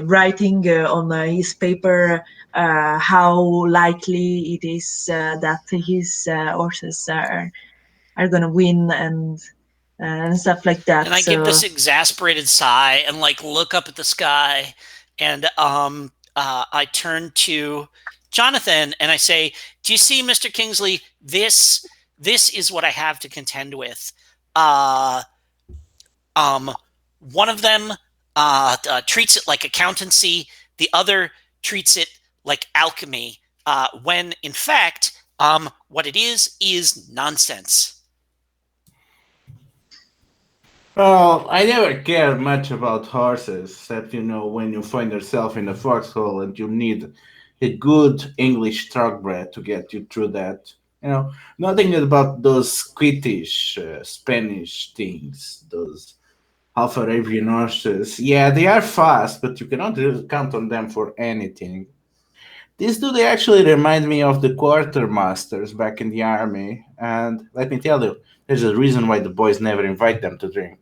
writing on his paper how likely it is that his horses are gonna win and stuff like that. And I give this exasperated sigh and like look up at the sky, and I turn to Jonathan and I say, "Do you see, Mr. Kingsley? This this is what I have to contend with. One of them treats it like accountancy. The other treats it like alchemy. When in fact, what it is nonsense. Well, I never cared much about horses, except when you find yourself in a foxhole and you need a good English thoroughbred to get you through that. Nothing about those Scottish, Spanish things, those Alfa Arabian horses. Yeah, they are fast, but you cannot really count on them for anything. These do they actually remind me of the quartermasters back in the army, and let me tell you, there's a reason why the boys never invite them to drink.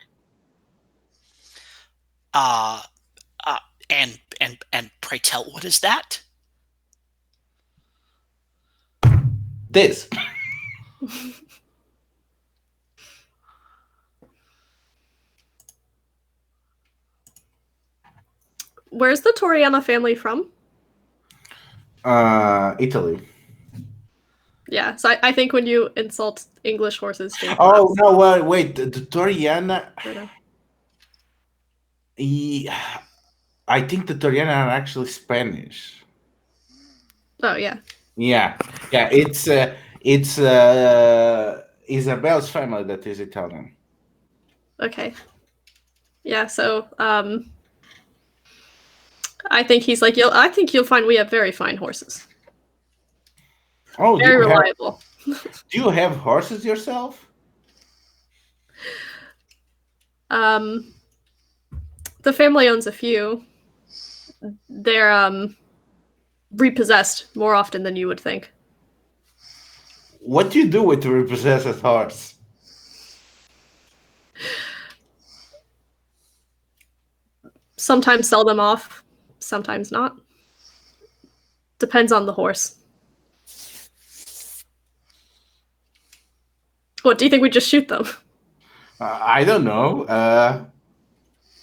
Uh, uh, and pray tell, what is that? This. Where's the Toriana family from? Italy. Yeah, so I think when you insult English horses, Jake Oh laughs. no! Wait. The Toriana. I think the Toriana are actually Spanish. Oh yeah. Yeah. It's Isabel's family that is Italian. Okay. Yeah. So I think he's like, I think you'll find we have very fine horses. Oh, Very reliable. Do you have horses yourself? The family owns a few. They're repossessed more often than you would think. What do you do with a repossessed horse? Sometimes sell them off, sometimes not. Depends on the horse. What, do you think we just shoot them? I don't know.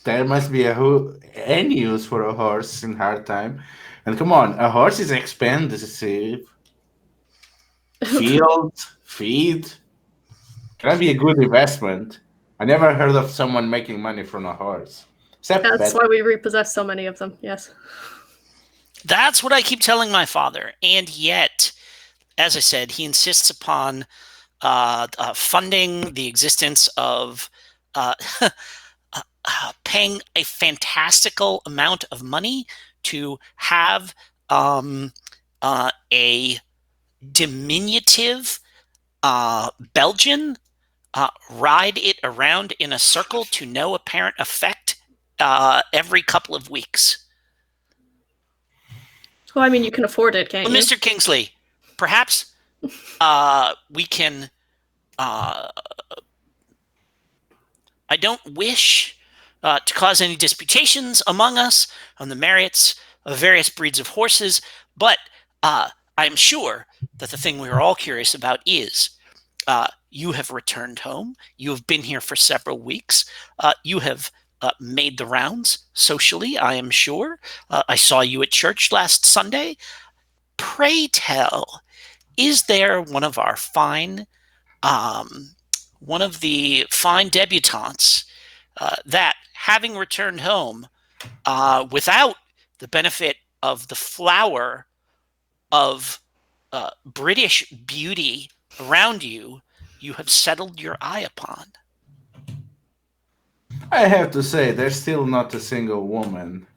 There must be any use for a horse in hard time. And come on, a horse is expensive. Field, feed. Can be a good investment. I never heard of someone making money from a horse. That's why we repossess so many of them, yes. That's what I keep telling my father. And yet, as I said, he insists upon funding the existence of paying a fantastical amount of money to have a diminutive Belgian ride it around in a circle to no apparent effect every couple of weeks. Well, I mean, you can afford it, can't you? Mr. Kingsley, perhaps we can... I don't wish to cause any disputations among us on the merits of various breeds of horses, but I'm sure that the thing we are all curious about is you have returned home. You have been here for several weeks. You have made the rounds socially, I am sure. I saw you at church last Sunday. Pray tell, is there one of our one of the fine debutantes that, having returned home without the benefit of the flower of British beauty around you, you have settled your eye upon? I have to say, there's still not a single woman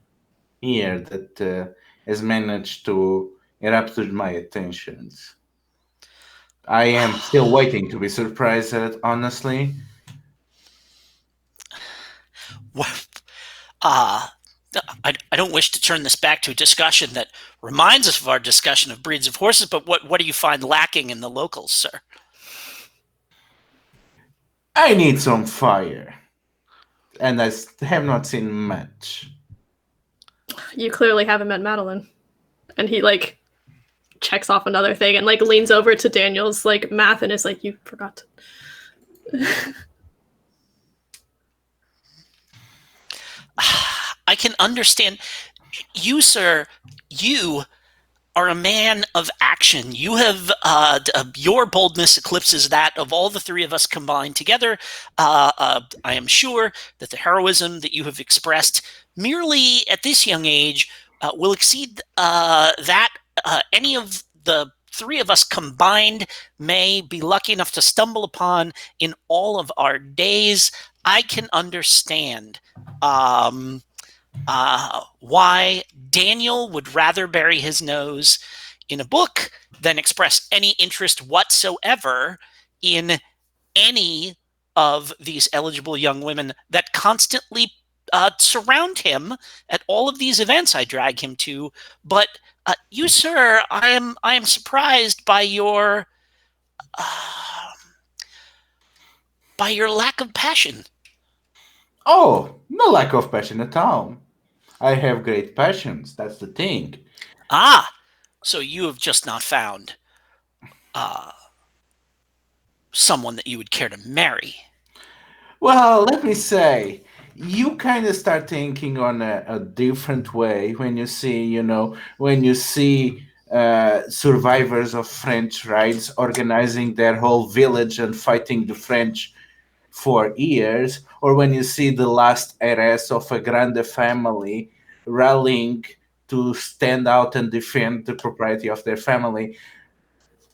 here that has managed to erupt my attentions. I am still waiting to be surprised at, honestly. I don't wish to turn this back to a discussion that reminds us of our discussion of breeds of horses, but what do you find lacking in the locals, sir? I need some fire. And I have not seen much. You clearly haven't met Madeline. And he, like, checks off another thing and, like, leans over to Daniel's, like, math and is like, you forgot. I can understand. You, sir, you are a man of action. You have your boldness eclipses that of all the three of us combined together. I am sure that the heroism that you have expressed merely at this young age will exceed that any of the three of us combined may be lucky enough to stumble upon in all of our days. I can understand why Daniel would rather bury his nose in a book than express any interest whatsoever in any of these eligible young women that constantly surround him at all of these events I drag him to. But you, sir, I am surprised uh, by your lack of passion. Oh, no lack of passion at all. I have great passions. That's the thing. Ah, so you have just not found uh, someone that you would care to marry. Well, let me say, you kind of start thinking on a different way when you see, when you see survivors of French raids organizing their whole village and fighting the French for years, or when you see the last heiress of a Grande family rallying to stand out and defend the propriety of their family.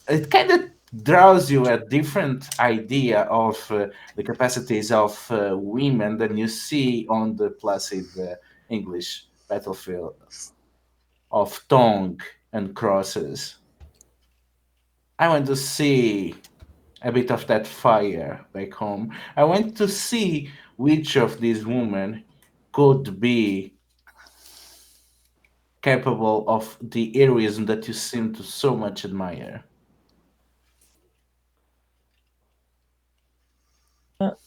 It kind of draws you a different idea of the capacities of women than you see on the placid English battlefield of tongue and crosses. I want to see a bit of that fire back home. I want to see which of these women could be capable of the heroism that you seem to so much admire.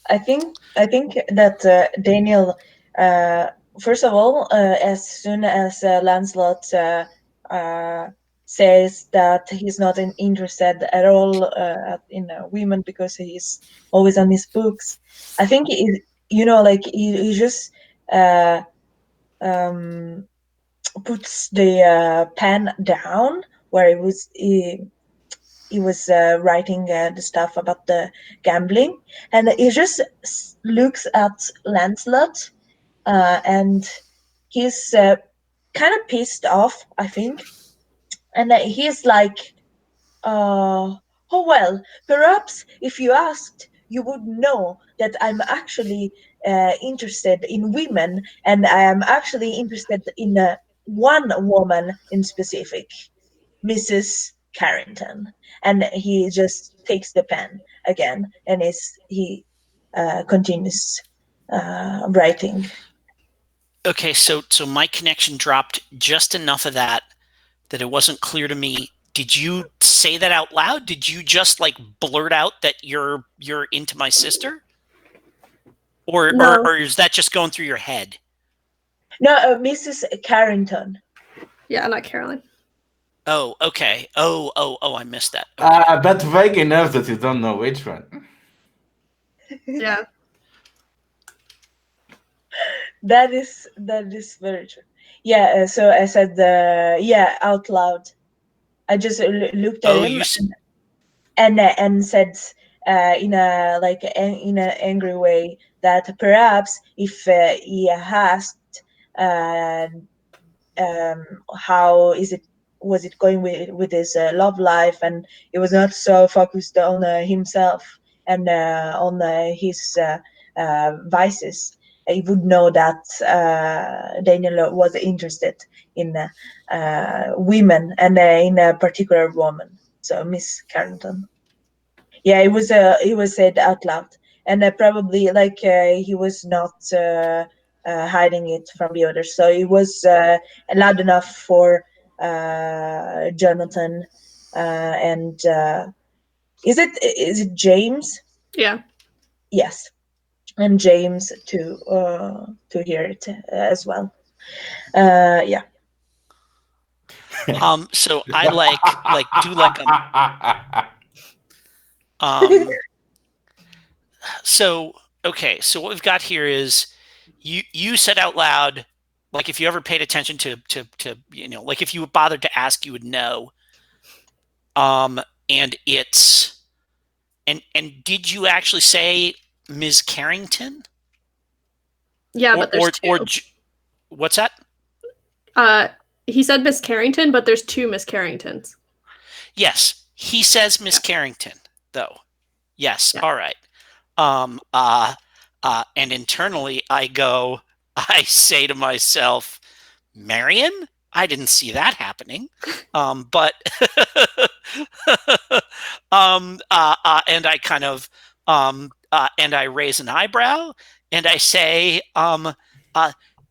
I think that Daniel, uh, first of all, as soon as Lancelot says that he's not interested at all in women because he's always on his books, I think like he just uh, um, puts the pen down where he was writing the stuff about the gambling, and he just looks at Lancelot, and he's kind of pissed off, I think, and he's like, uh, "Oh well, perhaps if you asked, you would know that I'm actually interested in women, and I am actually interested in one woman in specific." Mrs. Carrington, and he just takes the pen again, and he continues writing. Okay, so my connection dropped just enough of that it wasn't clear to me. Did you say that out loud? Did you just like blurt out that you're into my sister? No. Or is that just going through your head? No, Mrs. Carrington. Yeah, not Caroline. Oh, okay. Oh, I missed that. Okay. But vague enough that you don't know which one. Yeah. That is very true. Yeah. So I said, yeah, out loud. I just looked at him and said, in a in an angry way, that perhaps if he asked, uh, how is it was it going with his love life, and he was not so focused on himself and on his vices, he would know that Daniel was interested in women, and in a particular woman, so Miss Carrington. Yeah, it was said out loud, and probably he was not hiding it from the others, so it was loud enough for Jonathan, and is it James? Yeah. Yes, and James to hear it as well. Yeah. So I do like um so okay, so what we've got here is you said out loud Like if you ever paid attention to like if you bothered to ask, you would know. And it's and did you actually say Ms. Carrington? Yeah, but there's or two. What's that? He said Miss Carrington, but there's two Miss Carringtons. Yes, he says Miss Carrington, though. Yes, Yeah. all right. And internally, I say to myself, Marion? I didn't see that happening. But and I kind of and I raise an eyebrow and I say,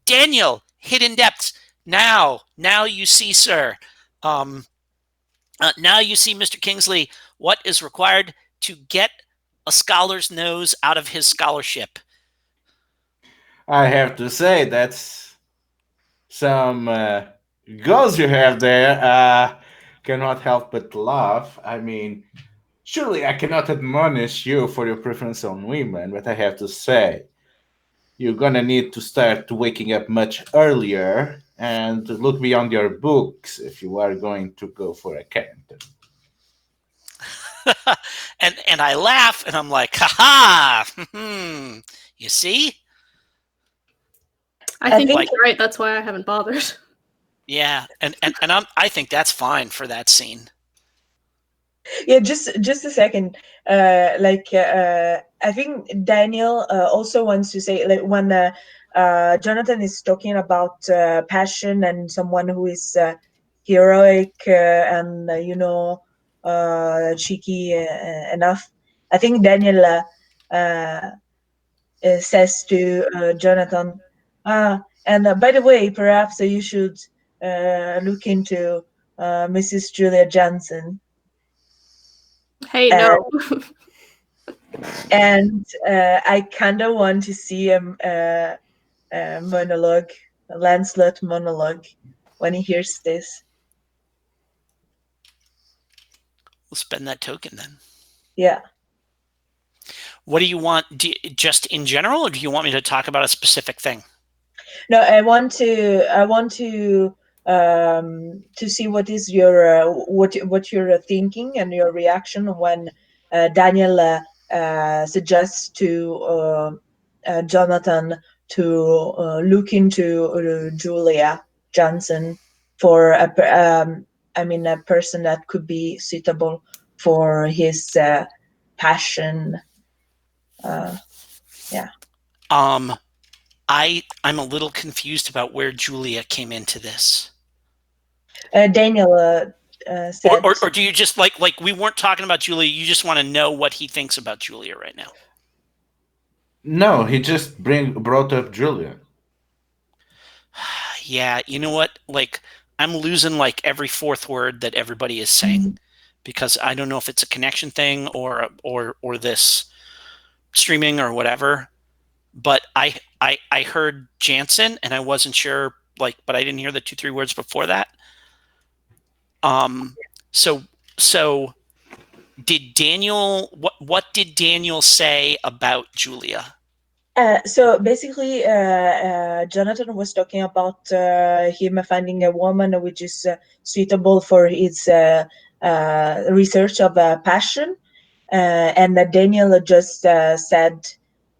Daniel, hidden depths. Now you see, sir. Now you see, Mr. Kingsley, what is required to get a scholar's nose out of his scholarship. I have to say that's some goals you have there. Cannot help but laugh. I mean, surely I cannot admonish you for your preference on women, but I have to say, you're gonna need to start waking up much earlier and look beyond your books if you are going to go for a character. and I laugh and I'm like, ha ha! You see? I think think- you're right. That's why I haven't bothered. Yeah, and I think that's fine for that scene. Yeah, just a second. I think Daniel also wants to say, like, when Jonathan is talking about passion and someone who is heroic and cheeky enough. I think Daniel says to Jonathan, and by the way, perhaps you should look into Mrs. Julia Johnson. Hey, no. And I kind of want to see a monologue, a Lancelot monologue, when he hears this. We'll spend that token then. Yeah. What do you want? Just in general, or do you want me to talk about a specific thing? No, I want to see what is your what you're thinking and your reaction when Daniel suggests to Jonathan to look into Julia Johnson for a person that could be suitable for his passion. Yeah. I'm a little confused about where Julia came into this. Daniel said, or do you just like we weren't talking about Julia? You just want to know what he thinks about Julia right now. No, he just brought up Julia. Yeah, you know what? Like, I'm losing like every fourth word that everybody is saying because I don't know if it's a connection thing or this streaming or whatever. But I heard Jansen and I wasn't sure, like, but I didn't hear the 2-3 words before that. So did Daniel, what did Daniel say about Julia? So basically, Jonathan was talking about him finding a woman which is suitable for his research of passion, and Daniel just said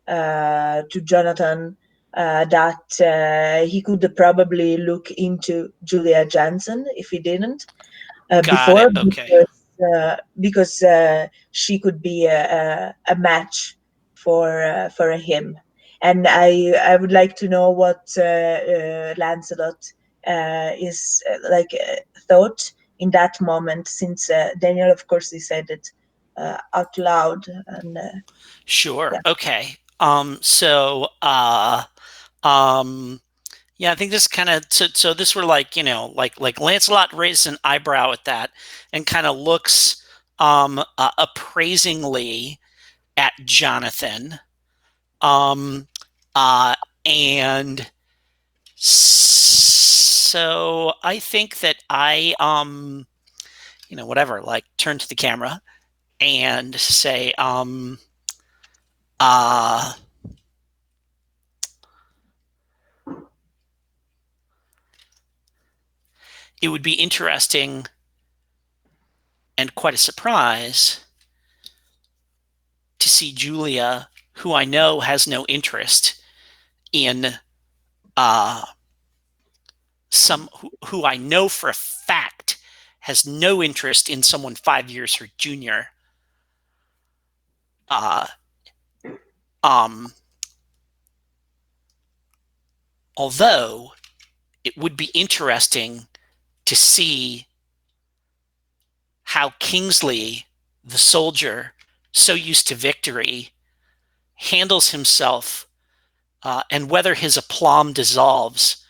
to Jonathan that he could probably look into Julia Jansen if he didn't before, It. Okay. because she could be a match for him. And I would like to know what Lancelot is thought in that moment, since Daniel, of course, decided out loud. And Sure. Yeah. Okay. Yeah, I think this kind of so this were like, like Lancelot raises an eyebrow at that and kind of looks appraisingly at Jonathan. And so I think that I whatever, like, turn to the camera and say it would be interesting and quite a surprise to see Julia, who I know has no interest in who I know for a fact has no interest in someone 5 years her junior. Although it would be interesting to see how Kingsley, the soldier, so used to victory, handles himself, and whether his aplomb dissolves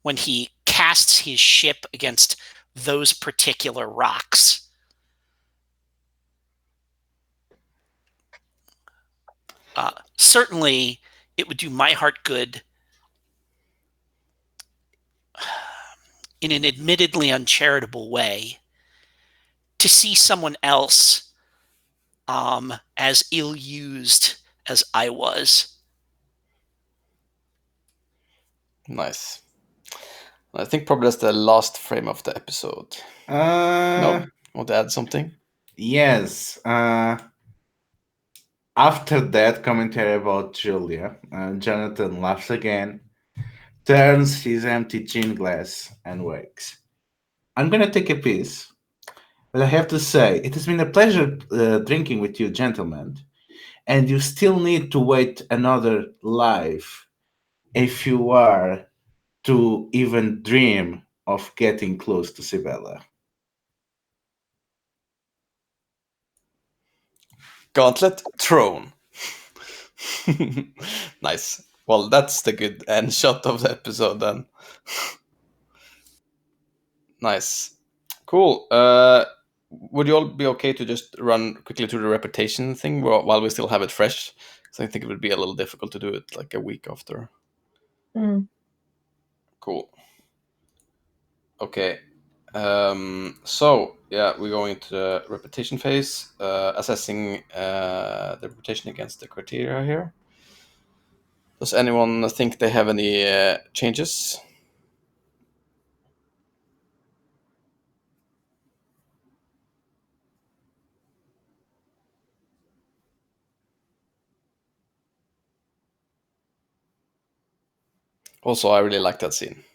when he casts his ship against those particular rocks. Certainly, it would do my heart good in an admittedly uncharitable way to see someone else as ill-used as I was. Nice. I think probably that's the last frame of the episode. No? Want to add something? Yes. After that commentary about Julia, Jonathan laughs again, turns his empty gin glass, and wakes. I'm gonna take a piece, but I have to say, it has been a pleasure drinking with you, gentlemen, and you still need to wait another life if you are to even dream of getting close to Sibella. Gauntlet thrown. Nice. Well, that's the good end shot of the episode then. Nice. Cool. Would you all be okay to just run quickly through the reputation thing while we still have it fresh? Because I think it would be a little difficult to do it like a week after. Cool. Okay. So yeah, we're going to the reputation phase, assessing the reputation against the criteria here. Does anyone think they have any changes? Also, I really like that scene.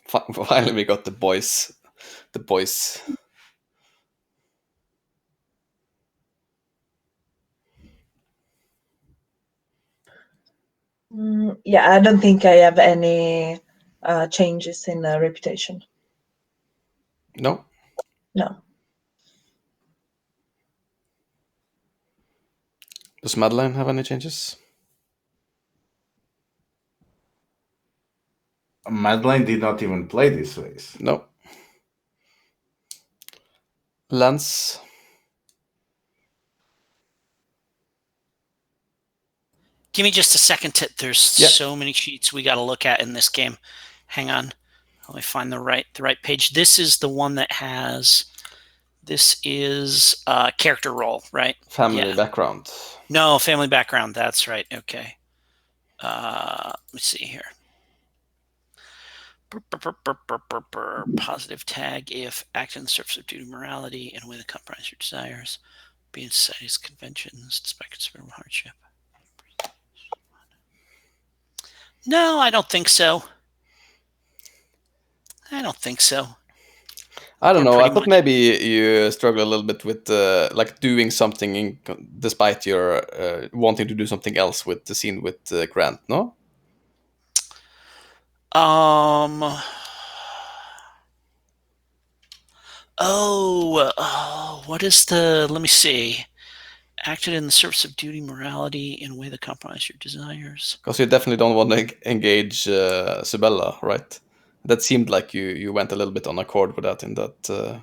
Finally, we got the boys. The boys. Yeah, I don't think I have any changes in reputation. No? No. Does Madeline have any changes? Madeline did not even play this phase. No. Lance? Give me just a second. There's so many sheets we got to look at in this game. Hang on. Let me find the right page. This is the one that has. This is character role, right? Family background. No, family background. That's right. Okay. Let's see here. Positive tag if acting in the service of duty, morality, in a way that compromises your desires. Be in society's conventions, despite considerable hardship. No, I don't think so. I don't know. I thought maybe you struggle a little bit with like doing something despite your wanting to do something else with the scene with Grant. No. What is the? Let me see. Acted in the service of duty, morality, in a way that compromises your desires. Because you definitely don't want to engage Sibella, right? That seemed like you went a little bit on accord with that in that.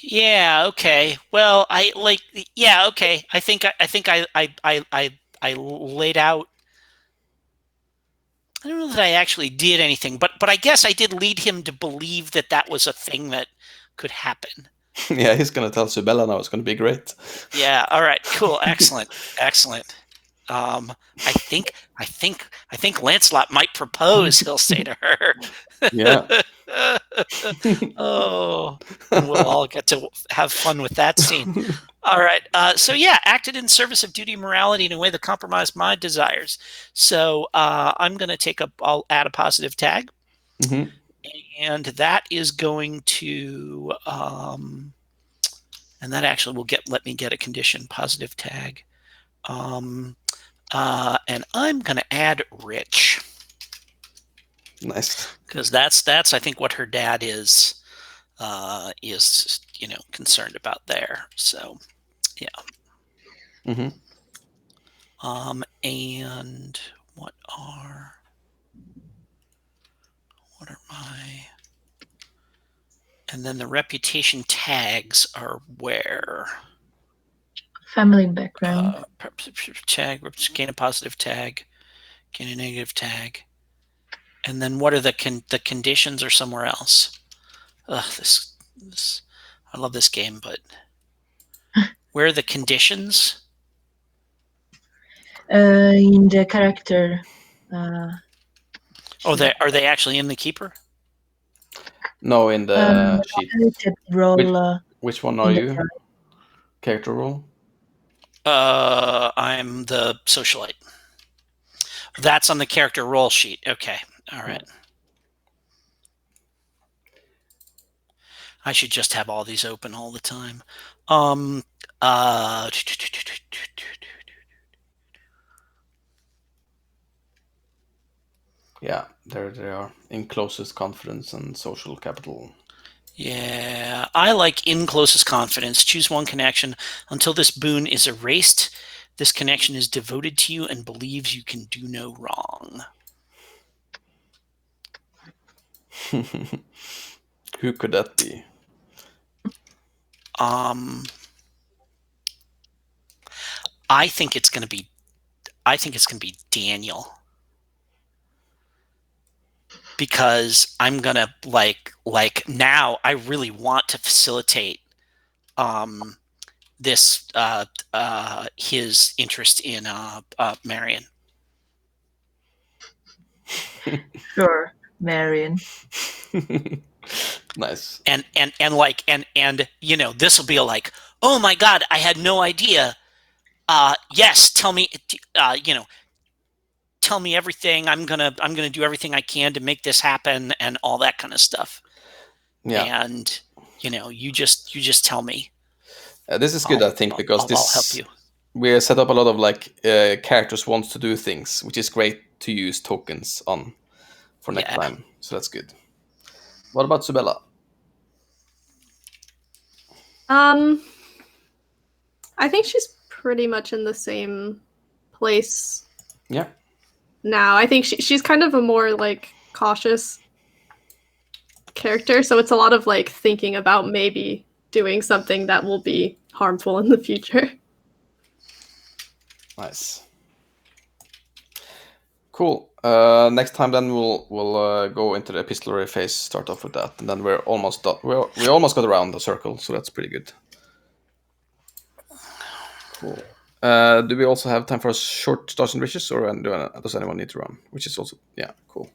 Yeah. Okay. Well, Yeah. Okay. I think I laid out. I don't know that I actually did anything, but I guess I did lead him to believe that was a thing that could happen. Yeah, he's gonna tell Sibella now. It's gonna be great. Yeah. All right. Cool. Excellent. Excellent. I think Lancelot might propose. He'll say to her. Yeah. Oh, and we'll all get to have fun with that scene. All right. So yeah, acted in service of duty and morality in a way that compromised my desires. So I'm going to I'll add a positive tag. Mm-hmm. And that is going to, and that actually will let me get a condition positive tag. And I'm going to add rich. Nice. Because that's I think what her dad is concerned about there. So yeah. Mm-hmm. And what are my, and then the reputation tags are where? Family background. Tag, gain a positive tag, gain a negative tag. And then what are the conditions are somewhere else? Ugh, this I love this game, but where are the conditions? In the character. Oh, are they actually in the keeper? No, in the sheet. Character role. Which one are in the you? Character role? I'm the socialite. That's on the character role sheet. Okay. All right. I should just have all these open all the time. Yeah, there they are. In closest confidence and social capital. Yeah, I like in closest confidence. Choose one connection. Until this boon is erased, this connection is devoted to you and believes you can do no wrong. Who could that be? I think it's going to be Daniel. Because I'm going to like now I really want to facilitate this his interest in Marion. Sure, Marion. And Nice. this will be like, oh my God, I had no idea. Yes, tell me, tell me everything. I'm gonna do everything I can to make this happen and all that kind of stuff. Yeah. And you just tell me. This is good, I think, because I'll help you. We set up a lot of characters wants to do things, which is great to use tokens on for next time. So that's good. What about Subella? I think she's pretty much in the same place. Yeah. Now, I think she's kind of a more cautious character, so it's a lot of thinking about maybe doing something that will be harmful in the future. Nice. Cool. Next time, then we'll go into the epistolary phase. Start off with that, and then we're almost done. We almost got around the circle, so that's pretty good. Cool. Do we also have time for a short stars and riches, or does anyone need to run? Which is also cool.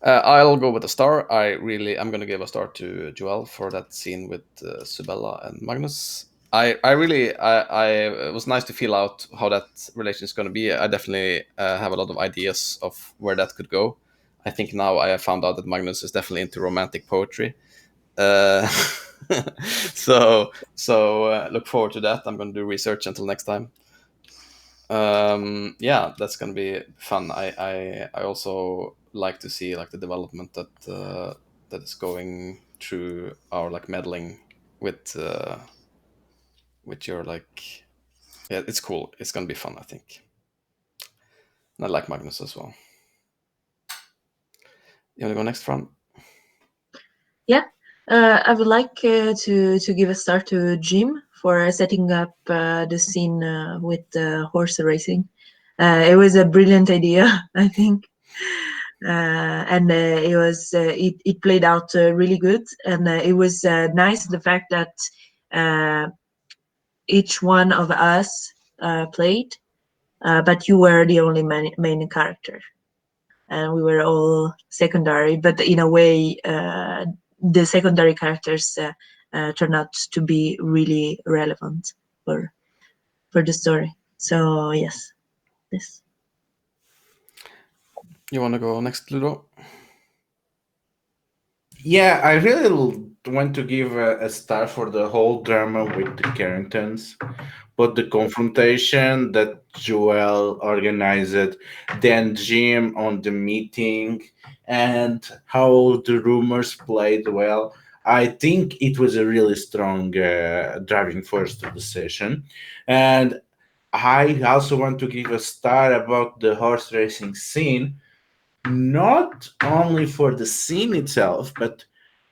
I'll go with a star. I'm going to give a star to Joel for that scene with Subella and Magnus. It was nice to feel out how that relation is going to be. I definitely have a lot of ideas of where that could go. I think now I have found out that Magnus is definitely into romantic poetry. So look forward to that. I'm going to do research until next time. That's going to be fun. I also like to see the development that is going through our meddling with your it's cool. It's going to be fun, I think. And I like Magnus as well. You want to go next, Fran? Yeah, I would like to give a star to Jim for setting up the scene with horse racing. It was a brilliant idea, I think, and it was it played out really good, and it was nice the fact that each one of us played but you were the only main character, and we were all secondary. But in a way, the secondary characters turned out to be really relevant for the story. So yes, this. You want to go next, Ludo? Yeah, I really want to give a star for the whole drama with the Carringtons, but the confrontation that Joel organized, then Jim on the meeting, and how the rumors played well. I think it was a really strong driving force to the session. And I also want to give a star about the horse racing scene, not only for the scene itself, but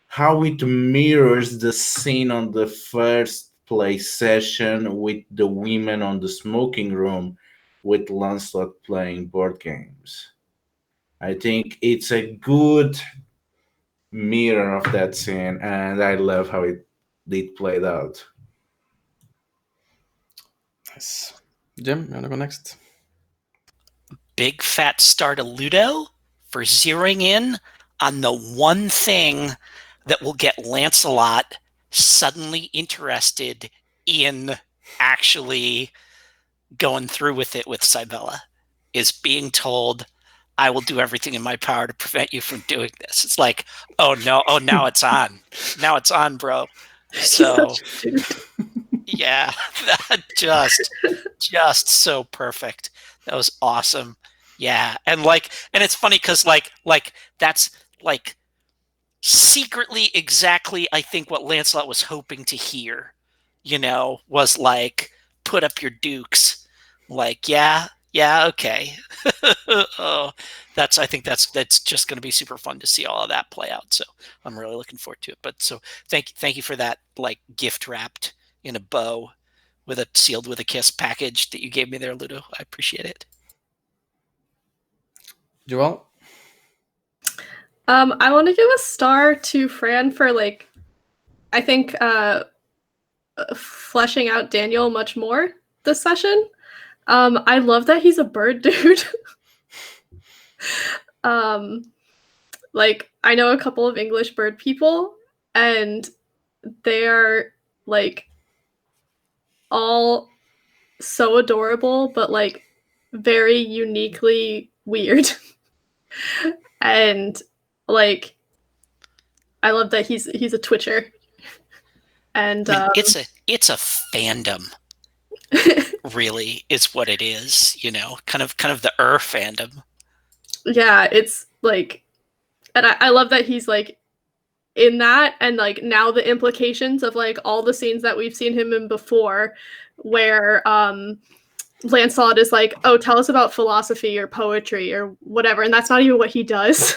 how it mirrors the scene on the first play session with the women on the smoking room with Lancelot playing board games. I think it's a good mirror of that scene, and I love how it did played out. Nice. Jim, you want to go next? Big fat star to Ludo for zeroing in on the one thing that will get Lancelot suddenly interested in actually going through with it with Cybella, is being told, I will do everything in my power to prevent you from doing this. It's like, oh no, oh, now it's on. Now it's on, bro. So yeah, that just so perfect. That was awesome. Yeah. And it's funny because that's like secretly exactly I think what Lancelot was hoping to hear, was like, put up your dukes. Like, yeah, okay. Oh, I think that's just going to be super fun to see all of that play out. So I'm really looking forward to it. But so thank you for that, like, gift wrapped in a bow with a sealed with a kiss package that you gave me there, Ludo. I appreciate it. Joel? I want to give a star to Fran for I think fleshing out Daniel much more this session. I love that he's a bird dude. I know a couple of English bird people, and they are all so adorable, but very uniquely weird. And I love that he's a Twitcher. And it's a fandom. Really is what it is, kind of the fandom. Yeah, it's and I love that he's in that, and now the implications of all the scenes that we've seen him in before, where Lancelot is like, oh, tell us about philosophy or poetry or whatever, and that's not even what he does.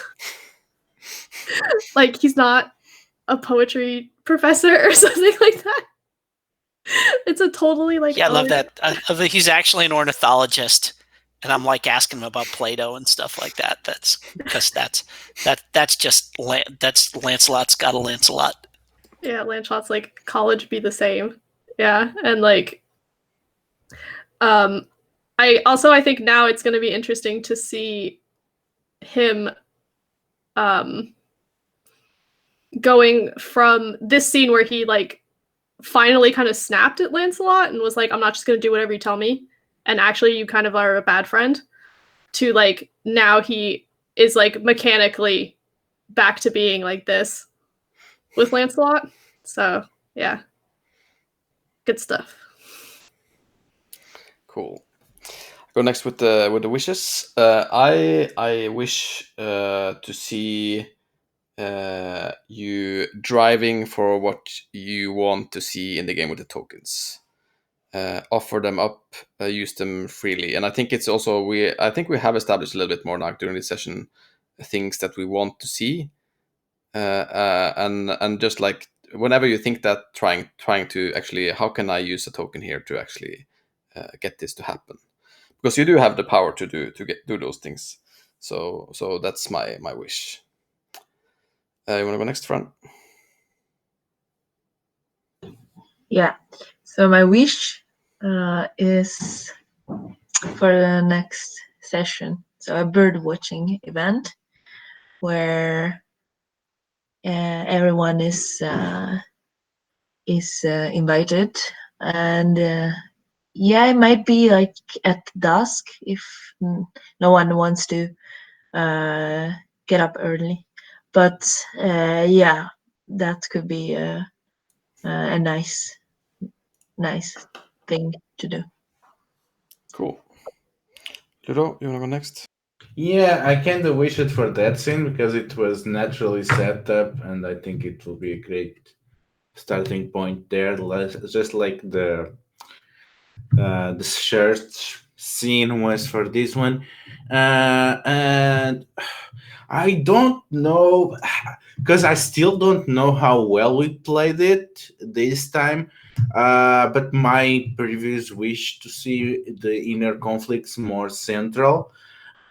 He's not a poetry professor or something like that. It's a totally yeah, I love that. I love that he's actually an ornithologist, and I'm asking him about Plato and stuff like that. That's because that's Lancelot's got a Lancelot. Yeah, Lancelot's college be the same. Yeah, and I think now it's going to be interesting to see him going from this scene where he finally kind of snapped at Lancelot and was like, I'm not just going to do whatever you tell me, and actually you kind of are a bad friend, to now he is mechanically back to being like this with Lancelot. So yeah, good stuff. Cool. Go next with the wishes. I wish to see you driving for what you want to see in the game with the tokens. Offer them up, use them freely, and I think it's also I think we have established a little bit more now during this session things that we want to see, and just whenever you think that, trying to actually, how can I use a token here to actually get this to happen, because you do have the power to do those things. So that's my wish. You want to go next, Fran? Yeah. So my wish is for the next session. So a bird watching event where everyone is invited, and yeah, it might be like at dusk if no one wants to get up early, but yeah, that could be a nice thing to do. Cool. Ludo, you wanna go next? Yeah, I kind of wish it for that scene because it was naturally set up, and I think it will be a great starting point there. Just like the shirt scene was for this one, and I don't know because I still don't know how well we played it this time. But my previous wish to see the inner conflicts more central,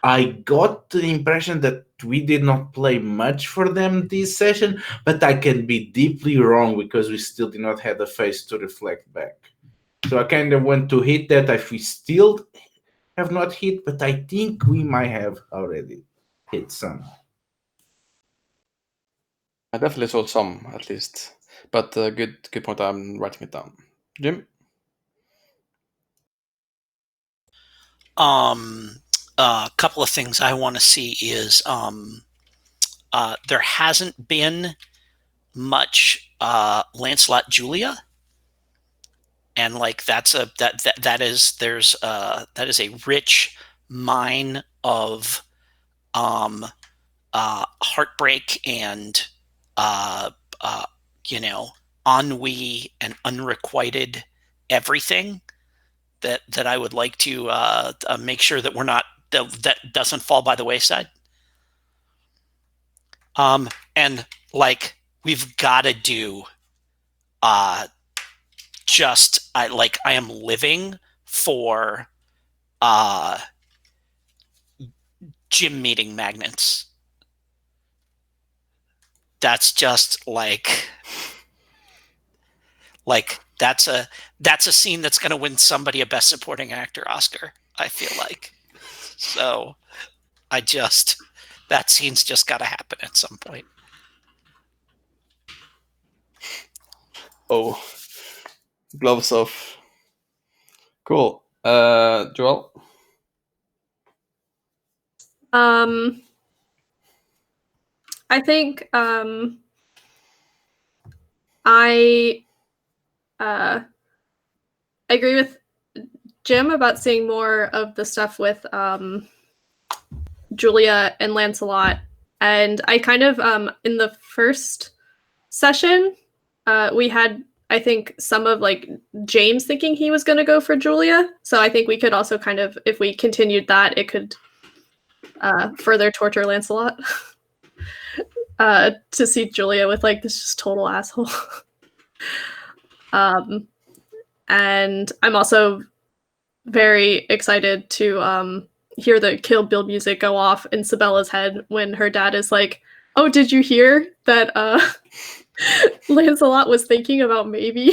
I got the impression that we did not play much for them this session, but I can be deeply wrong because we still did not have the face to reflect back. So I kind of want to hit that if we still have not hit, but I think we might have already hit some. I definitely saw some at least, but good point. I'm writing it down. Jim. A couple of things I want to see is there hasn't been much Lancelot Julia, and like that is a rich mine of heartbreak and ennui and unrequited everything that I would like to make sure that we're not that doesn't fall by the wayside. And like we've got to do I am living for gym meeting magnets. That's just like that's a scene that's going to win somebody a Best Supporting Actor Oscar, I feel like. So that scene's just got to happen at some point. Oh, gloves off. Cool. Joel. I think I agree with Jim about seeing more of the stuff with Julia and Lancelot. And I kind of in the first session, we had, I think, some of like James thinking he was going to go for Julia. So I think we could also kind of, if we continued that, it could further torture Lancelot to see Julia with like this just total asshole. And I'm also very excited to hear the Kill Bill music go off in Sabella's head when her dad is like, "Oh, did you hear that Lancelot was thinking about maybe?"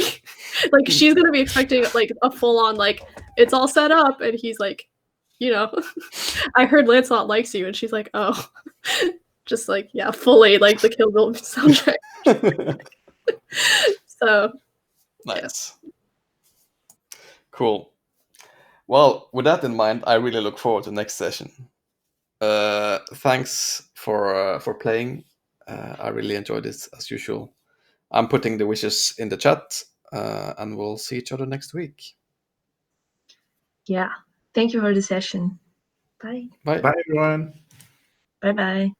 Like she's gonna be expecting like a full on like it's all set up, and he's like, I heard Lancelot likes you, and she's like, "Oh," just like yeah, fully like the Kill Bill soundtrack. So nice. Yeah. Cool. Well, with that in mind, I really look forward to the next session. Thanks for playing. I really enjoyed this as usual. I'm putting the wishes in the chat, and we'll see each other next week. Yeah. Thank you for the session. Bye. Bye. Bye, everyone. Bye-bye.